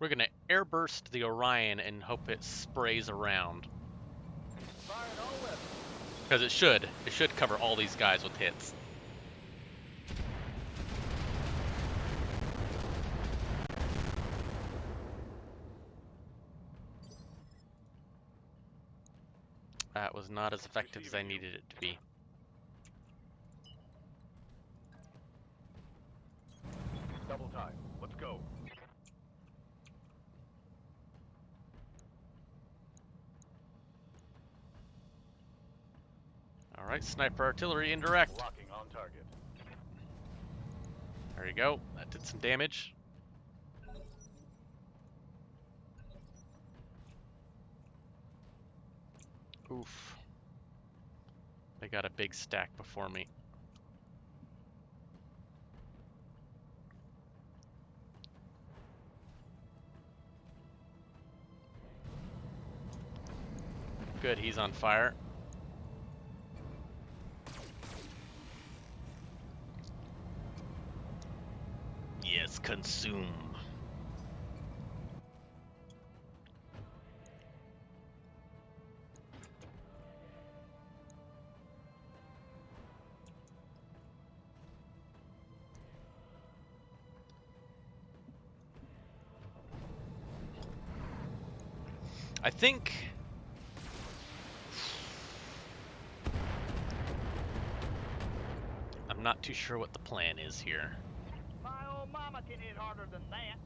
We're gonna airburst the Orion and hope it sprays around. Firing all weapons. Because it should. It should cover all these guys with hits. That was not as effective as I needed it to be. Double time. Let's go. Alright, sniper artillery indirect. Locking on target. There you go. That did some damage. Oof. They got a big stack before me. Good, he's on fire. Yes, consume. I think I'm not too sure what the plan is here. My old mama can hit harder than that.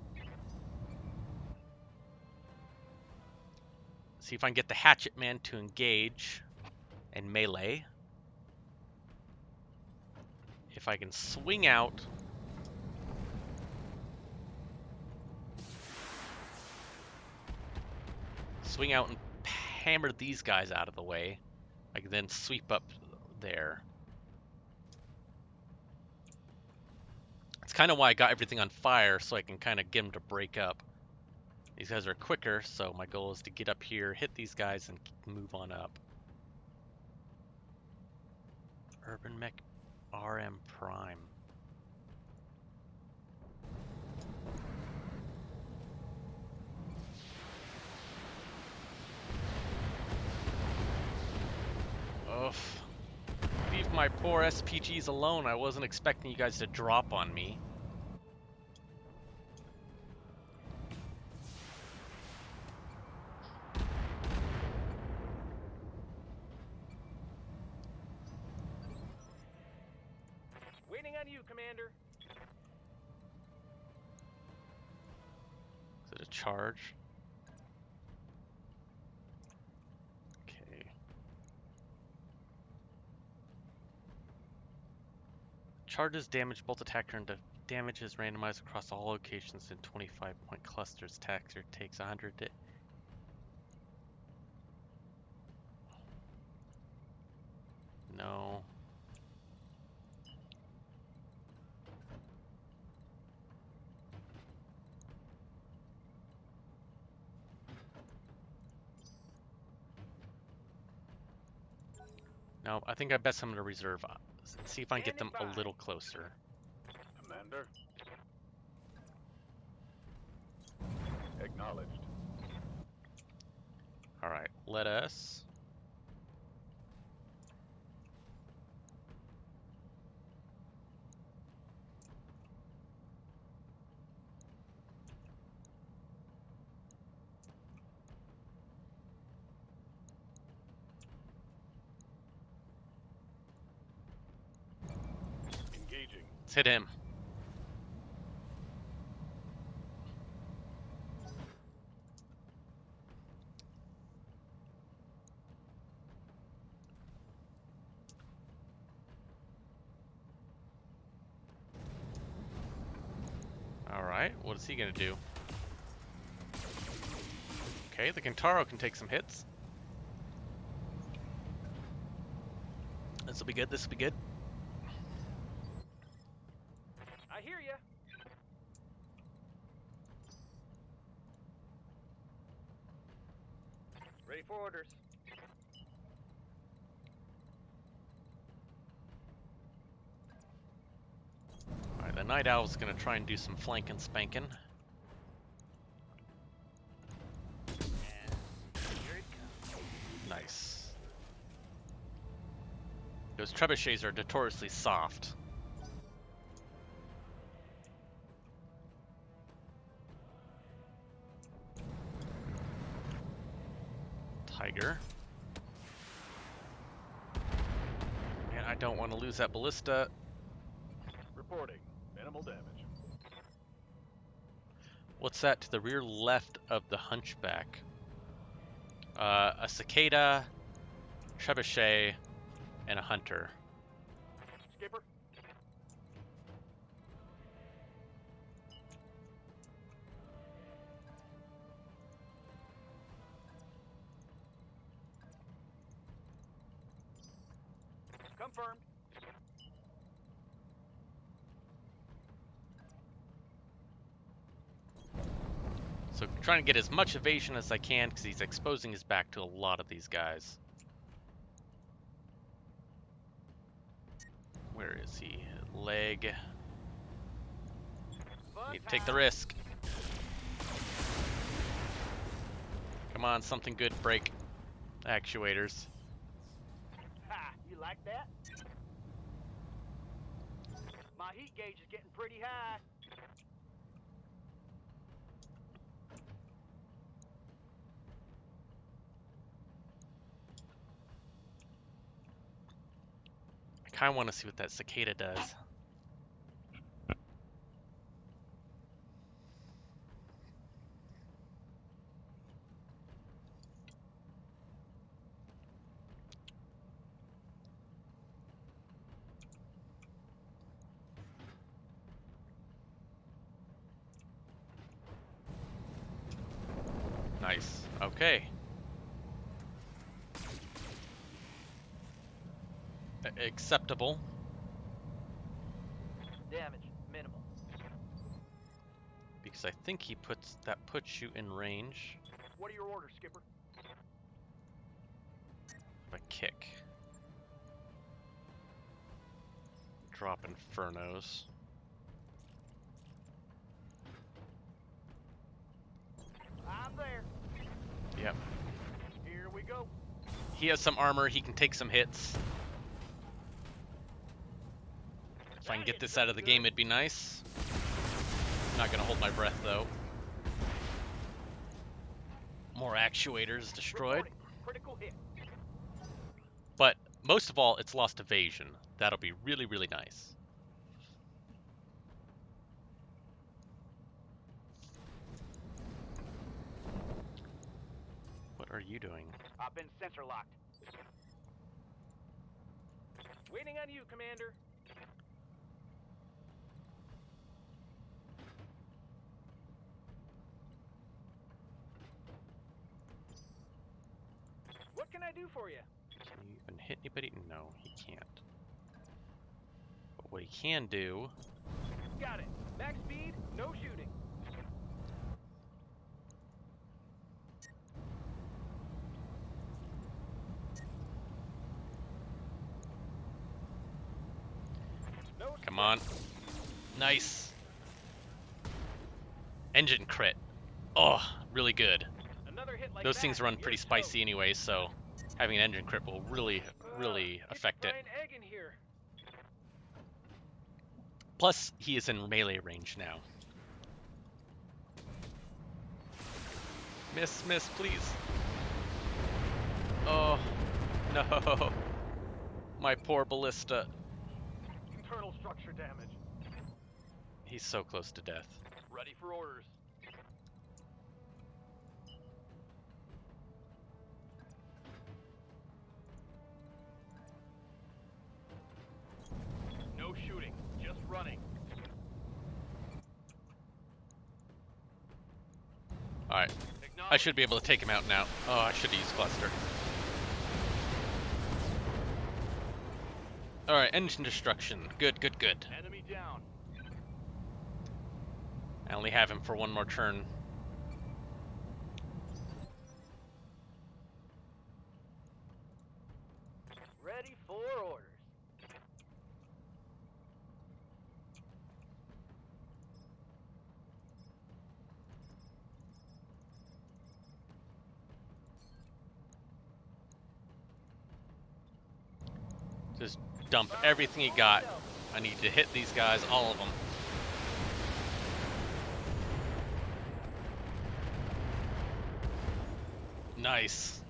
See if I can get the hatchet man to engage and melee. If I can swing out. Swing out and hammer these guys out of the way. I can then sweep up there. It's kind of why I got everything on fire, so I can kind of get them to break up. These guys are quicker, so my goal is to get up here, hit these guys, and move on up. Urban Mech RM Prime. Ugh. Leave my poor SPGs alone. I wasn't expecting you guys to drop on me. Waiting on you, Commander. Is it a charge? Okay. Charges damage bolt attacker and damage is randomized across all locations in 25-point clusters. Attacker takes 100 to... No. No, I think I best I'm going to reserve. See if I can get them a little closer. Commander. Acknowledged. Alright, let us... Engaging. Let's hit him. Alright, what is he gonna do? Okay, the Kintaro can take some hits. This'll be good, this'll be good. I hear ya. Ready for orders. Alright, the Night Owl's gonna try and do some flanking spanking. Those trebuchets are notoriously soft. Tiger. And I don't want to lose that ballista. Reporting. Minimal damage. What's that to the rear left of the Hunchback? A cicada, trebuchet, and a hunter. Skipper. Confirmed. So trying to get as much evasion as I can because he's exposing his back to a lot of these guys. Where is he? Leg. Need to take the risk. Come on, something good break. Actuators. Ha! You like that? My heat gauge is getting pretty high. I kind of want to see what that cicada does. Nice. Okay. Acceptable. Damage minimal. Because I think he puts you in range What are your orders, Skipper? of a kick. Drop infernos. I'm there. Yep. Here we go. He has some armor, he can take some hits. If I can get this out of the game, it'd be nice. Not gonna hold my breath though. More actuators destroyed. Reporting. Critical hit. But most of all, it's lost evasion. That'll be really, really nice. What are you doing? I've been sensor locked. Waiting on you, Commander. What can I do for you? Can you even hit anybody? No, he can't. But what he can do... Got it. Max speed, no shooting. No Come on. Nice. Engine crit. Oh, really good. Another hit like Those that, things run you're pretty spicy anyway, so having an engine crit will really affect it. Brian Egg in here. Plus, he is in melee range now. Miss, please. Oh, no. My poor ballista. Internal structure damage. He's so close to death. Ready for orders. No shooting, just running. Alright, I should be able to take him out now. Oh, I should have used cluster. Alright, engine destruction. Good. Enemy down. I only have him for one more turn. Ready for orders. Just dump everything you got. I need to hit these guys, all of them. Nice.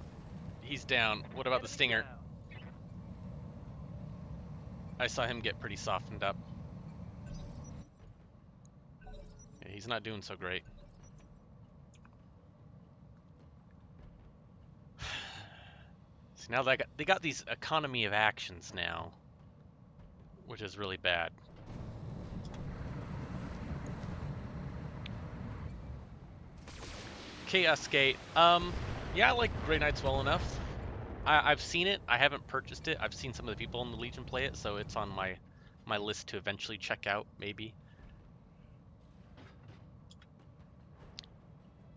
He's down. What about the Stinger? I saw him get pretty softened up. Yeah, he's not doing so great. See, now they got these economy of actions now, which is really bad. Chaos Gate. Yeah, I like Grey Knights well enough. I've seen it. I haven't purchased it. I've seen some of the people in the Legion play it, so it's on my list to eventually check out, maybe.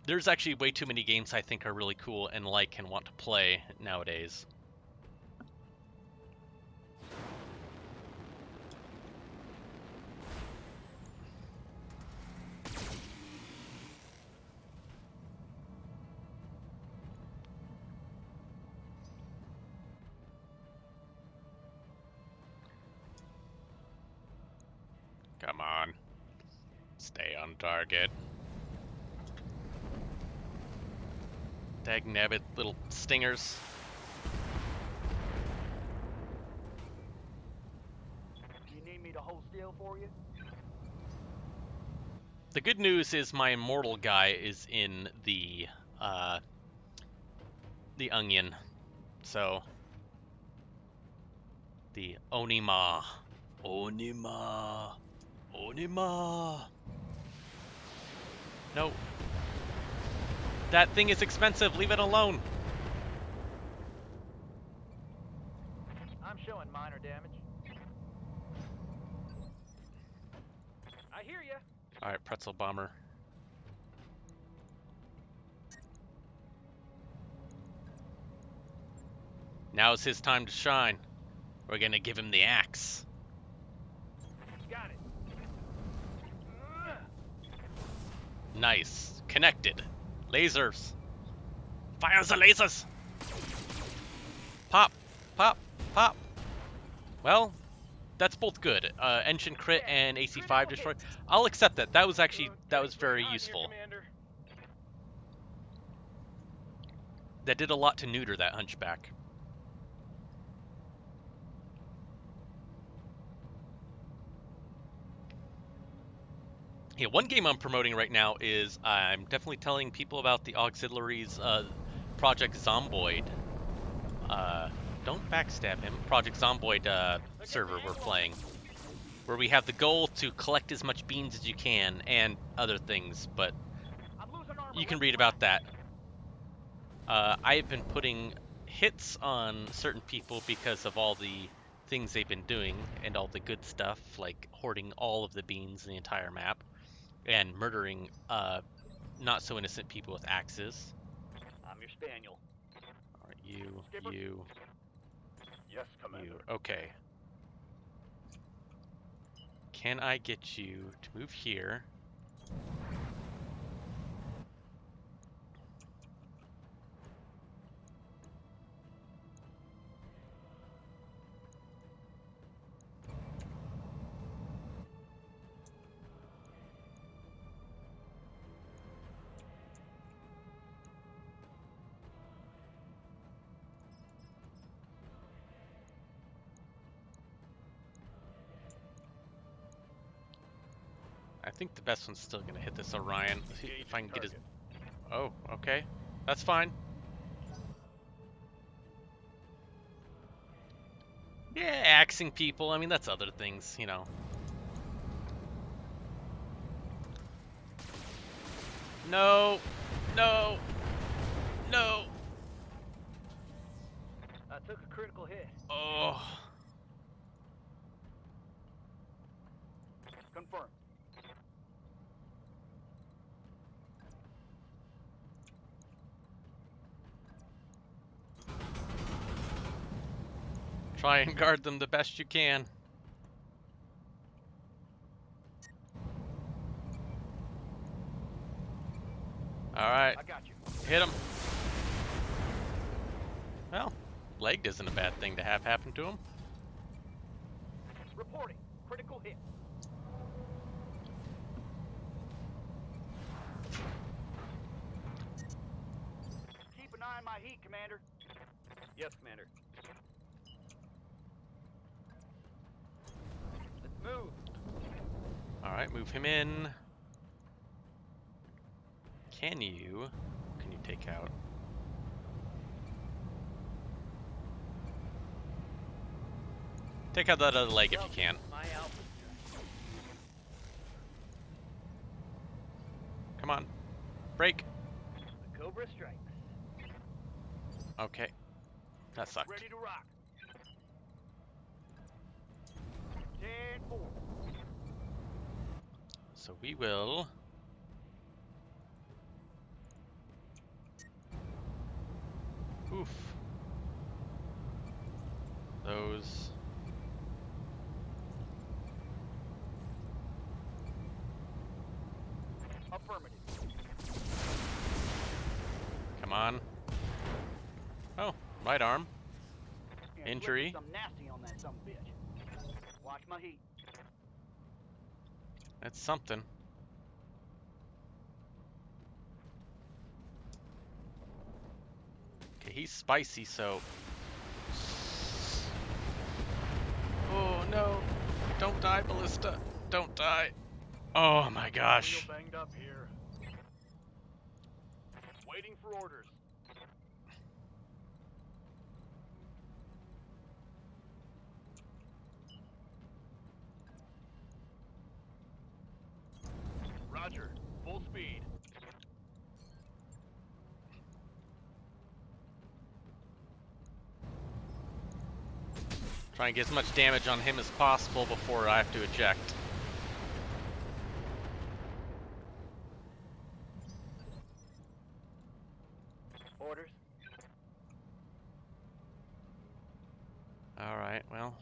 There's actually way too many games I think are really cool and like and want to play nowadays. Come on. Stay on target. Dagnabbit little stingers. You need me to hold still for you? The good news is my immortal guy is in the onion. So the Onima. Onima. Onima. No. That thing is expensive. Leave it alone. I'm showing minor damage. I hear ya. All right, pretzel bomber. Now's his time to shine. We're gonna give him the axe. Got it. Nice. Connected. Lasers. Fire the lasers. Pop. Pop. Pop. Well, that's both good. Engine crit and AC5 destroy. I'll accept that. That was very useful. That did a lot to neuter that hunchback. Yeah, one game I'm promoting right now is I'm definitely telling people about the auxiliaries Project Zomboid. Don't backstab him. Project Zomboid server we're playing, where we have the goal to collect as much beans as you can and other things, but you can read about that. I've been putting hits on certain people because of all the things they've been doing and all the good stuff, like hoarding all of the beans in the entire map and murdering not so innocent people with axes. I'm your spaniel. All right, you. Yes, Commander. Okay. Can I get you to move here? I think the best one's still gonna hit this Orion. Let's see if I can get his. Oh, okay. That's fine. Yeah, axing people. I mean, that's other things, you know. No. No. No. I took a critical hit. Oh. Confirm. Try and guard them the best you can. Alright. I got you. Hit him. Well, legged isn't a bad thing to have happen to him. Reporting. Critical hit. Keep an eye on my heat, Commander. Yes, Commander. Let's move. All right, move him in. Can you take out? Take out that other leg if you can. My alpha. Come on. Break. The Cobra strikes. Okay. That sucked. Ready to rock. 10-4. So we will... Oof. Those... Affirmative. Come on. Oh, right arm. Yeah, Injury. Some nasty on that some bitch. Watch my heat. That's something. Okay, he's spicy, so... Oh no! Don't die, Ballista! Don't die! Oh my gosh! Real banged up here. Waiting for orders. Roger. Full speed. Try and get as much damage on him as possible before I have to eject. Orders. Alright, well...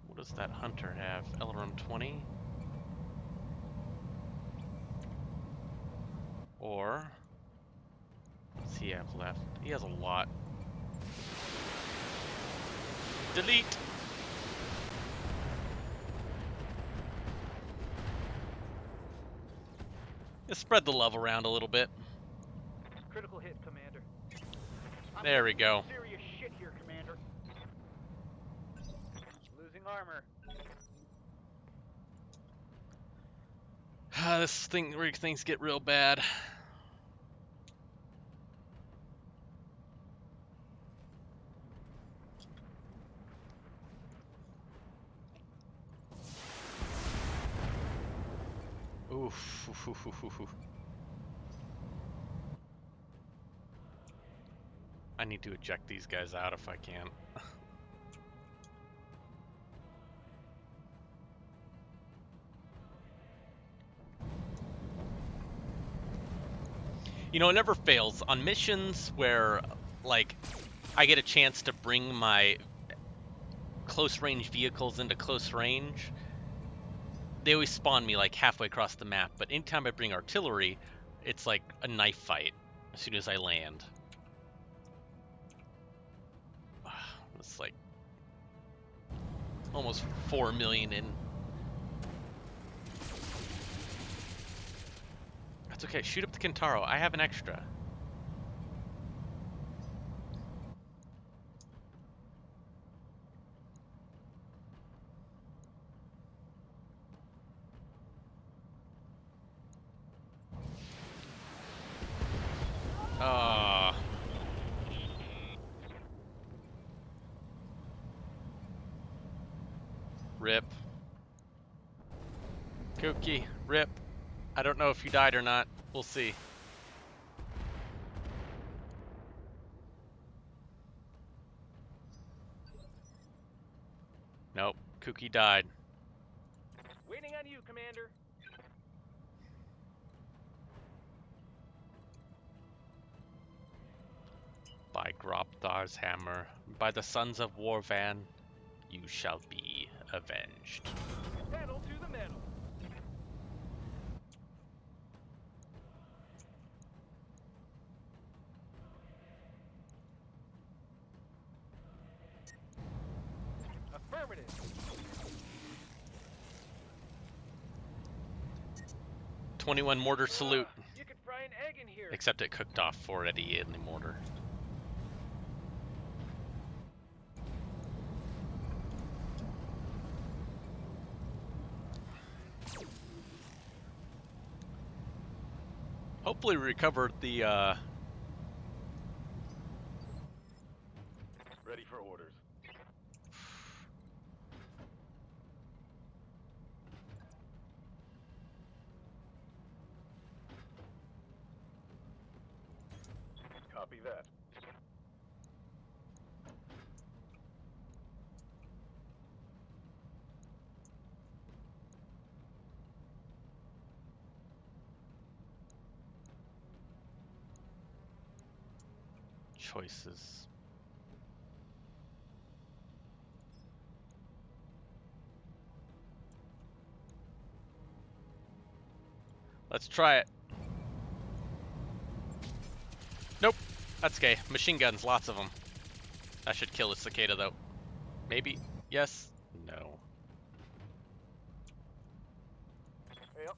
What does that hunter have? Elram 20? Or... What's he have left? He has a lot. Delete! Just spread the love around a little bit. Critical hit, Commander. There we go. Serious shit here, Commander. Losing armor. This thing where things get real bad. Oof. I need to eject these guys out if I can. You know, it never fails. On missions where, like, I get a chance to bring my close-range vehicles into close range, they always spawn me, like, halfway across the map. But anytime I bring artillery, it's like a knife fight as soon as I land. It's like almost 4 million in. That's okay. Shoot up the Kintaro. I have an extra. Ah. Rip. Kooky, rip. I don't know if you died or not. We'll see. Nope, Kooky died. Waiting on on you, Commander. By Gropthar's hammer, by the sons of Warvan, you shall be avenged. Pedal to the metal. Affirmative. 21 mortar salute, You could fry an egg in here. except it cooked off already in the mortar. Hopefully we recovered the Ready for orders. Copy that. choices. Let's try it. Nope, that's gay. Machine guns, lots of them. That should kill the cicada though. Maybe, yes, no. Yep.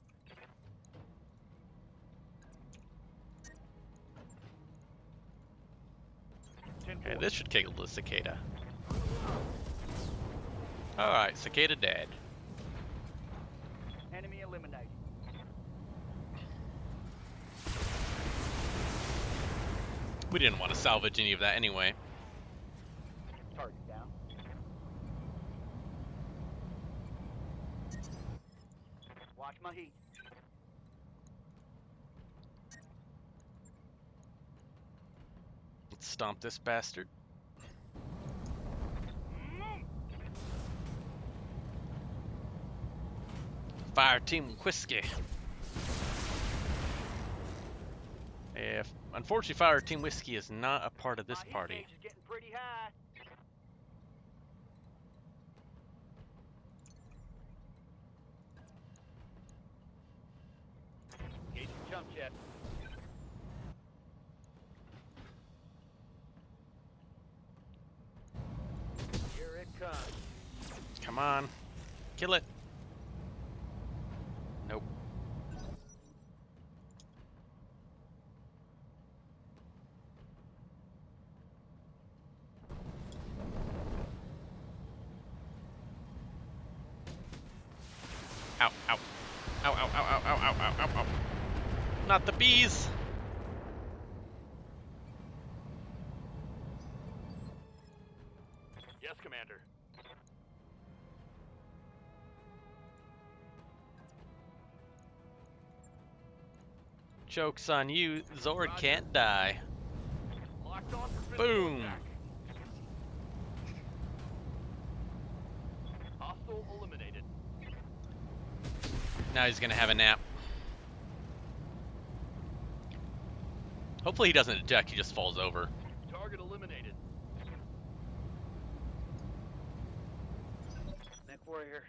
Okay, this should kill the cicada. Alright, cicada dead. Enemy eliminated. We didn't want to salvage any of that anyway. Target down. Watch my heat. Let's stomp this bastard. Fire team whiskey. If unfortunately, Fire Team Whiskey is not a part of this My party. heat gauge is getting pretty high. Engaging jump jet. Here it comes. Come on, kill it. Nope. Ow, ow. Ow, ow, ow, ow, ow, ow, ow, ow, ow. Not the bees! Yes, Commander. Joke's on you, Zord can't die. Locked on for physical Boom! attack. Hostile eliminated. Now he's gonna have a nap. Hopefully he doesn't eject, he just falls over. Target eliminated. Neck warrior.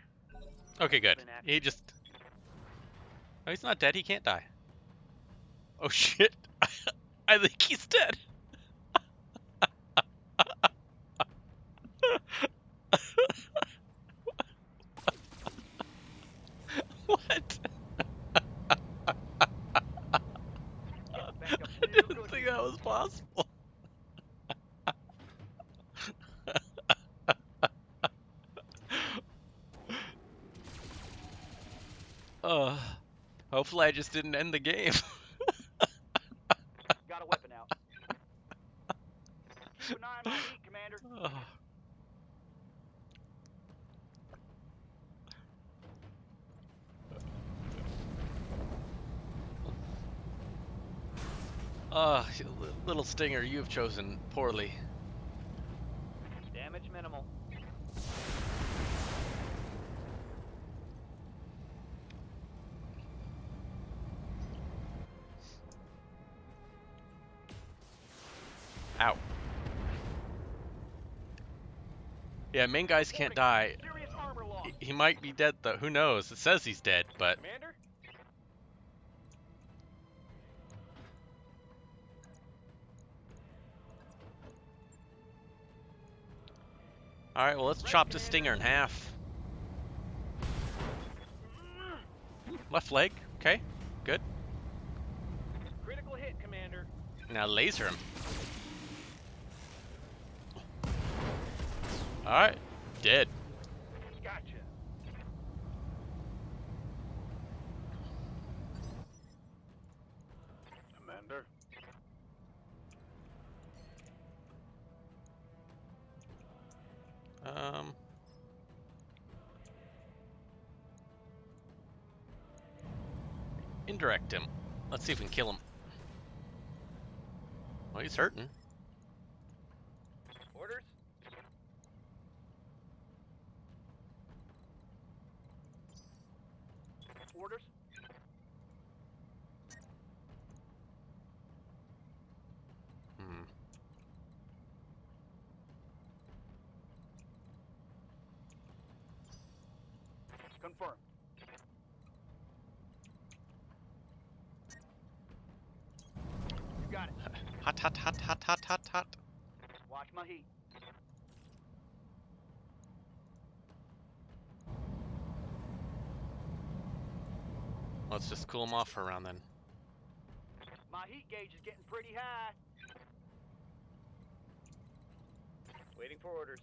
Okay, good. He just... Oh, he's not dead, he can't die. Oh shit! I think he's dead! What? I didn't think that was possible. Hopefully I just didn't end the game. Got a weapon out. Keep an eye on my heat, Commander. Little Stinger, you have chosen poorly. Damage minimal. Ow. Yeah, main guys can't die. Serious armor loss. He might be dead though. Who knows? It says he's dead, but Commander? all right. Well, let's chop this stinger in half. Left leg. Okay. Good. Critical hit, Commander. Now laser him. All right. Dead. Gotcha. Commander? Indirect him. Let's see if we can kill him. Well, he's hurting. Orders? Orders? Hmm. Confirmed. You got it. Hot, hot, hot, hot, hot, hot, hot. Watch my heat. Let's just cool him off for a round then. My heat gauge is getting pretty high. Waiting for orders.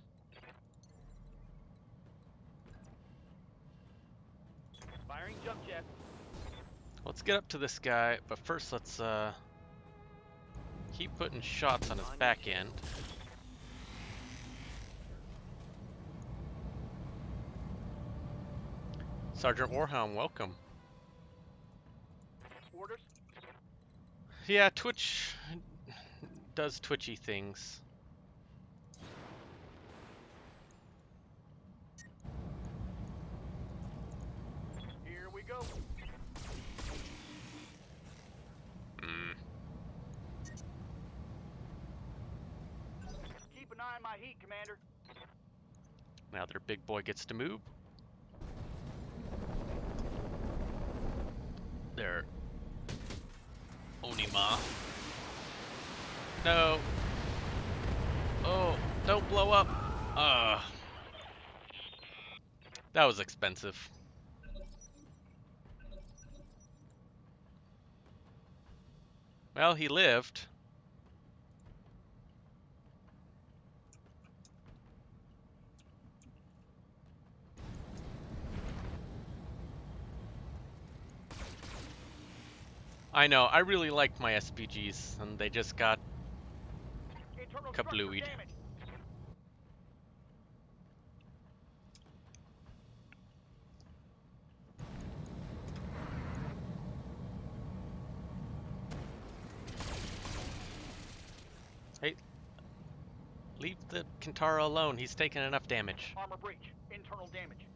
Firing jump jet. Let's get up to this guy, but first let's keep putting shots on his back end. Sergeant Warhound, welcome. Orders? Yeah, Twitch does twitchy things. Here we go. Keep an eye on my heat, Commander. Now their big boy gets to move. There. Onima. No. Oh, don't blow up. That was expensive. Well, he lived. I know, I really like my SPGs, and they just got Internal kablooied. structure damage. Hey, leave the Kintara alone. He's taking enough damage. Armor breach. Internal damage.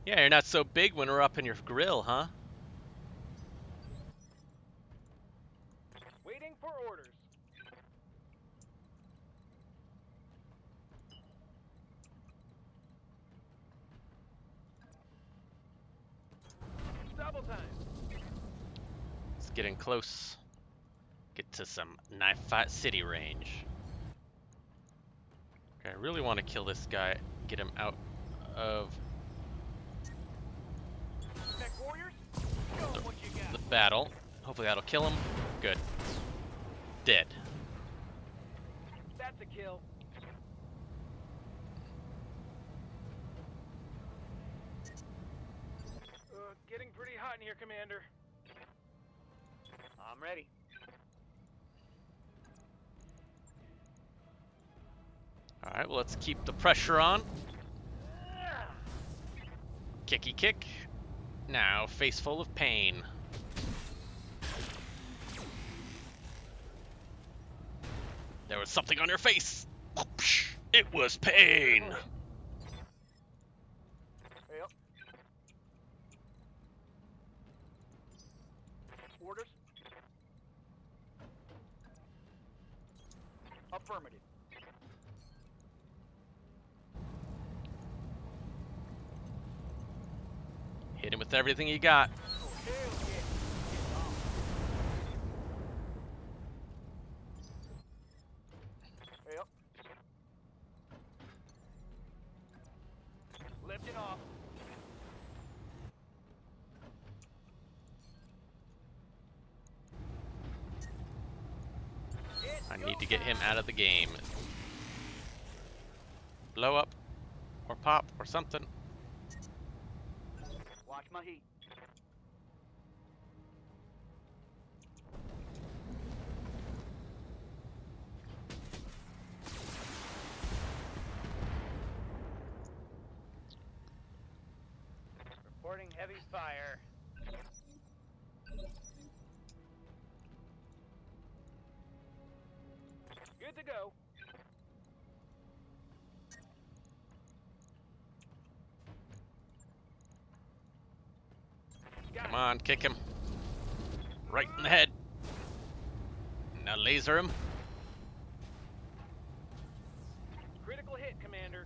Yeah, you're not so big when we're up in your grill, huh? Waiting for orders. Double time. It's getting close. Get to some knife fight city range. Okay, I really want to kill this guy. Get him out of Mech warriors, show 'em what you got. the battle. Hopefully that'll kill him. Good. Dead. That's a kill. Getting pretty hot in here, Commander. I'm ready. Alright, well, let's keep the pressure on. Kicky kick. Now, face full of pain. There was something on your face. It was pain. Yep. Orders? Affirmative. Hit him with everything you got. Hell yeah. Yep. Lifting off. I need to get him out of the game. Blow up, or pop, or something. Watch my heat. Reporting heavy fire. Good to go. Come on, kick him. Right in the head. Now laser him. Critical hit, Commander.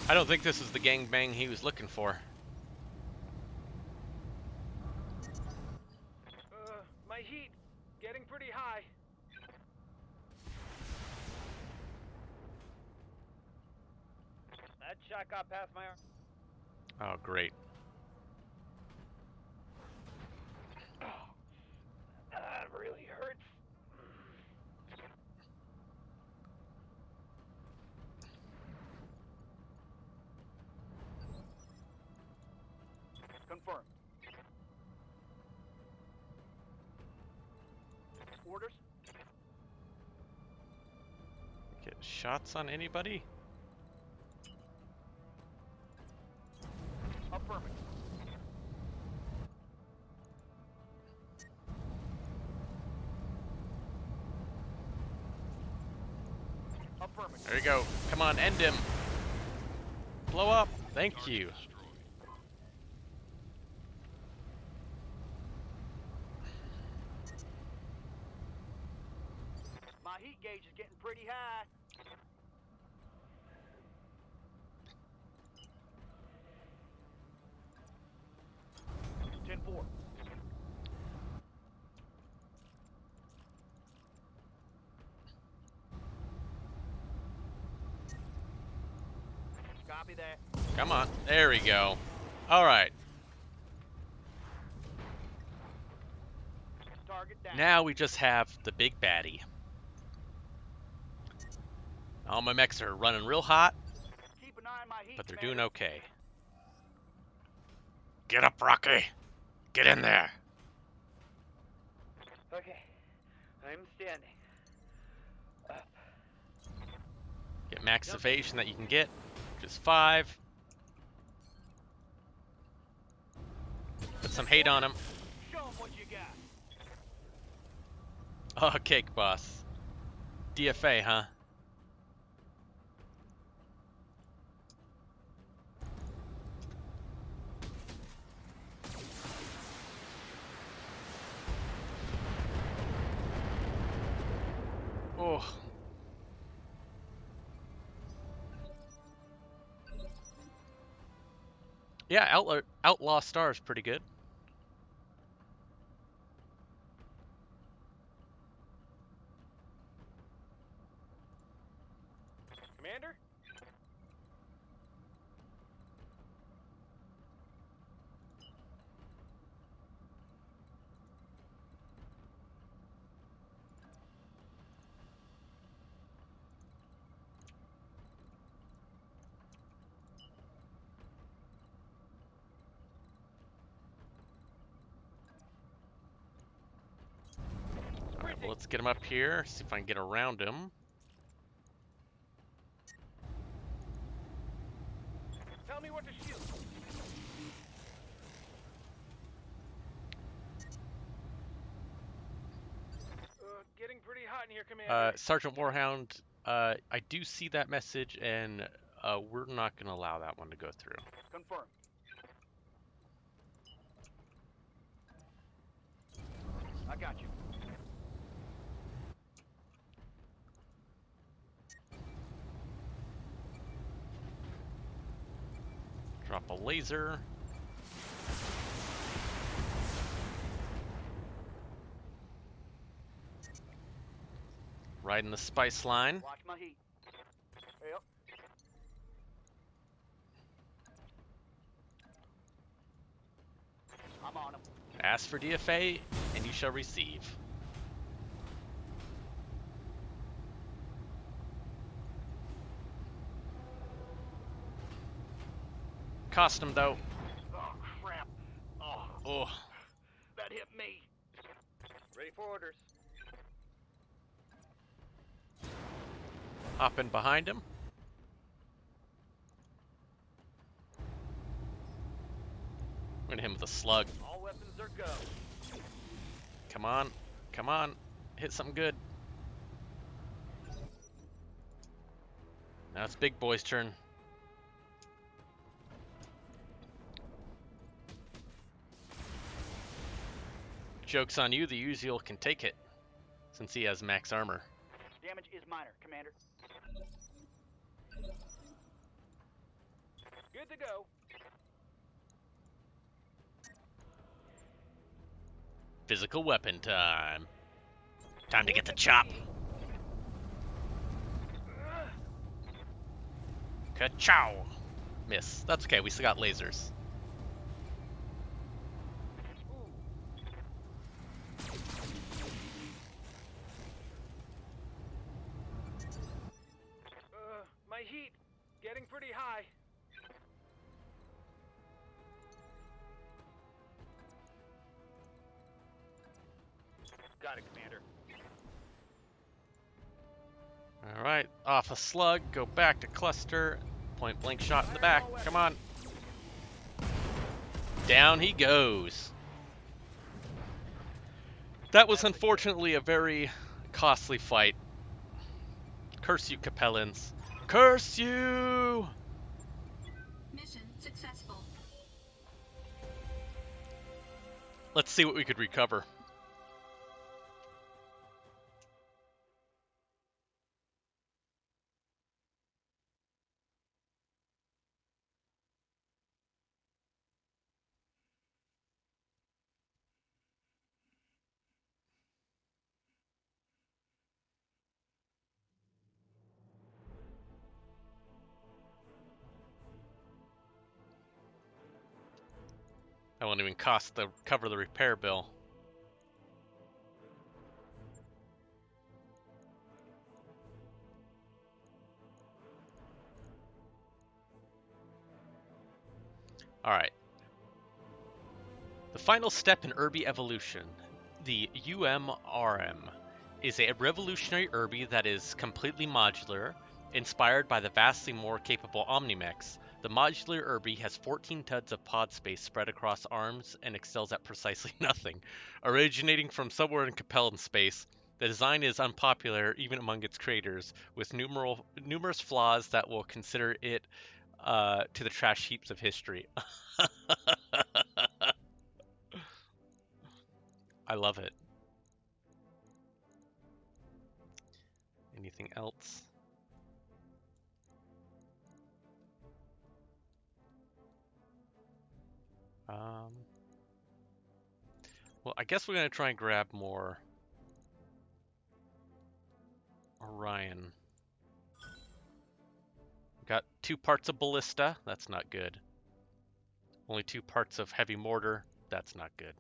I don't think this is the gangbang he was looking for. My heat getting pretty high. That shot got past my arm. Oh, great. That really hurts. Confirm. Orders? Get shots on anybody? Affirmative. Affirmative. There you go. Come on, end him. Blow up. Thank Target you. destroyed. My heat gauge is getting pretty high. Ten four. Copy that. Come on. There we go. All right. Target down. Now we just have the big baddie. All my mechs are running real hot, Keep an eye on my heat, but they're Commander. doing okay. Get up, Rocky. Get in there. Okay. I'm standing. Up. Get max evasion that you can get. Just 5. Put some hate on him. Show 'em what you got. Oh, cake boss. DFA, huh? Oh. Yeah, Outlaw Star is pretty good. Commander? Alright, well, let's get him up here, see if I can get around him. Tell me what to shoot. Getting pretty hot in here, Commander. Sergeant Warhound, I do see that message, and we're not going to allow that one to go through. Confirm. I got you. Drop a laser. Right in the spice line. Watch my heat. Yep. I'm on him. Ask for DFA, and you shall receive. Cost him, though. Oh, crap. Oh, Oh, that hit me. Ready for orders. hop in behind him. I'm gonna hit him with a slug. All weapons are go. Come on. Come on. Hit something good. Now it's Big Boy's turn. Joke's on you, the usual can take it, since he has max armor. Damage is minor, Commander. Good to go. Physical weapon time. Time to get the chop. Ka-chow! Miss. That's okay, we still got lasers. My heat getting pretty high. Got it, Commander. Alright, off a slug, go back to cluster. Point blank shot in the back. Come on. Down he goes. That was unfortunately a very costly fight. Curse you, Capellans. Curse you! Mission successful. Let's see what we could recover. That won't even cover the repair bill. Alright. The final step in Irby evolution, the UMRM, is a revolutionary Irby that is completely modular, inspired by the vastly more capable Omnimex. The modular Irby has 14 tons of pod space spread across arms and excels at precisely nothing. Originating from somewhere in Capellan space, the design is unpopular even among its creators, with numerous flaws that will consider it to the trash heaps of history. I love it. Anything else? Well, I guess we're going to try and grab more Orion. Got 2 parts of ballista. That's not good. Only 2 parts of heavy mortar. That's not good.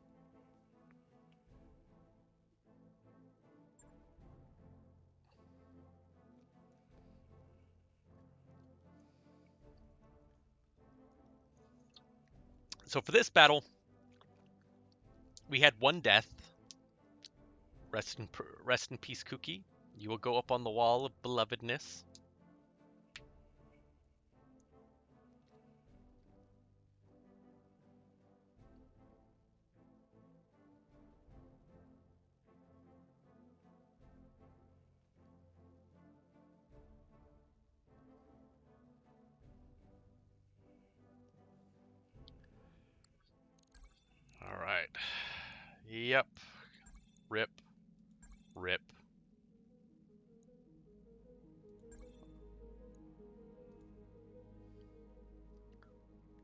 So for this battle, we had 1 death. Rest in peace, Cookie. You will go up on the wall of belovedness. All right. Yep. Rip. Rip.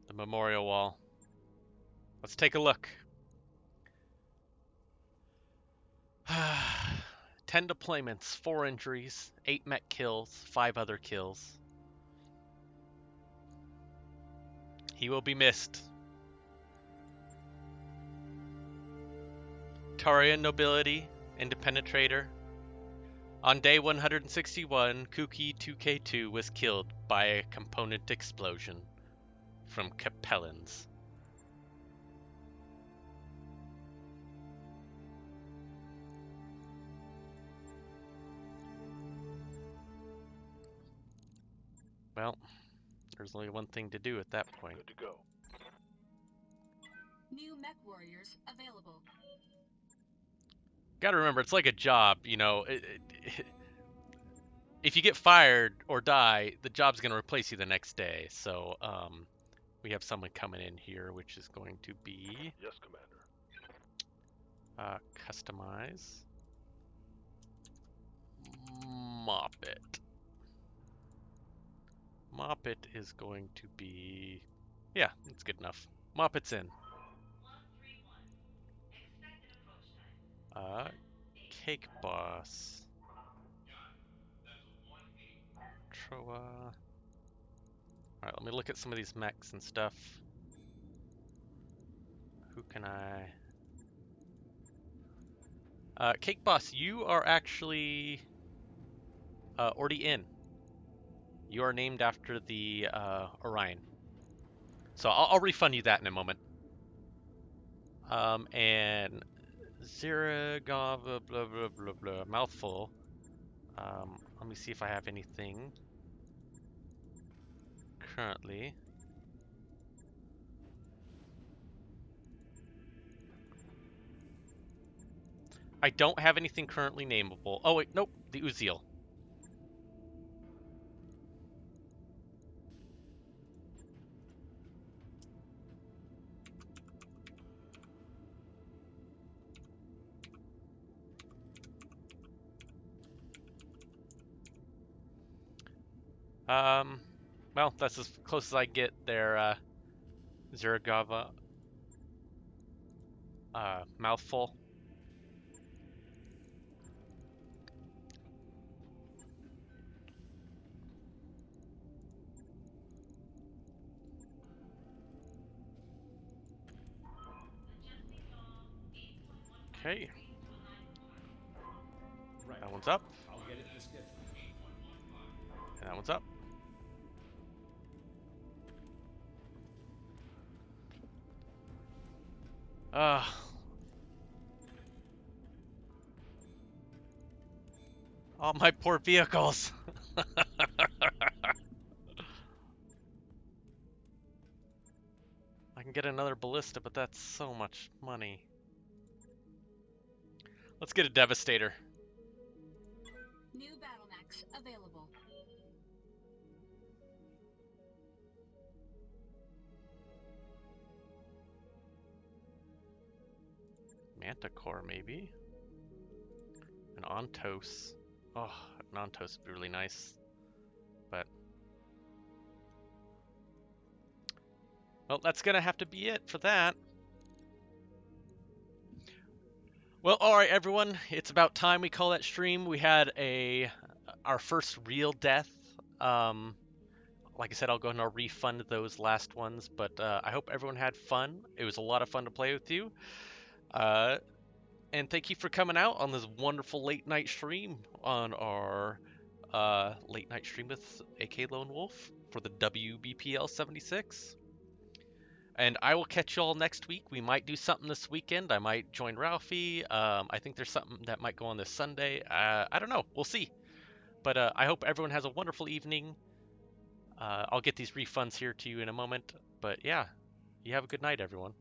The memorial wall. Let's take a look. 10 deployments, 4 injuries, 8 mech kills, 5 other kills. He will be missed. Tarian nobility, independent trader. On day 161, Kuki 2K2 was killed by a component explosion from Capellans. Well, there's only one thing to do at that point. Good to go. New mech warriors available. Gotta remember, it's like a job, you know. If you get fired or die, the job's gonna replace you the next day. So, we have someone coming in here, which is going to be Yes, Commander. customize. Moppet. Moppet is going to be, yeah, that's good enough. Moppet's in. Cake Boss. Troa. Alright, let me look at some of these mechs and stuff. Who can I... Cake Boss, you are actually already in. You are named after the Orion. So I'll refund you that in a moment. And Ziragava, blah, blah, blah, blah, mouthful. Let me see if I have anything currently. I don't have anything currently nameable. Oh wait, nope, the Uziel. Well, that's as close as I get there, Ziragava. Mouthful. Okay. Right. That one's up. I'll get it in the schedule. And that one's up. All my poor vehicles. I can get another ballista, but that's so much money. Let's get a Devastator. New battle mechs available. Manticore, maybe. An Ontos. Oh, an Ontos would be really nice. But... well, that's gonna have to be it for that. Well, alright everyone, it's about time we call that stream. We had our first real death. Like I said, I'll go ahead and I'll refund those last ones, but I hope everyone had fun. It was a lot of fun to play with you. And thank you for coming out on this wonderful late night stream on our late night stream with AK Lone Wolf for the WBPL 76. And I will catch you all next week. We might do something this weekend. I might join Ralphie. I think there's something that might go on this Sunday. I don't know. We'll see. But I hope everyone has a wonderful evening. I'll get these refunds here to you in a moment. But yeah, you have a good night, everyone.